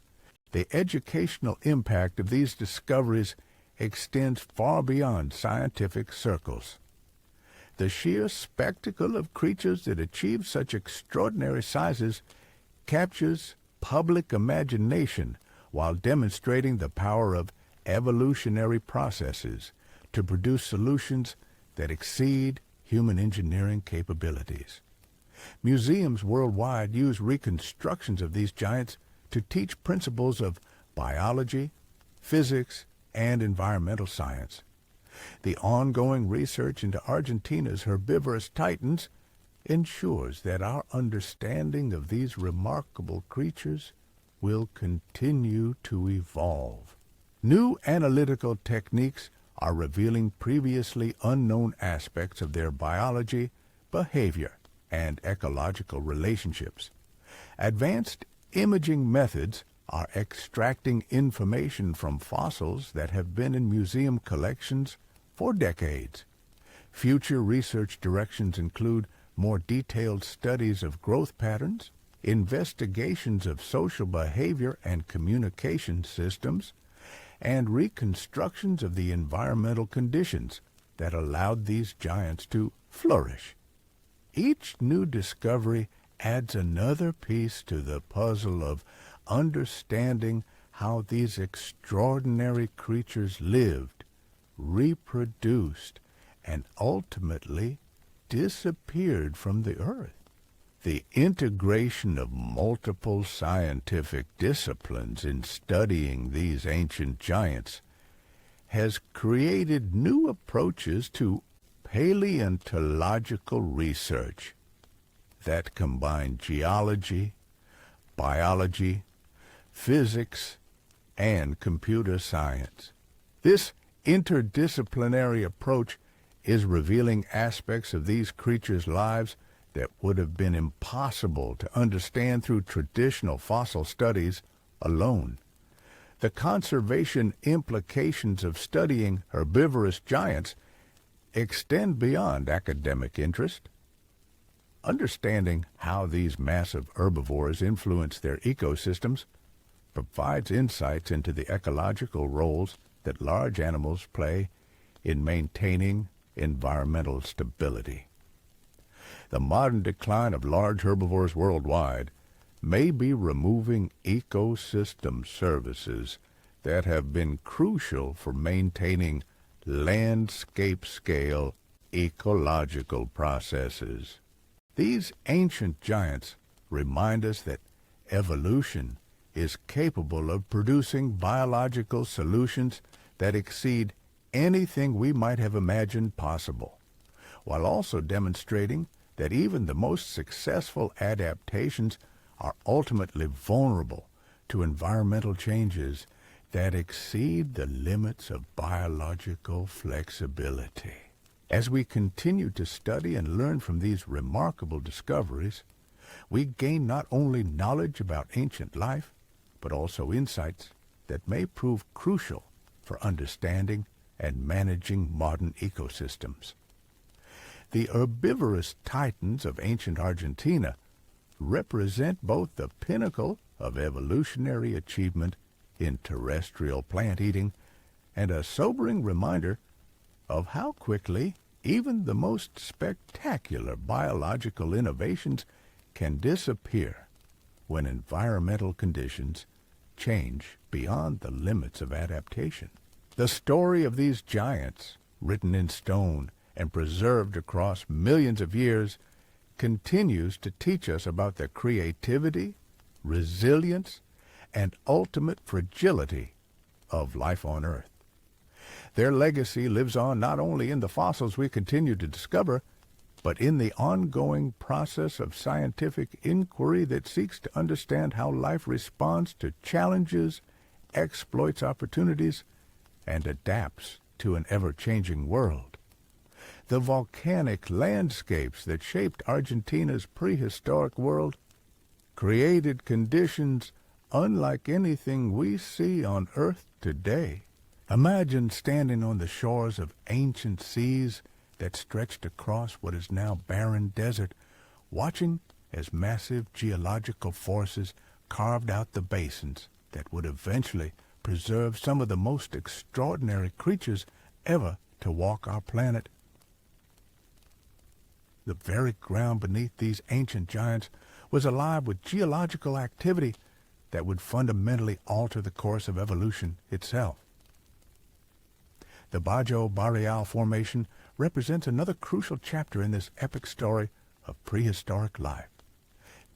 The educational impact of these discoveries extends far beyond scientific circles. The sheer spectacle of creatures that achieve such extraordinary sizes captures public imagination while demonstrating the power of evolutionary processes to produce solutions that exceed human engineering capabilities. Museums worldwide use reconstructions of these giants to teach principles of biology, physics, and environmental science. The ongoing research into Argentina's herbivorous titans ensures that our understanding of these remarkable creatures will continue to evolve. New analytical techniques are revealing previously unknown aspects of their biology, behavior, and ecological relationships. Advanced imaging methods are extracting information from fossils that have been in museum collections for decades. Future research directions include more detailed studies of growth patterns, investigations of social behavior and communication systems, and reconstructions of the environmental conditions that allowed these giants to flourish. Each new discovery adds another piece to the puzzle of understanding how these extraordinary creatures lived, reproduced, and ultimately disappeared from the earth. The integration of multiple scientific disciplines in studying these ancient giants has created new approaches to paleontological research that combine geology, biology, physics, and computer science. This interdisciplinary approach is revealing aspects of these creatures' lives that would have been impossible to understand through traditional fossil studies alone. The conservation implications of studying herbivorous giants extend beyond academic interest. Understanding how these massive herbivores influence their ecosystems provides insights into the ecological roles that large animals play in maintaining environmental stability. The modern decline of large herbivores worldwide may be removing ecosystem services that have been crucial for maintaining landscape-scale ecological processes. These ancient giants remind us that evolution is capable of producing biological solutions that exceed anything we might have imagined possible, while also demonstrating that even the most successful adaptations are ultimately vulnerable to environmental changes that exceed the limits of biological flexibility. As we continue to study and learn from these remarkable discoveries, we gain not only knowledge about ancient life, but also insights that may prove crucial for understanding and managing modern ecosystems. The herbivorous titans of ancient Argentina represent both the pinnacle of evolutionary achievement in terrestrial plant eating and a sobering reminder of how quickly even the most spectacular biological innovations can disappear when environmental conditions change beyond the limits of adaptation. The story of these giants, written in stone and preserved across millions of years, continues to teach us about the creativity, resilience, and ultimate fragility of life on Earth. Their legacy lives on not only in the fossils we continue to discover, but in the ongoing process of scientific inquiry that seeks to understand how life responds to challenges exploits opportunities and adapts to an ever-changing world. The volcanic landscapes that shaped Argentina's prehistoric world created conditions unlike anything we see on Earth today. Imagine standing on the shores of ancient seas that stretched across what is now barren desert, watching as massive geological forces carved out the basins that would eventually preserve some of the most extraordinary creatures ever to walk our planet. The very ground beneath these ancient giants was alive with geological activity that would fundamentally alter the course of evolution itself. The Bajo Boreal Formation represents another crucial chapter in this epic story of prehistoric life.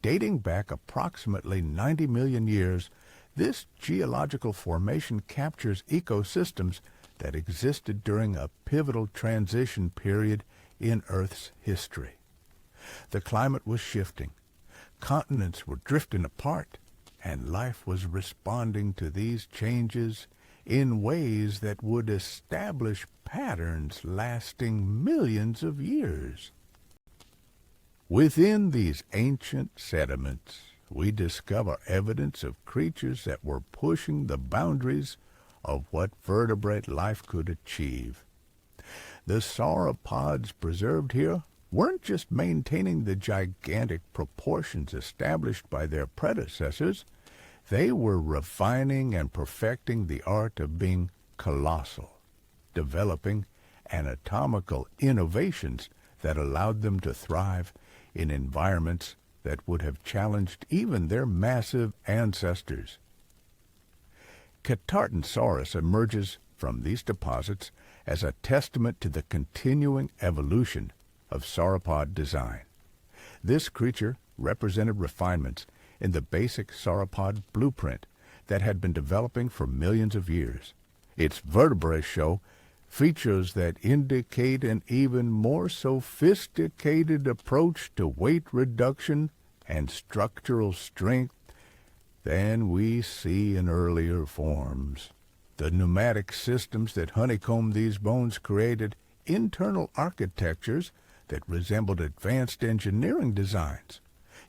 Dating back approximately 90 million years, this geological formation captures ecosystems that existed during a pivotal transition period in Earth's history. The climate was shifting, continents were drifting apart, and life was responding to these changes in ways that would establish patterns lasting millions of years. Within these ancient sediments, we discover evidence of creatures that were pushing the boundaries of what vertebrate life could achieve. The sauropods preserved here weren't just maintaining the gigantic proportions established by their predecessors, they were refining and perfecting the art of being colossal, developing anatomical innovations that allowed them to thrive in environments that would have challenged even their massive ancestors. Candelaros emerges from these deposits as a testament to the continuing evolution of sauropod design. This creature represented refinements in the basic sauropod blueprint that had been developing for millions of years. Its vertebrae show features that indicate an even more sophisticated approach to weight reduction and structural strength than we see in earlier forms. The pneumatic systems that honeycombed these bones created internal architectures that resembled advanced engineering designs,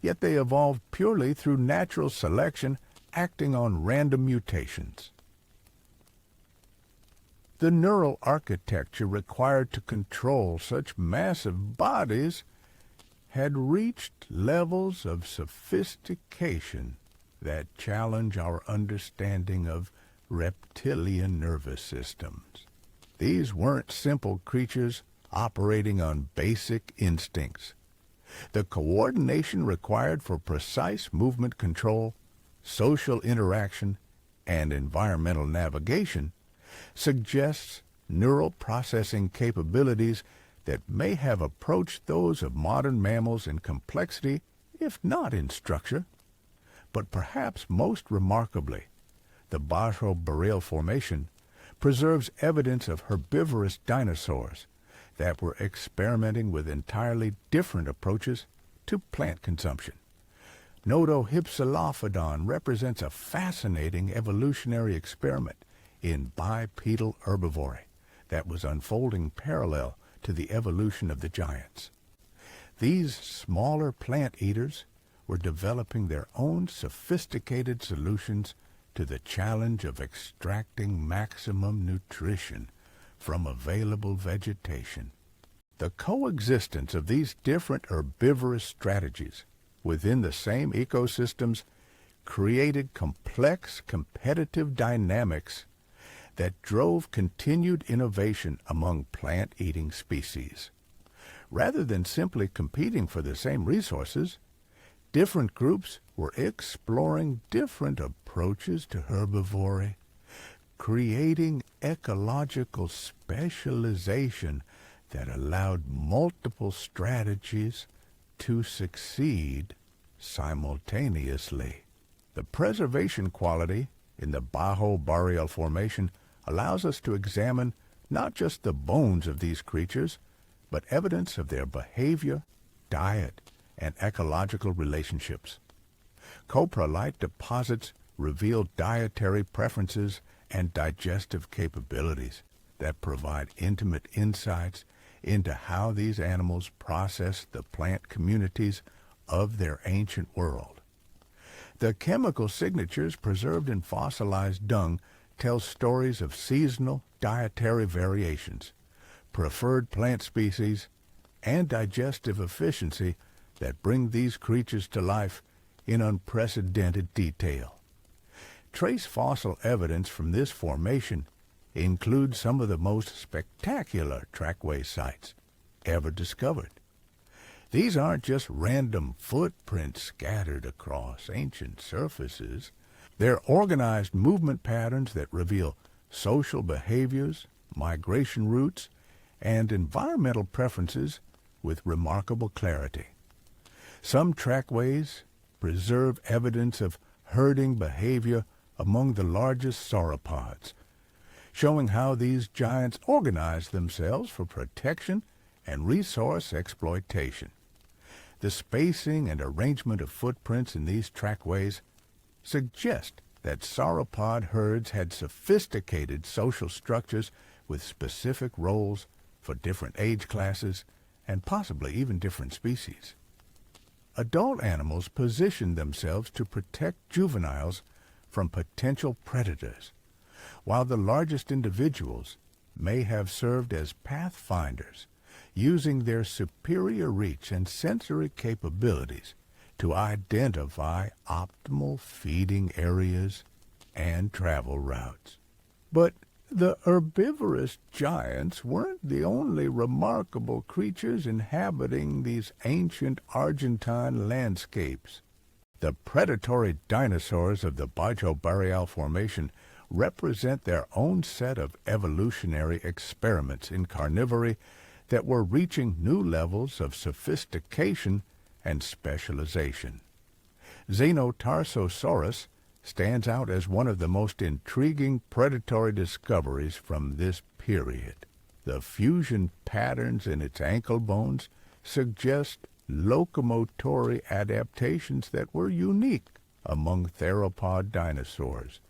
yet they evolved purely through natural selection acting on random mutations. The neural architecture required to control such massive bodies had reached levels of sophistication that challenge our understanding of reptilian nervous systems. These weren't simple creatures operating on basic instincts. The coordination required for precise movement control, social interaction, and environmental navigation suggests neural processing capabilities that may have approached those of modern mammals in complexity, if not in structure. But perhaps most remarkably, the Bajo Boreal Formation preserves evidence of herbivorous dinosaurs that were experimenting with entirely different approaches to plant consumption. Notohypsilophodon represents a fascinating evolutionary experiment in bipedal herbivory that was unfolding parallel to the evolution of the giants. These smaller plant eaters were developing their own sophisticated solutions to the challenge of extracting maximum nutrition from available vegetation. The coexistence of these different herbivorous strategies within the same ecosystems created complex competitive dynamics that drove continued innovation among plant-eating species. Rather than simply competing for the same resources, different groups were exploring different approaches to herbivory, creating ecological specialization that allowed multiple strategies to succeed simultaneously. The preservation quality in the Bajo Boreal Formation allows us to examine not just the bones of these creatures, but evidence of their behavior, diet, and ecological relationships. Coprolite deposits reveal dietary preferences and digestive capabilities that provide intimate insights into how these animals process the plant communities of their ancient world. The chemical signatures preserved in fossilized dung tell stories of seasonal dietary variations, preferred plant species, and digestive efficiency that bring these creatures to life in unprecedented detail. Trace fossil evidence from this formation includes some of the most spectacular trackway sites ever discovered. These aren't just random footprints scattered across ancient surfaces. They're organized movement patterns that reveal social behaviors, migration routes, and environmental preferences with remarkable clarity. Some trackways preserve evidence of herding behavior among the largest sauropods, showing how these giants organized themselves for protection and resource exploitation. The spacing and arrangement of footprints in these trackways suggest that sauropod herds had sophisticated social structures with specific roles for different age classes and possibly even different species. Adult animals positioned themselves to protect juveniles from potential predators, while the largest individuals may have served as pathfinders, using their superior reach and sensory capabilities to identify optimal feeding areas and travel routes. But the herbivorous giants weren't the only remarkable creatures inhabiting these ancient Argentine landscapes. The predatory dinosaurs of the Bajo Boreal Formation represent their own set of evolutionary experiments in carnivory that were reaching new levels of sophistication and specialization. Xenotarsosaurus stands out as one of the most intriguing predatory discoveries from this period. The fusion patterns in its ankle bones suggest locomotory adaptations that were unique among theropod dinosaurs,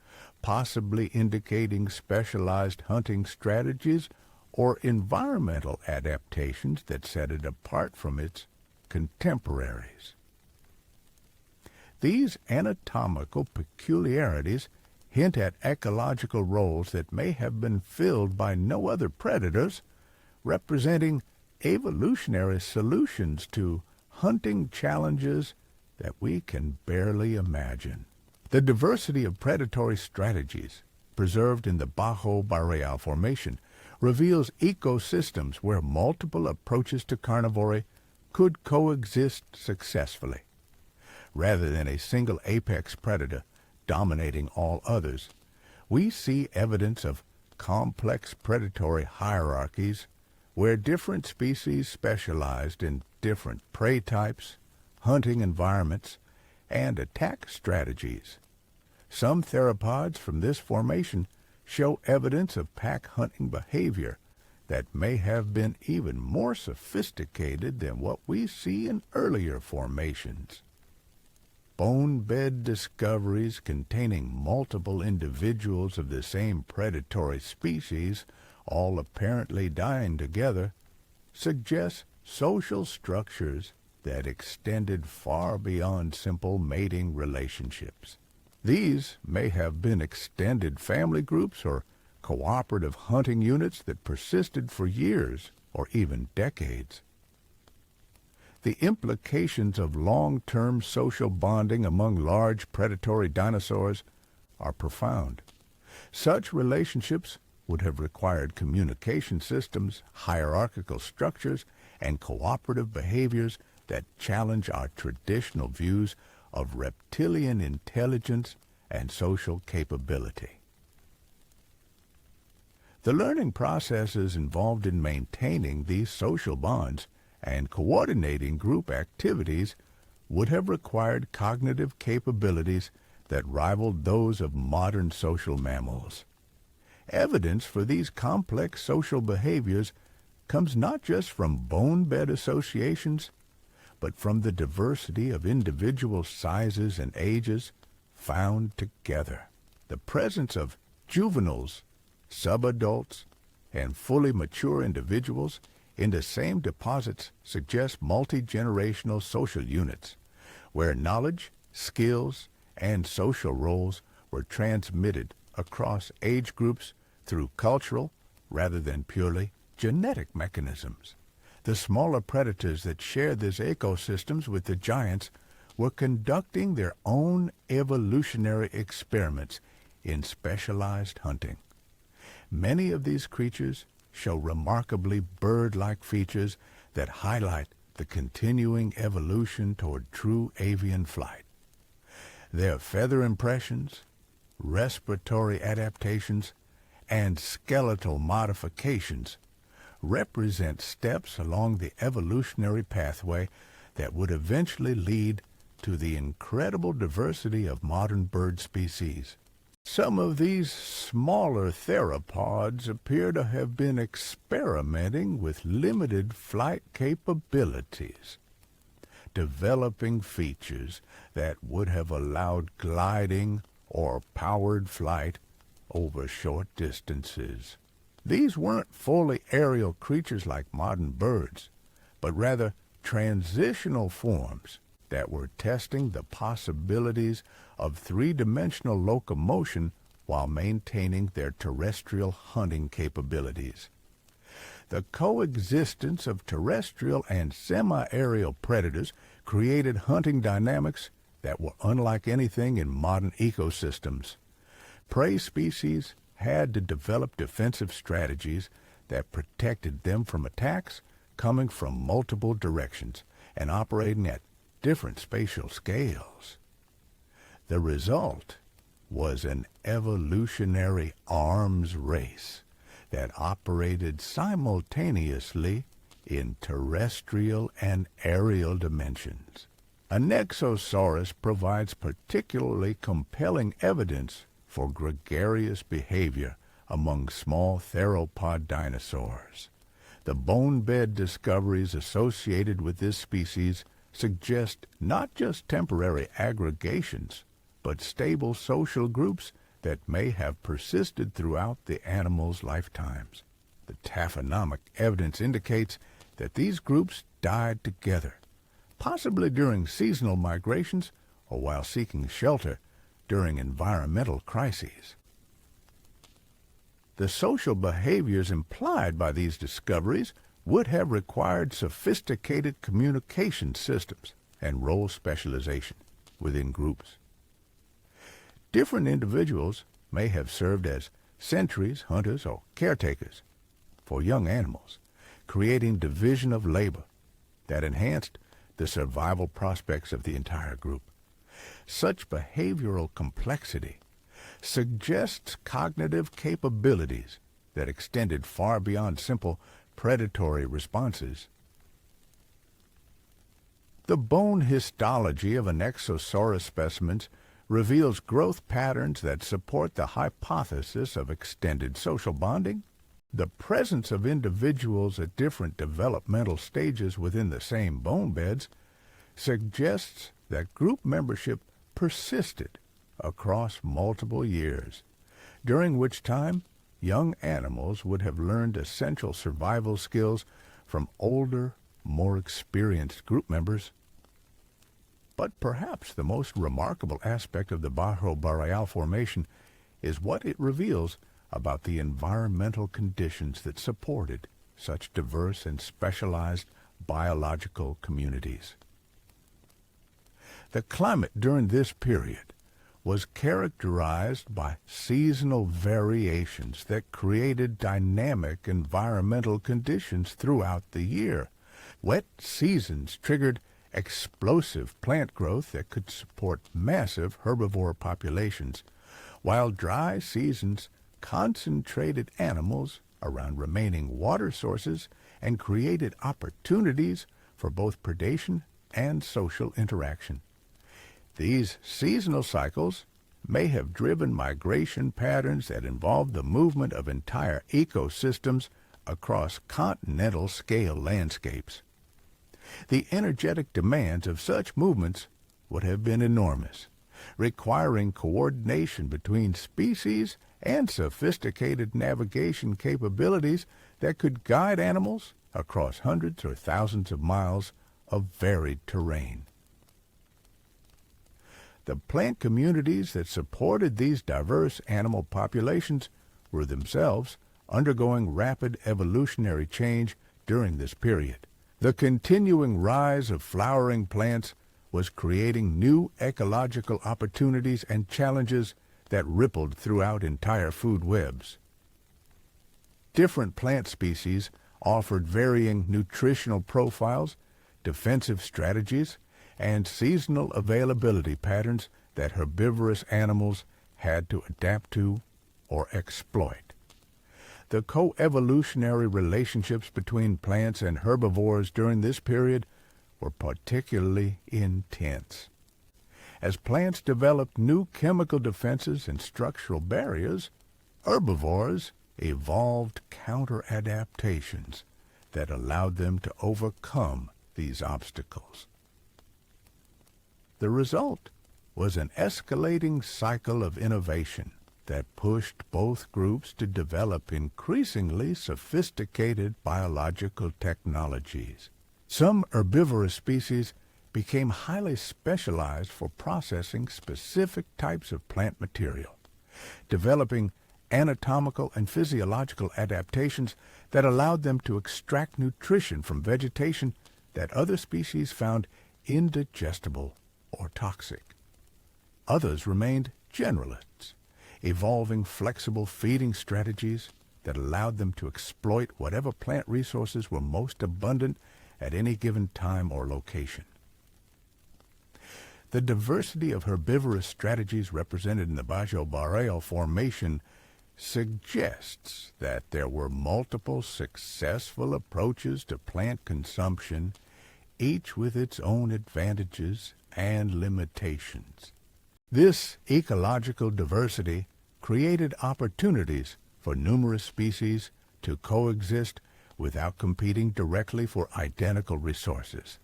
possibly indicating specialized hunting strategies or environmental adaptations that set it apart from its contemporaries. These anatomical peculiarities hint at ecological roles that may have been filled by no other predators, representing evolutionary solutions to hunting challenges that we can barely imagine. The diversity of predatory strategies preserved in the Bajo Boreal Formation reveals ecosystems where multiple approaches to carnivory could coexist successfully. Rather than a single apex predator dominating all others, we see evidence of complex predatory hierarchies where different species specialized in different prey types, hunting environments, and attack strategies. Some theropods from this formation show evidence of pack hunting behavior that may have been even more sophisticated than what we see in earlier formations. Bone bed discoveries containing multiple individuals of the same predatory species, all apparently dying together, suggest social structures that extended far beyond simple mating relationships. These may have been extended family groups or cooperative hunting units that persisted for years or even decades. The implications of long-term social bonding among large predatory dinosaurs are profound. Such relationships would have required communication systems, hierarchical structures, and cooperative behaviors that challenge our traditional views of reptilian intelligence and social capability. The learning processes involved in maintaining these social bonds and coordinating group activities would have required cognitive capabilities that rivaled those of modern social mammals. Evidence for these complex social behaviors comes not just from bone bed associations, but from the diversity of individual sizes and ages found together. The presence of juveniles, subadults, and fully mature individuals in the same deposits suggests multi-generational social units, where knowledge, skills, and social roles were transmitted across age groups through cultural rather than purely genetic mechanisms. The smaller predators that shared these ecosystems with the giants were conducting their own evolutionary experiments in specialized hunting. Many of these creatures show remarkably bird-like features that highlight the continuing evolution toward true avian flight. Their feather impressions, respiratory adaptations, and skeletal modifications represent steps along the evolutionary pathway that would eventually lead to the incredible diversity of modern bird species. Some of these smaller theropods appear to have been experimenting with limited flight capabilities, developing features that would have allowed gliding or powered flight over short distances. These weren't fully aerial creatures like modern birds, but rather transitional forms that were testing the possibilities of three-dimensional locomotion while maintaining their terrestrial hunting capabilities. The coexistence of terrestrial and semi-aerial predators created hunting dynamics that were unlike anything in modern ecosystems. Prey species had to develop defensive strategies that protected them from attacks coming from multiple directions and operating at different spatial scales. The result was an evolutionary arms race that operated simultaneously in terrestrial and aerial dimensions. Aniksosaurus provides particularly compelling evidence for gregarious behavior among small theropod dinosaurs. The bone bed discoveries associated with this species suggest not just temporary aggregations, but stable social groups that may have persisted throughout the animal's lifetimes. The taphonomic evidence indicates that these groups died together, possibly during seasonal migrations or while seeking shelter during environmental crises. The social behaviors implied by these discoveries would have required sophisticated communication systems and role specialization within groups. Different individuals may have served as sentries, hunters, or caretakers for young animals, creating division of labor that enhanced the survival prospects of the entire group. Such behavioral complexity suggests cognitive capabilities that extended far beyond simple predatory responses. The bone histology of Aniksosaurus specimens reveals growth patterns that support the hypothesis of extended social bonding. The presence of individuals at different developmental stages within the same bone beds suggests that group membership persisted across multiple years, during which time young animals would have learned essential survival skills from older, more experienced group members. But perhaps the most remarkable aspect of the Bajo Boreal Formation is what it reveals about the environmental conditions that supported such diverse and specialized biological communities. The climate during this period was characterized by seasonal variations that created dynamic environmental conditions throughout the year. Wet seasons triggered explosive plant growth that could support massive herbivore populations, while dry seasons concentrated animals around remaining water sources and created opportunities for both predation and social interaction. These seasonal cycles may have driven migration patterns that involved the movement of entire ecosystems across continental-scale landscapes. The energetic demands of such movements would have been enormous, requiring coordination between species and sophisticated navigation capabilities that could guide animals across hundreds or thousands of miles of varied terrain. The plant communities that supported these diverse animal populations were themselves undergoing rapid evolutionary change during this period. The continuing rise of flowering plants was creating new ecological opportunities and challenges that rippled throughout entire food webs. Different plant species offered varying nutritional profiles, defensive strategies, and seasonal availability patterns that herbivorous animals had to adapt to or exploit. The coevolutionary relationships between plants and herbivores during this period were particularly intense. As plants developed new chemical defenses and structural barriers, herbivores evolved counter-adaptations that allowed them to overcome these obstacles. The result was an escalating cycle of innovation that pushed both groups to develop increasingly sophisticated biological technologies. Some herbivorous species became highly specialized for processing specific types of plant material, developing anatomical and physiological adaptations that allowed them to extract nutrition from vegetation that other species found indigestible or toxic. Others remained generalists, evolving flexible feeding strategies that allowed them to exploit whatever plant resources were most abundant at any given time or location. The diversity of herbivorous strategies represented in the Bajo-Barrel Formation suggests that there were multiple successful approaches to plant consumption, each with its own advantages and limitations. This ecological diversity created opportunities for numerous species to coexist without competing directly for identical resources,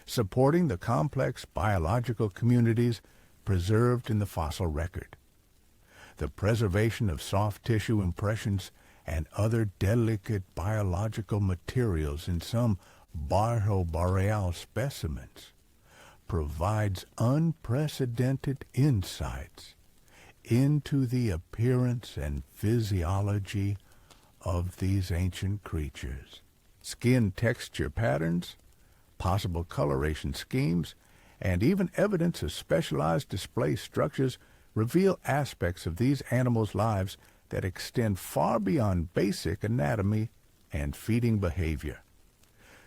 supporting the complex biological communities preserved in the fossil record. The preservation of soft tissue impressions and other delicate biological materials in some Bajo-Barrel specimens provides unprecedented insights into the appearance and physiology of these ancient creatures. Skin texture patterns, possible coloration schemes, and even evidence of specialized display structures reveal aspects of these animals' lives that extend far beyond basic anatomy and feeding behavior.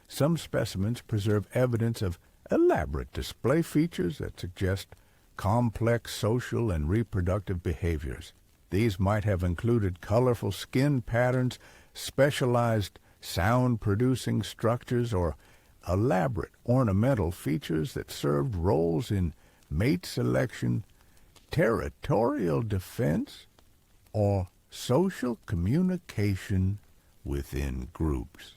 Some specimens preserve evidence of elaborate display features that suggest complex social and reproductive behaviors. These might have included colorful skin patterns, specialized sound-producing structures, or elaborate ornamental features that served roles in mate selection, territorial defense, or social communication within groups.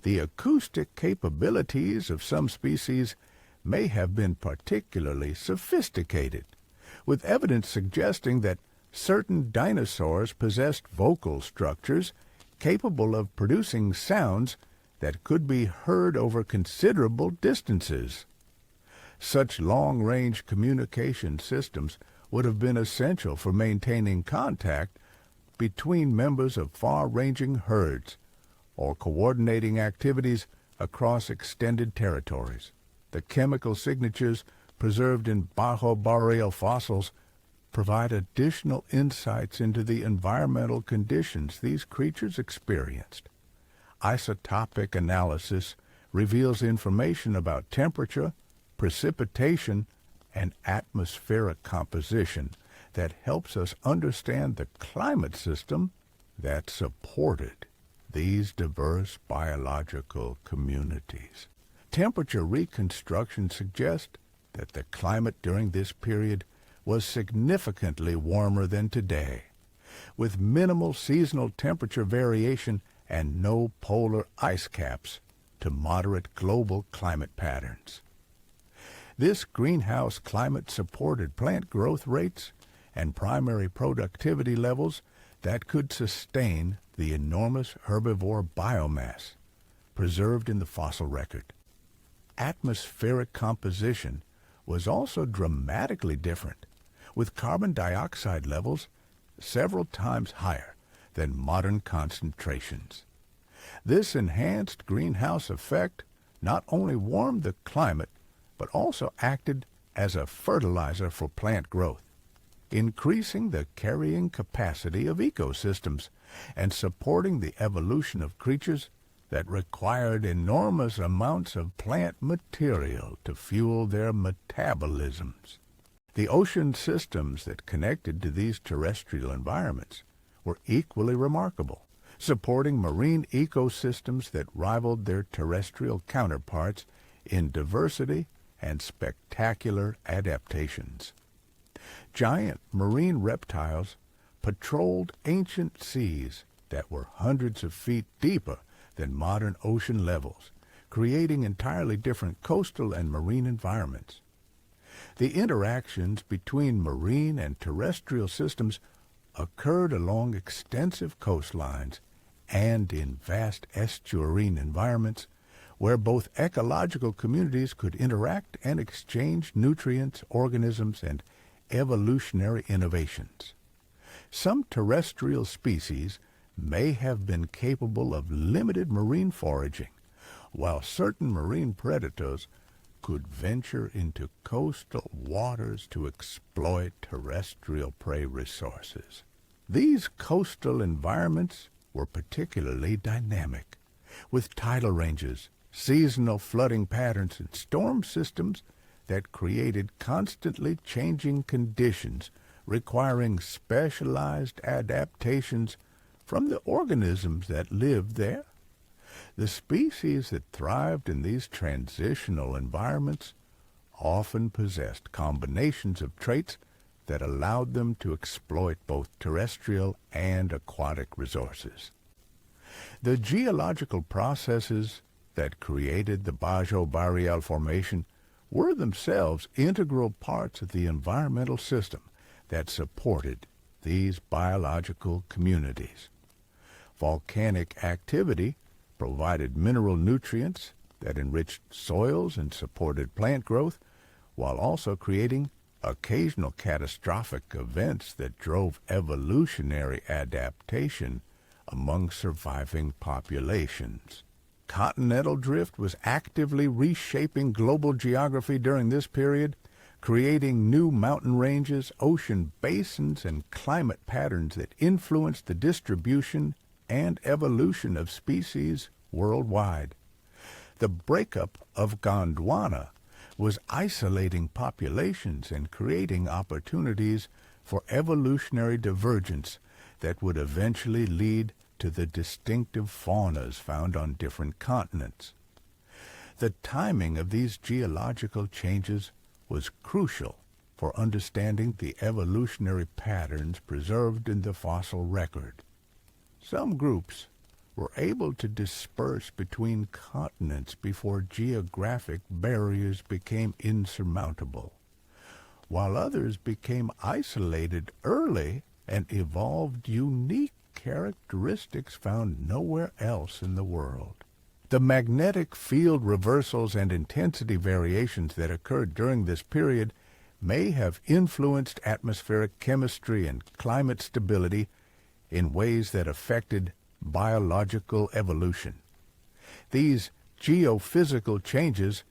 The acoustic capabilities of some species may have been particularly sophisticated, with evidence suggesting that certain dinosaurs possessed vocal structures capable of producing sounds that could be heard over considerable distances. Such long-range communication systems would have been essential for maintaining contact between members of far-ranging herds or coordinating activities across extended territories. The chemical signatures preserved in Bajo-Barrel fossils provide additional insights into the environmental conditions these creatures experienced. Isotopic analysis reveals information about temperature, precipitation, and atmospheric composition that helps us understand the climate system that supported these diverse biological communities. Temperature reconstruction suggests that the climate during this period was significantly warmer than today, with minimal seasonal temperature variation and no polar ice caps to moderate global climate patterns. This greenhouse climate supported plant growth rates and primary productivity levels that could sustain the enormous herbivore biomass preserved in the fossil record. Atmospheric composition was also dramatically different, with carbon dioxide levels several times higher than modern concentrations. This enhanced greenhouse effect not only warmed the climate, but also acted as a fertilizer for plant growth, increasing the carrying capacity of ecosystems and supporting the evolution of creatures that required enormous amounts of plant material to fuel their metabolisms. The ocean systems that connected to these terrestrial environments were equally remarkable, supporting marine ecosystems that rivaled their terrestrial counterparts in diversity and spectacular adaptations. Giant marine reptiles patrolled ancient seas that were hundreds of feet deeper than modern ocean levels, creating entirely different coastal and marine environments. The interactions between marine and terrestrial systems occurred along extensive coastlines and in vast estuarine environments where both ecological communities could interact and exchange nutrients, organisms, and evolutionary innovations. Some terrestrial species may have been capable of limited marine foraging, while certain marine predators could venture into coastal waters to exploit terrestrial prey resources. These coastal environments were particularly dynamic, with tidal ranges, seasonal flooding patterns, and storm systems that created constantly changing conditions requiring specialized adaptations from the organisms that lived there. The species that thrived in these transitional environments often possessed combinations of traits that allowed them to exploit both terrestrial and aquatic resources. The geological processes that created the Bajo Boreal Formation were themselves integral parts of the environmental system that supported these biological communities. Volcanic activity provided mineral nutrients that enriched soils and supported plant growth, while also creating occasional catastrophic events that drove evolutionary adaptation among surviving populations. Continental drift was actively reshaping global geography during this period, creating new mountain ranges, ocean basins, and climate patterns that influenced the distribution and evolution of species worldwide. The breakup of Gondwana was isolating populations and creating opportunities for evolutionary divergence that would eventually lead to the distinctive faunas found on different continents. The timing of these geological changes was crucial for understanding the evolutionary patterns preserved in the fossil record. Some groups were able to disperse between continents before geographic barriers became insurmountable, while others became isolated early and evolved unique characteristics found nowhere else in the world. The magnetic field reversals and intensity variations that occurred during this period may have influenced atmospheric chemistry and climate stability in ways that affected biological evolution. These geophysical changes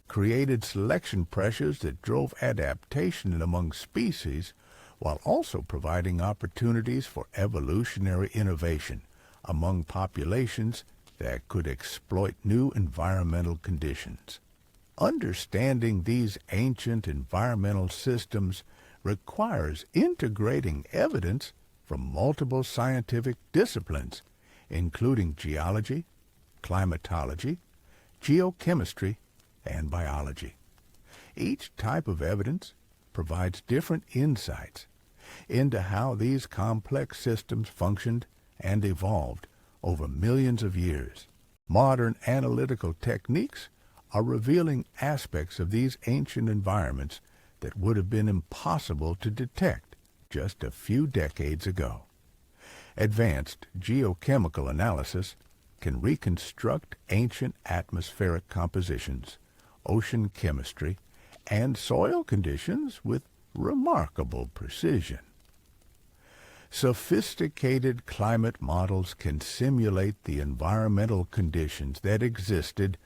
created selection pressures that drove adaptation among species, while also providing opportunities for evolutionary innovation among populations that could exploit new environmental conditions. Understanding these ancient environmental systems requires integrating evidence from multiple scientific disciplines, including geology, climatology, geochemistry, and biology. Each type of evidence provides different insights into how these complex systems functioned and evolved over millions of years. Modern analytical techniques are revealing aspects of these ancient environments that would have been impossible to detect just a few decades ago. Advanced geochemical analysis can reconstruct ancient atmospheric compositions, ocean chemistry, and soil conditions with remarkable precision. Sophisticated climate models can simulate the environmental conditions that existed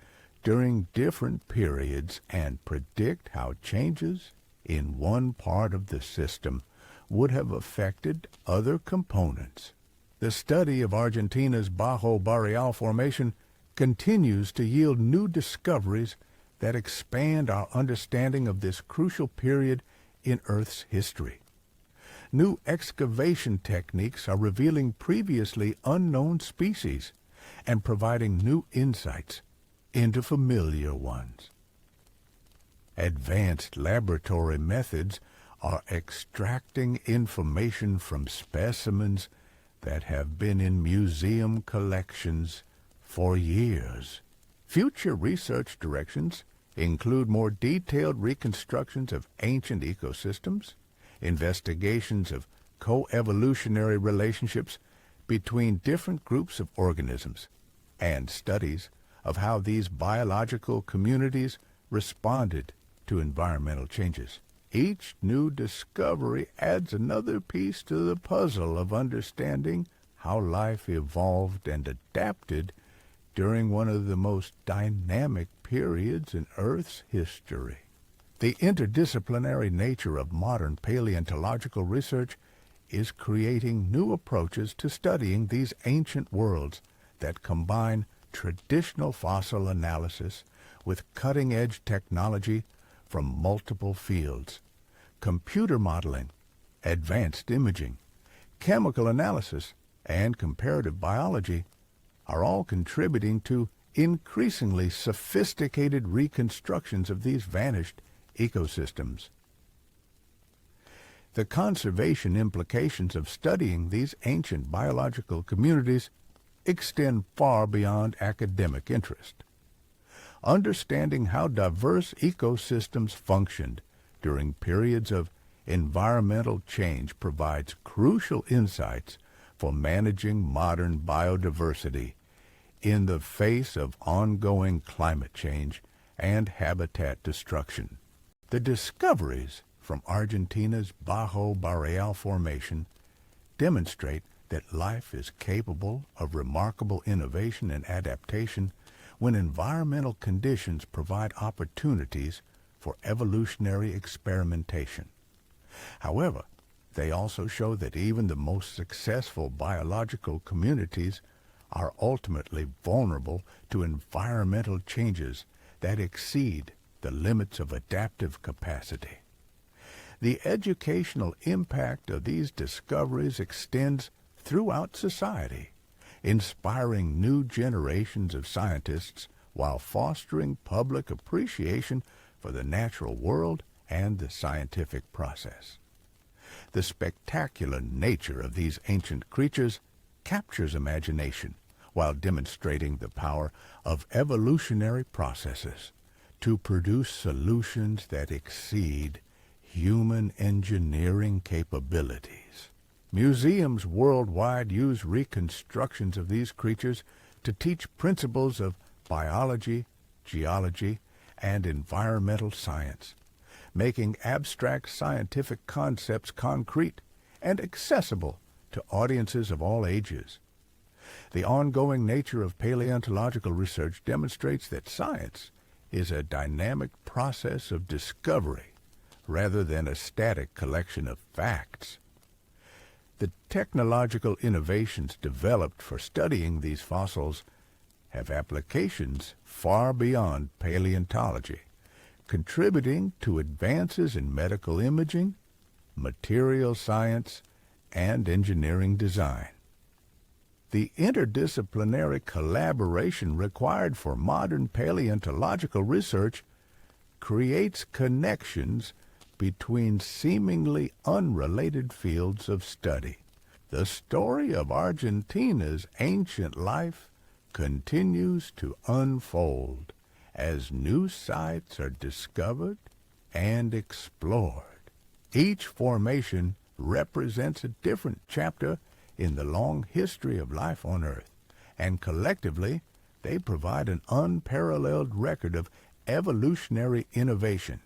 during different periods and predict how changes in one part of the system would have affected other components. The study of Argentina's Bajo Boreal Formation continues to yield new discoveries that expand our understanding of this crucial period in Earth's history. New excavation techniques are revealing previously unknown species and providing new insights into familiar ones. Advanced laboratory methods are extracting information from specimens that have been in museum collections for years. Future research directions include more detailed reconstructions of ancient ecosystems, investigations of co-evolutionary relationships between different groups of organisms, and studies of how these biological communities responded to environmental changes. Each new discovery adds another piece to the puzzle of understanding how life evolved and adapted during one of the most dynamic periods in Earth's history. The interdisciplinary nature of modern paleontological research is creating new approaches to studying these ancient worlds that combine traditional fossil analysis with cutting-edge technology from multiple fields. Computer modeling, advanced imaging, chemical analysis, and comparative biology are all contributing to increasingly sophisticated reconstructions of these vanished ecosystems. The conservation implications of studying these ancient biological communities extend far beyond academic interest. Understanding how diverse ecosystems functioned during periods of environmental change provides crucial insights for managing modern biodiversity in the face of ongoing climate change and habitat destruction. The discoveries from Argentina's Bajo Boreal Formation demonstrate that life is capable of remarkable innovation and adaptation when environmental conditions provide opportunities for evolutionary experimentation. However, they also show that even the most successful biological communities are ultimately vulnerable to environmental changes that exceed the limits of adaptive capacity. The educational impact of these discoveries extends throughout society, inspiring new generations of scientists while fostering public appreciation for the natural world and the scientific process. The spectacular nature of these ancient creatures captures imagination while demonstrating the power of evolutionary processes to produce solutions that exceed human engineering capabilities. Museums worldwide use reconstructions of these creatures to teach principles of biology, geology, and environmental science, making abstract scientific concepts concrete and accessible to audiences of all ages. The ongoing nature of paleontological research demonstrates that science is a dynamic process of discovery rather than a static collection of facts. The technological innovations developed for studying these fossils have applications far beyond paleontology, contributing to advances in medical imaging, material science, and engineering design. The interdisciplinary collaboration required for modern paleontological research creates connections between seemingly unrelated fields of study. The story of Argentina's ancient life continues to unfold as new sites are discovered and explored. Each formation represents a different chapter in the long history of life on Earth, and collectively they provide an unparalleled record of evolutionary innovation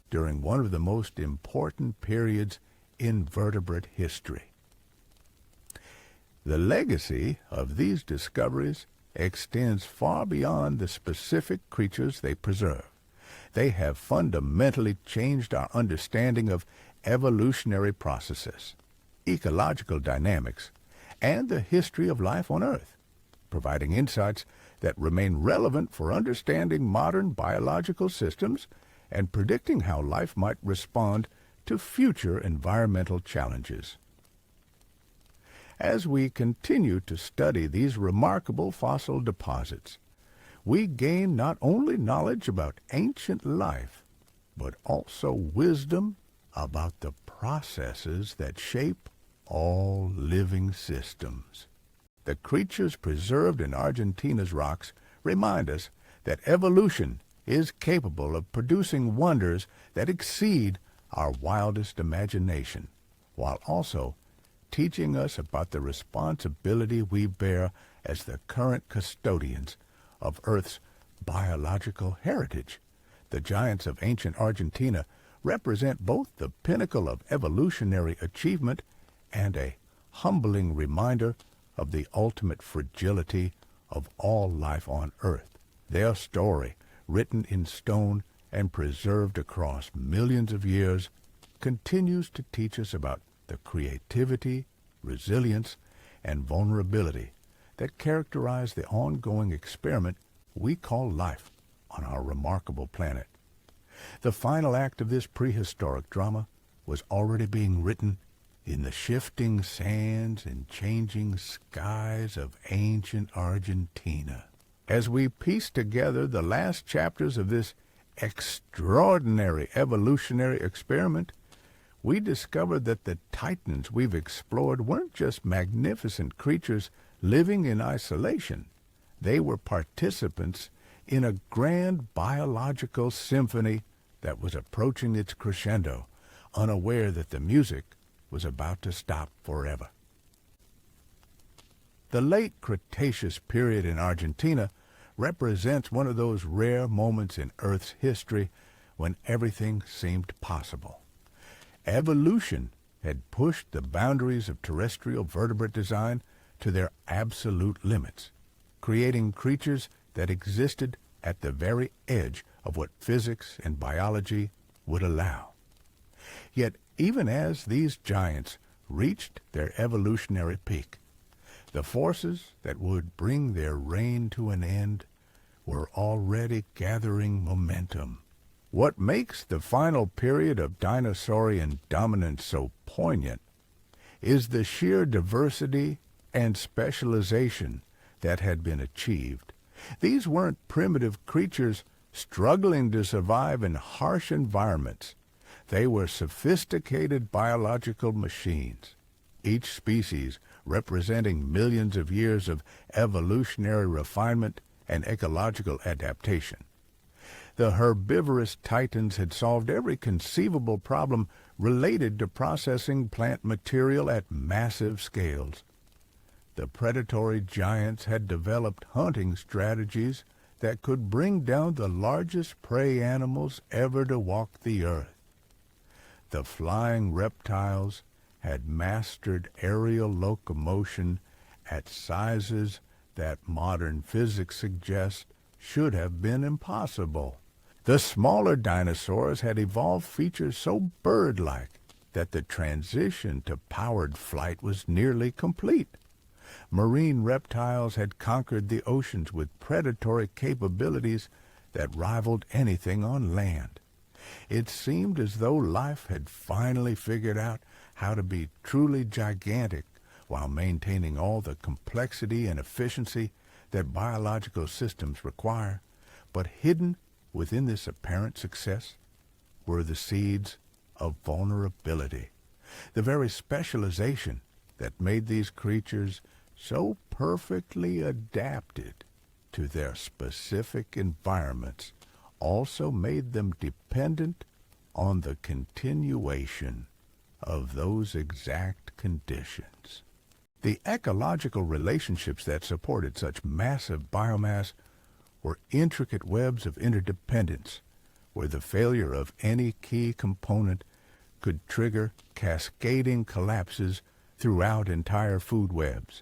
during one of the most important periods in vertebrate history. The legacy of these discoveries extends far beyond the specific creatures they preserve. They have fundamentally changed our understanding of evolutionary processes, ecological dynamics, and the history of life on Earth, providing insights that remain relevant for understanding modern biological systems and predicting how life might respond to future environmental challenges. As we continue to study these remarkable fossil deposits, we gain not only knowledge about ancient life, but also wisdom about the processes that shape all living systems. The creatures preserved in Argentina's rocks remind us that evolution is capable of producing wonders that exceed our wildest imagination, while also teaching us about the responsibility we bear as the current custodians of Earth's biological heritage. The giants of ancient Argentina represent both the pinnacle of evolutionary achievement and a humbling reminder of the ultimate fragility of all life on Earth. Their story, written in stone and preserved across millions of years, continues to teach us about the creativity, resilience, and vulnerability that characterize the ongoing experiment we call life on our remarkable planet. The final act of this prehistoric drama was already being written in the shifting sands and changing skies of ancient Argentina. As we piece together the last chapters of this extraordinary evolutionary experiment, we discovered that the Titans we've explored weren't just magnificent creatures living in isolation. They were participants in a grand biological symphony that was approaching its crescendo, unaware that the music was about to stop forever. The late Cretaceous period in Argentina represents one of those rare moments in Earth's history when everything seemed possible. Evolution had pushed the boundaries of terrestrial vertebrate design to their absolute limits, creating creatures that existed at the very edge of what physics and biology would allow. Yet, even as these giants reached their evolutionary peak, the forces that would bring their reign to an end were already gathering momentum. What makes the final period of dinosaurian dominance so poignant is the sheer diversity and specialization that had been achieved. These weren't primitive creatures struggling to survive in harsh environments. They were sophisticated biological machines, each species representing millions of years of evolutionary refinement and ecological adaptation. The herbivorous Titans had solved every conceivable problem related to processing plant material at massive scales. The predatory giants had developed hunting strategies that could bring down the largest prey animals ever to walk the earth. The flying reptiles had mastered aerial locomotion at sizes that modern physics suggests should have been impossible. The smaller dinosaurs had evolved features so bird-like that the transition to powered flight was nearly complete. Marine reptiles had conquered the oceans with predatory capabilities that rivaled anything on land. It seemed as though life had finally figured out how to be truly gigantic while maintaining all the complexity and efficiency that biological systems require. But hidden within this apparent success were the seeds of vulnerability, the very specialization that made these creatures so perfectly adapted to their specific environments also made them dependent on the continuation of those exact conditions. The ecological relationships that supported such massive biomass were intricate webs of interdependence, where the failure of any key component could trigger cascading collapses throughout entire food webs.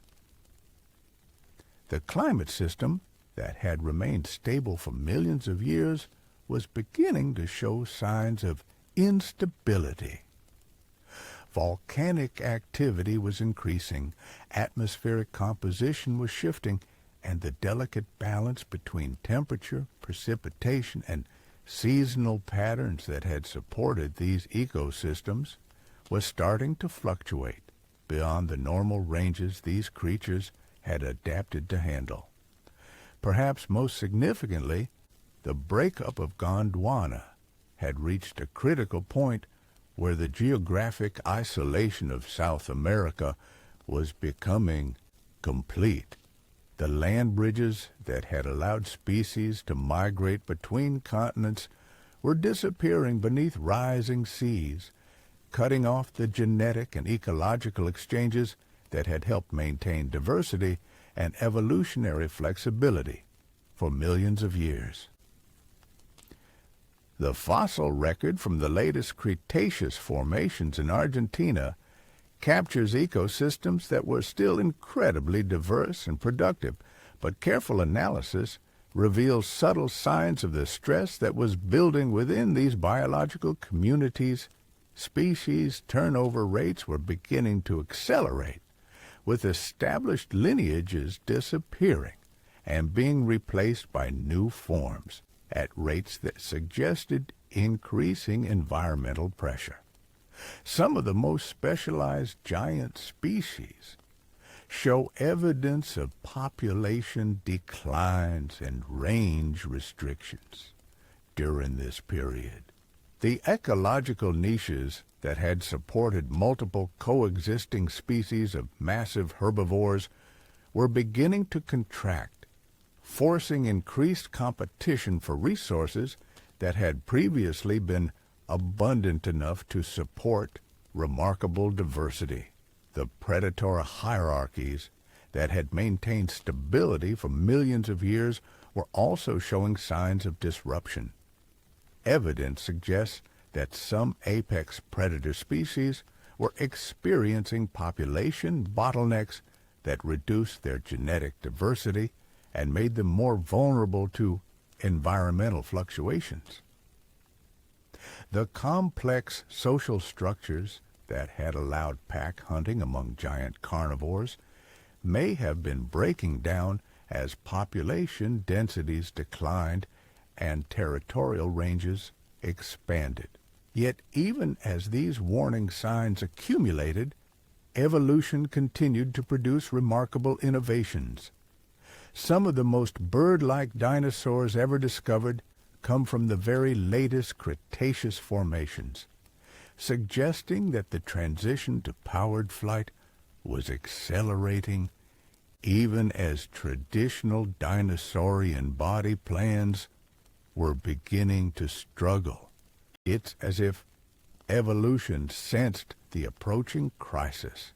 The climate system that had remained stable for millions of years was beginning to show signs of instability. Volcanic activity was increasing, atmospheric composition was shifting, and the delicate balance between temperature, precipitation, and seasonal patterns that had supported these ecosystems was starting to fluctuate beyond the normal ranges these creatures had adapted to handle. Perhaps most significantly, the breakup of Gondwana had reached a critical point where the geographic isolation of South America was becoming complete. The land bridges that had allowed species to migrate between continents were disappearing beneath rising seas, cutting off the genetic and ecological exchanges that had helped maintain diversity and evolutionary flexibility for millions of years. The fossil record from the latest Cretaceous formations in Argentina captures ecosystems that were still incredibly diverse and productive, but careful analysis reveals subtle signs of the stress that was building within these biological communities. Species turnover rates were beginning to accelerate, with established lineages disappearing and being replaced by new forms at rates that suggested increasing environmental pressure. Some of the most specialized giant species show evidence of population declines and range restrictions during this period. The ecological niches that had supported multiple coexisting species of massive herbivores were beginning to contract, forcing increased competition for resources that had previously been abundant enough to support remarkable diversity. The predatory hierarchies that had maintained stability for millions of years were also showing signs of disruption. Evidence suggests that some apex predator species were experiencing population bottlenecks that reduced their genetic diversity and made them more vulnerable to environmental fluctuations. The complex social structures that had allowed pack hunting among giant carnivores may have been breaking down as population densities declined and territorial ranges expanded. Yet even as these warning signs accumulated, evolution continued to produce remarkable innovations. Some of the most bird-like dinosaurs ever discovered come from the very latest Cretaceous formations, suggesting that the transition to powered flight was accelerating even as traditional dinosaurian body plans were beginning to struggle. It's as if evolution sensed the approaching crisis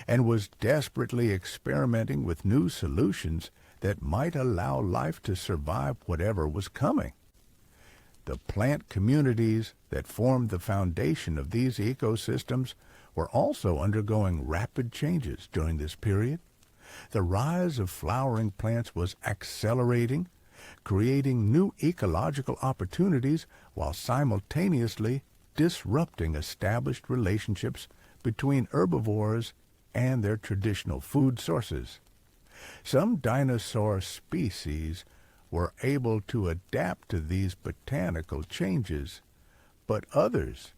and was desperately experimenting with new solutions that might allow life to survive whatever was coming. The plant communities that formed the foundation of these ecosystems were also undergoing rapid changes during this period. The rise of flowering plants was accelerating, creating new ecological opportunities while simultaneously disrupting established relationships between herbivores and their traditional food sources. Some dinosaur species were able to adapt to these botanical changes, but others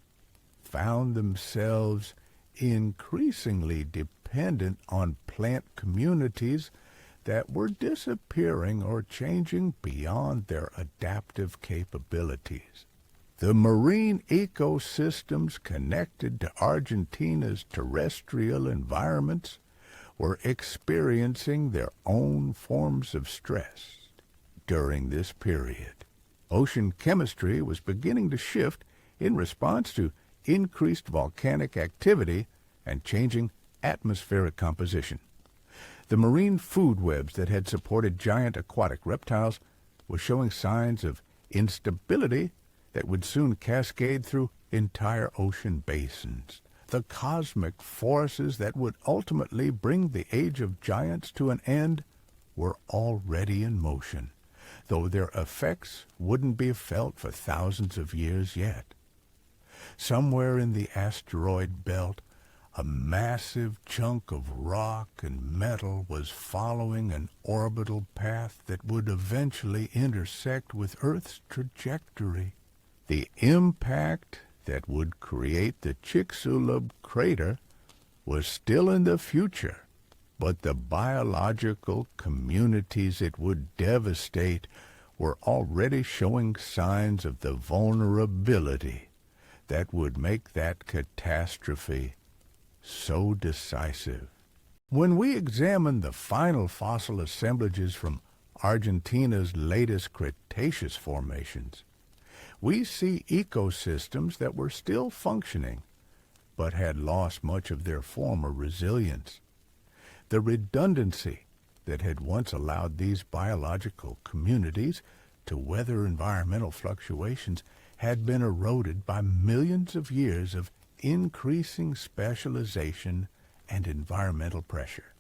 found themselves increasingly dependent on plant communities that were disappearing or changing beyond their adaptive capabilities. The marine ecosystems connected to Argentina's terrestrial environments were experiencing their own forms of stress during this period. Ocean chemistry was beginning to shift in response to increased volcanic activity and changing atmospheric composition. The marine food webs that had supported giant aquatic reptiles were showing signs of instability that would soon cascade through entire ocean basins. The cosmic forces that would ultimately bring the age of giants to an end were already in motion, though their effects wouldn't be felt for thousands of years yet. Somewhere in the asteroid belt, a massive chunk of rock and metal was following an orbital path that would eventually intersect with Earth's trajectory. The impact that would create the Chicxulub crater was still in the future, but the biological communities it would devastate were already showing signs of the vulnerability that would make that catastrophe so decisive. When we examine the final fossil assemblages from Argentina's latest Cretaceous formations, we see ecosystems that were still functioning, but had lost much of their former resilience. The redundancy that had once allowed these biological communities to weather environmental fluctuations had been eroded by millions of years of increasing specialization and environmental pressure.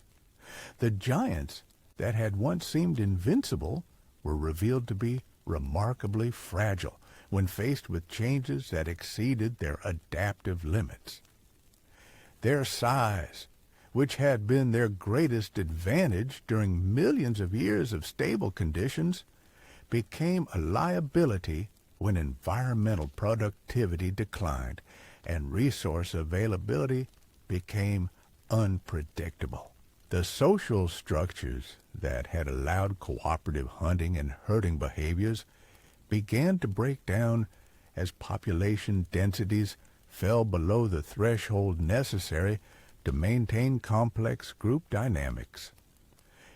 The giants that had once seemed invincible were revealed to be remarkably fragile when faced with changes that exceeded their adaptive limits. Their size, which had been their greatest advantage during millions of years of stable conditions, became a liability when environmental productivity declined and resource availability became unpredictable. The social structures that had allowed cooperative hunting and herding behaviors began to break down as population densities fell below the threshold necessary to maintain complex group dynamics.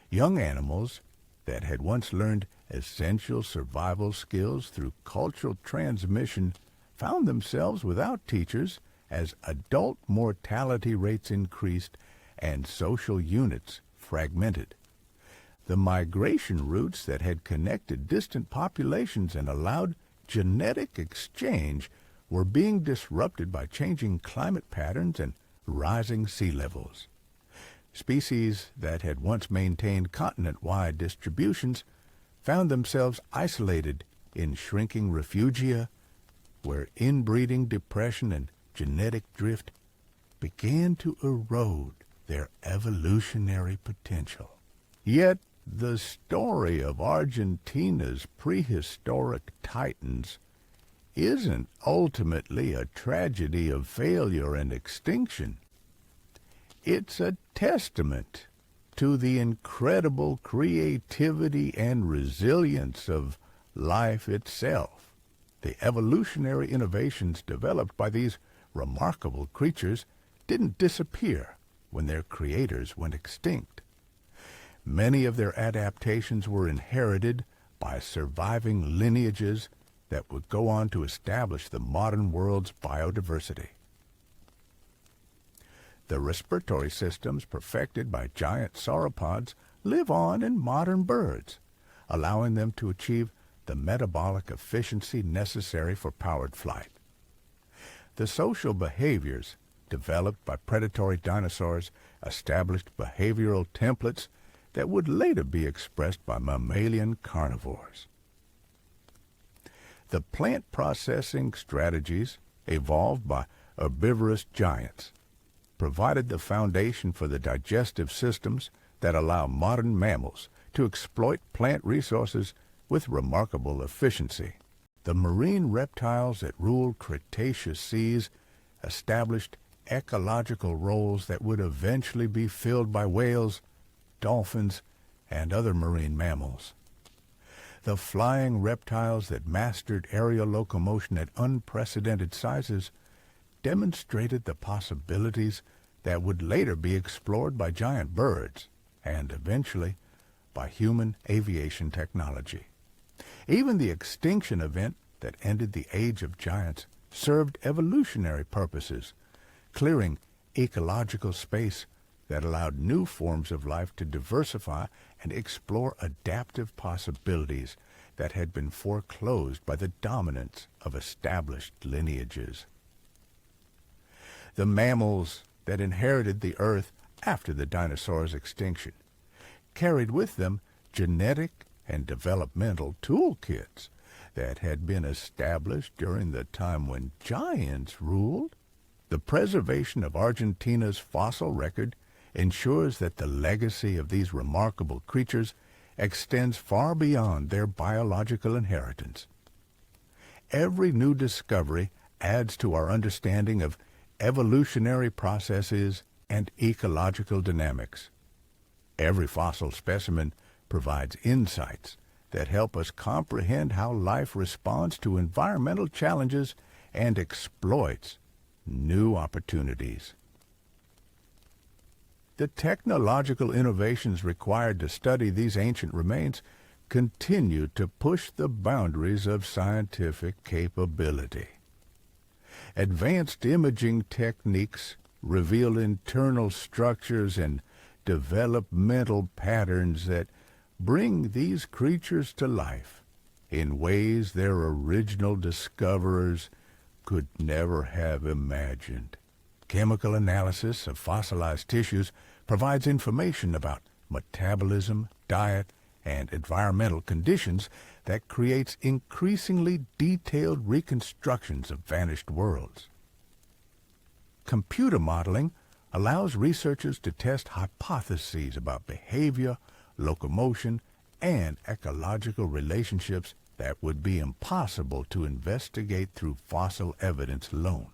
Young animals that had once learned essential survival skills through cultural transmission found themselves without teachers as adult mortality rates increased and social units fragmented. The migration routes that had connected distant populations and allowed genetic exchange were being disrupted by changing climate patterns and rising sea levels. Species that had once maintained continent-wide distributions found themselves isolated in shrinking refugia, where inbreeding depression and genetic drift began to erode their evolutionary potential. Yet the story of Argentina's prehistoric titans isn't ultimately a tragedy of failure and extinction. It's a testament to the incredible creativity and resilience of life itself. The evolutionary innovations developed by these remarkable creatures didn't disappear when their creators went extinct. Many of their adaptations were inherited by surviving lineages that would go on to establish the modern world's biodiversity. The respiratory systems perfected by giant sauropods live on in modern birds, allowing them to achieve the metabolic efficiency necessary for powered flight. The social behaviors developed by predatory dinosaurs established behavioral templates that would later be expressed by mammalian carnivores. The plant processing strategies evolved by herbivorous giants provided the foundation for the digestive systems that allow modern mammals to exploit plant resources with remarkable efficiency. The marine reptiles that ruled Cretaceous seas established ecological roles that would eventually be filled by whales, dolphins, and other marine mammals. The flying reptiles that mastered aerial locomotion at unprecedented sizes demonstrated the possibilities that would later be explored by giant birds and eventually by human aviation technology. Even the extinction event that ended the age of giants served evolutionary purposes, clearing ecological space that allowed new forms of life to diversify and explore adaptive possibilities that had been foreclosed by the dominance of established lineages. The mammals that inherited the Earth after the dinosaurs' extinction carried with them genetic and developmental toolkits that had been established during the time when giants ruled. The preservation of Argentina's fossil record ensures that the legacy of these remarkable creatures extends far beyond their biological inheritance. Every new discovery adds to our understanding of evolutionary processes and ecological dynamics. Every fossil specimen provides insights that help us comprehend how life responds to environmental challenges and exploits new opportunities. The technological innovations required to study these ancient remains continue to push the boundaries of scientific capability. Advanced imaging techniques reveal internal structures and developmental patterns that bring these creatures to life in ways their original discoverers could never have imagined. Chemical analysis of fossilized tissues provides information about metabolism, diet, and environmental conditions that creates increasingly detailed reconstructions of vanished worlds. Computer modeling allows researchers to test hypotheses about behavior, locomotion, and ecological relationships that would be impossible to investigate through fossil evidence alone.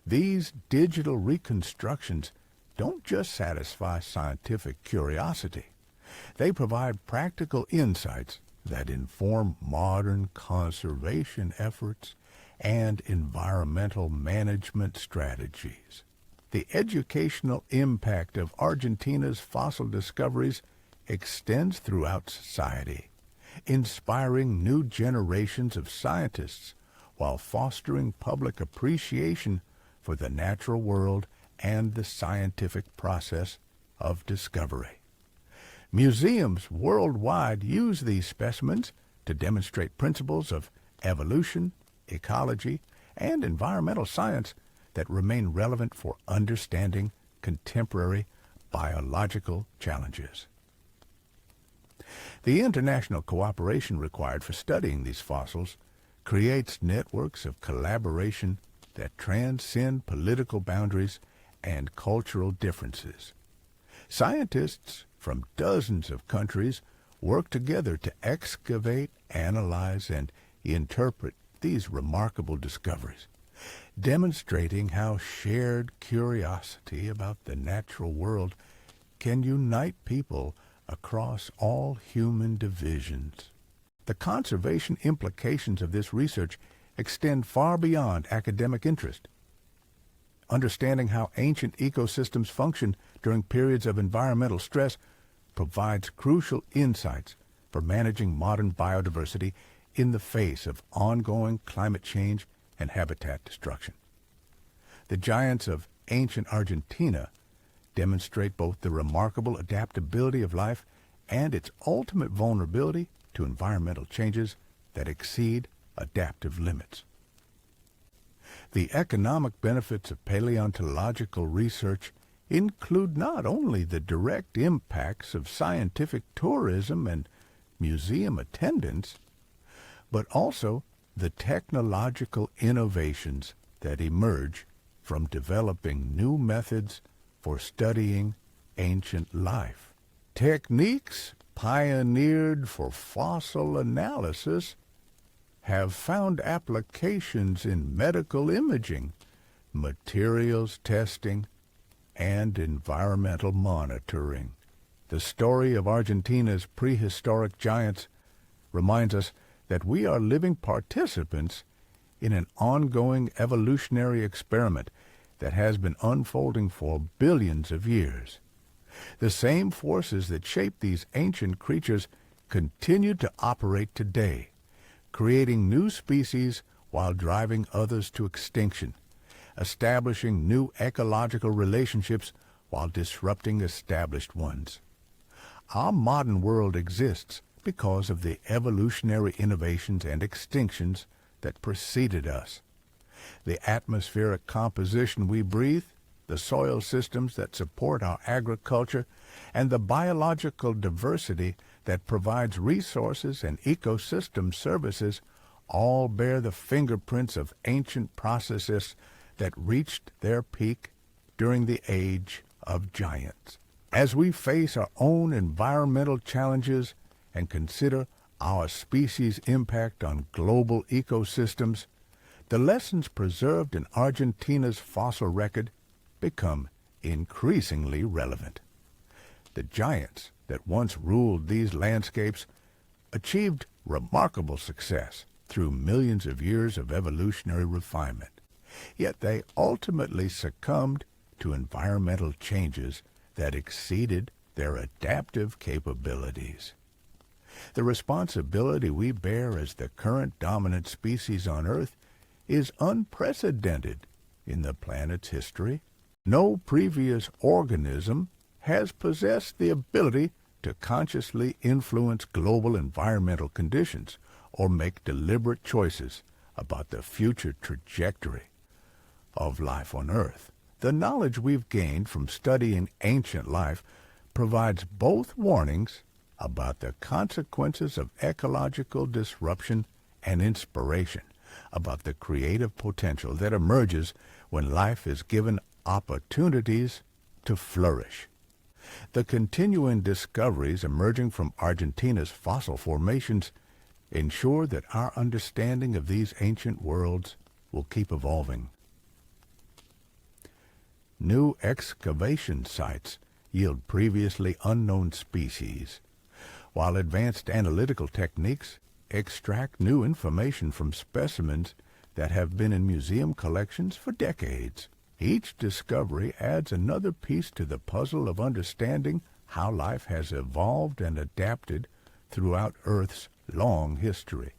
These digital reconstructions don't just satisfy scientific curiosity. They provide practical insights that inform modern conservation efforts and environmental management strategies. The educational impact of Argentina's fossil discoveries extends throughout society, inspiring new generations of scientists while fostering public appreciation for the natural world and the scientific process of discovery. Museums worldwide use these specimens to demonstrate principles of evolution, ecology, and environmental science that remain relevant for understanding contemporary biological challenges. The international cooperation required for studying these fossils creates networks of collaboration that transcend political boundaries and cultural differences. Scientists from dozens of countries work together to excavate, analyze, and interpret these remarkable discoveries, demonstrating how shared curiosity about the natural world can unite people across all human divisions. The conservation implications of this research extend far beyond academic interest. Understanding how ancient ecosystems function during periods of environmental stress provides crucial insights for managing modern biodiversity in the face of ongoing climate change and habitat destruction. The giants of ancient Argentina demonstrate both the remarkable adaptability of life and its ultimate vulnerability to environmental changes that exceed adaptive limits. The economic benefits of paleontological research include not only the direct impacts of scientific tourism and museum attendance, but also the technological innovations that emerge from developing new methods for studying ancient life. Techniques pioneered for fossil analysis have found applications in medical imaging, materials testing, and environmental monitoring. The story of Argentina's prehistoric giants reminds us that we are living participants in an ongoing evolutionary experiment that has been unfolding for billions of years. The same forces that shape these ancient creatures continue to operate today, creating new species while driving others to extinction, establishing new ecological relationships while disrupting established ones. Our modern world exists because of the evolutionary innovations and extinctions that preceded us. The atmospheric composition we breathe, the soil systems that support our agriculture, and the biological diversity that provides resources and ecosystem services all bear the fingerprints of ancient processes that reached their peak during the age of giants. As we face our own environmental challenges and consider our species' impact on global ecosystems, the lessons preserved in Argentina's fossil record become increasingly relevant. The giants that once ruled these landscapes achieved remarkable success through millions of years of evolutionary refinement. Yet they ultimately succumbed to environmental changes that exceeded their adaptive capabilities. The responsibility we bear as the current dominant species on Earth is unprecedented in the planet's history. No previous organism has possessed the ability to consciously influence global environmental conditions or make deliberate choices about the future trajectory of life on Earth. The knowledge we've gained from studying ancient life provides both warnings about the consequences of ecological disruption and inspiration about the creative potential that emerges when life is given opportunities to flourish. The continuing discoveries emerging from Argentina's fossil formations ensure that our understanding of these ancient worlds will keep evolving. New excavation sites yield previously unknown species, while advanced analytical techniques extract new information from specimens that have been in museum collections for decades. Each discovery adds another piece to the puzzle of understanding how life has evolved and adapted throughout Earth's long history.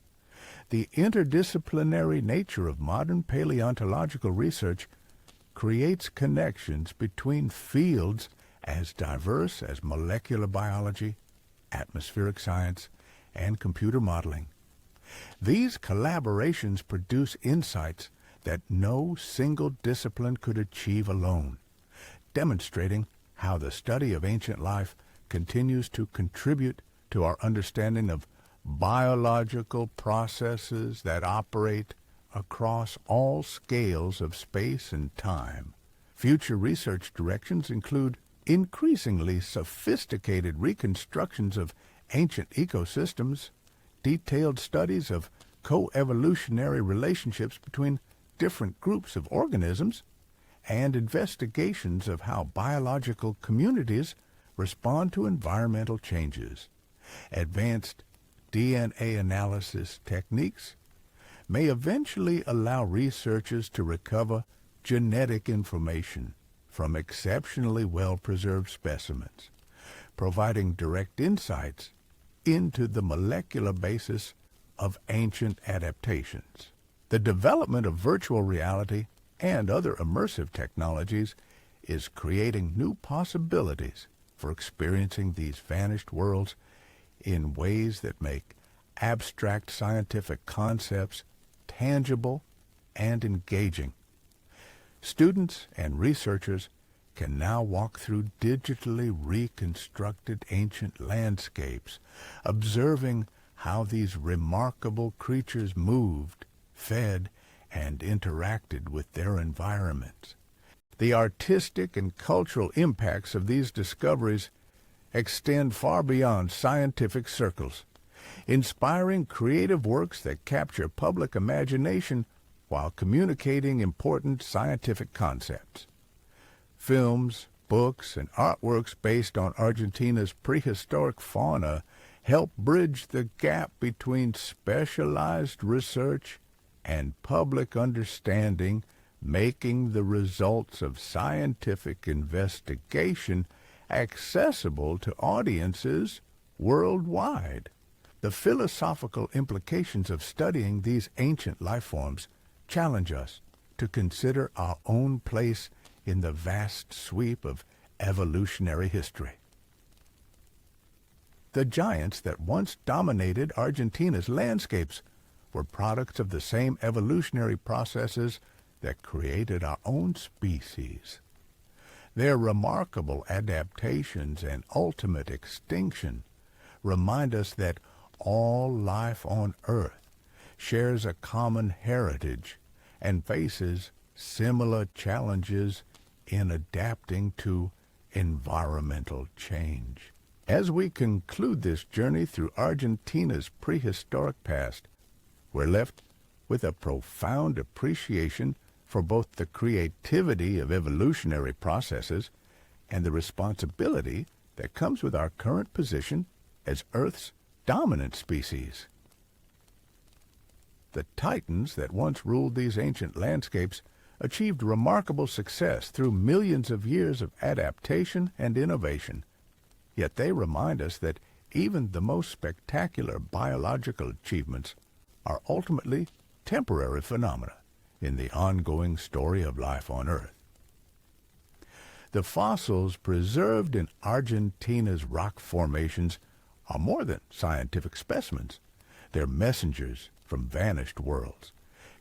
The interdisciplinary nature of modern paleontological research creates connections between fields as diverse as molecular biology, atmospheric science, and computer modeling. These collaborations produce insights that no single discipline could achieve alone, demonstrating how the study of ancient life continues to contribute to our understanding of biological processes that operate across all scales of space and time. Future research directions include increasingly sophisticated reconstructions of ancient ecosystems, detailed studies of coevolutionary relationships between different groups of organisms, and investigations of how biological communities respond to environmental changes. Advanced DNA analysis techniques may eventually allow researchers to recover genetic information from exceptionally well-preserved specimens, providing direct insights into the molecular basis of ancient adaptations. The development of virtual reality and other immersive technologies is creating new possibilities for experiencing these vanished worlds in ways that make abstract scientific concepts tangible and engaging. Students and researchers can now walk through digitally reconstructed ancient landscapes, observing how these remarkable creatures moved, fed, and interacted with their environments. The artistic and cultural impacts of these discoveries extend far beyond scientific circles, inspiring creative works that capture public imagination while communicating important scientific concepts. Films, books, and artworks based on Argentina's prehistoric fauna help bridge the gap between specialized research and public understanding, making the results of scientific investigation accessible to audiences worldwide. The philosophical implications of studying these ancient life forms challenge us to consider our own place in the vast sweep of evolutionary history. The giants that once dominated Argentina's landscapes were products of the same evolutionary processes that created our own species. Their remarkable adaptations and ultimate extinction remind us that all life on Earth shares a common heritage and faces similar challenges in adapting to environmental change. As we conclude this journey through Argentina's prehistoric past, we're left with a profound appreciation for both the creativity of evolutionary processes and the responsibility that comes with our current position as Earth's dominant species. The Titans that once ruled these ancient landscapes achieved remarkable success through millions of years of adaptation and innovation. Yet they remind us that even the most spectacular biological achievements are ultimately temporary phenomena in the ongoing story of life on Earth. The fossils preserved in Argentina's rock formations are more than scientific specimens. They're messengers from vanished worlds,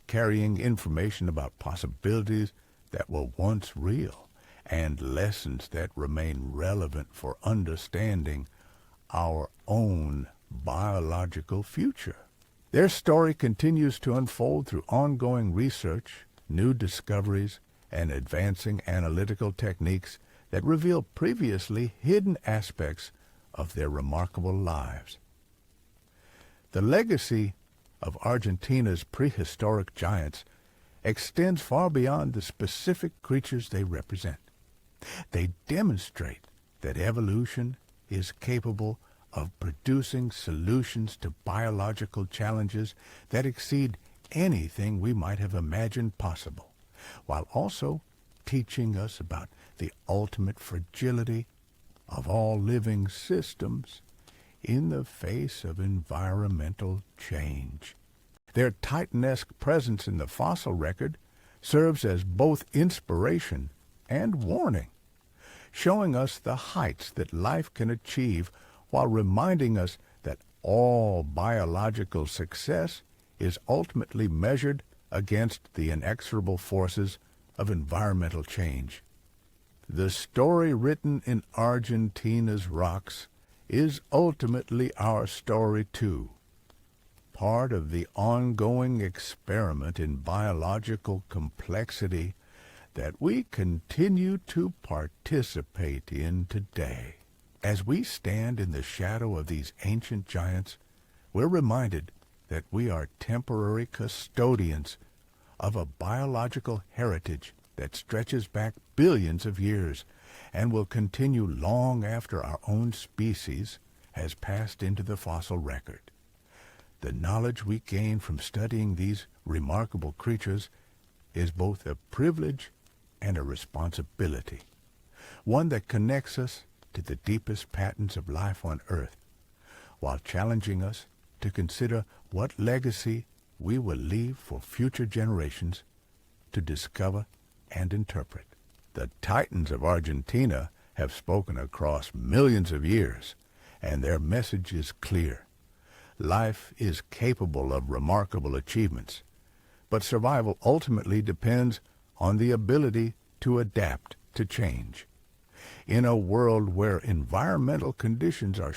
carrying information about possibilities that were once real and lessons that remain relevant for understanding our own biological future. Their story continues to unfold through ongoing research, new discoveries, and advancing analytical techniques that reveal previously hidden aspects of their remarkable lives. The legacy of Argentina's prehistoric giants extends far beyond the specific creatures they represent. They demonstrate that evolution is capable of producing solutions to biological challenges that exceed anything we might have imagined possible, while also teaching us about the ultimate fragility of all living systems in the face of environmental change. Their Titanesque presence in the fossil record serves as both inspiration and warning, showing us the heights that life can achieve while reminding us that all biological success is ultimately measured against the inexorable forces of environmental change. The story written in Argentina's rocks is ultimately our story too, part of the ongoing experiment in biological complexity that we continue to participate in today. As we stand in the shadow of these ancient giants, we're reminded that we are temporary custodians of a biological heritage that stretches back billions of years and will continue long after our own species has passed into the fossil record. The knowledge we gain from studying these remarkable creatures is both a privilege and a responsibility, one that connects us to the deepest patterns of life on Earth, while challenging us to consider what legacy we will leave for future generations to discover and interpret. The Titans of Argentina have spoken across millions of years, and their message is clear. Life is capable of remarkable achievements, but survival ultimately depends on the ability to adapt to change. In a world where environmental conditions are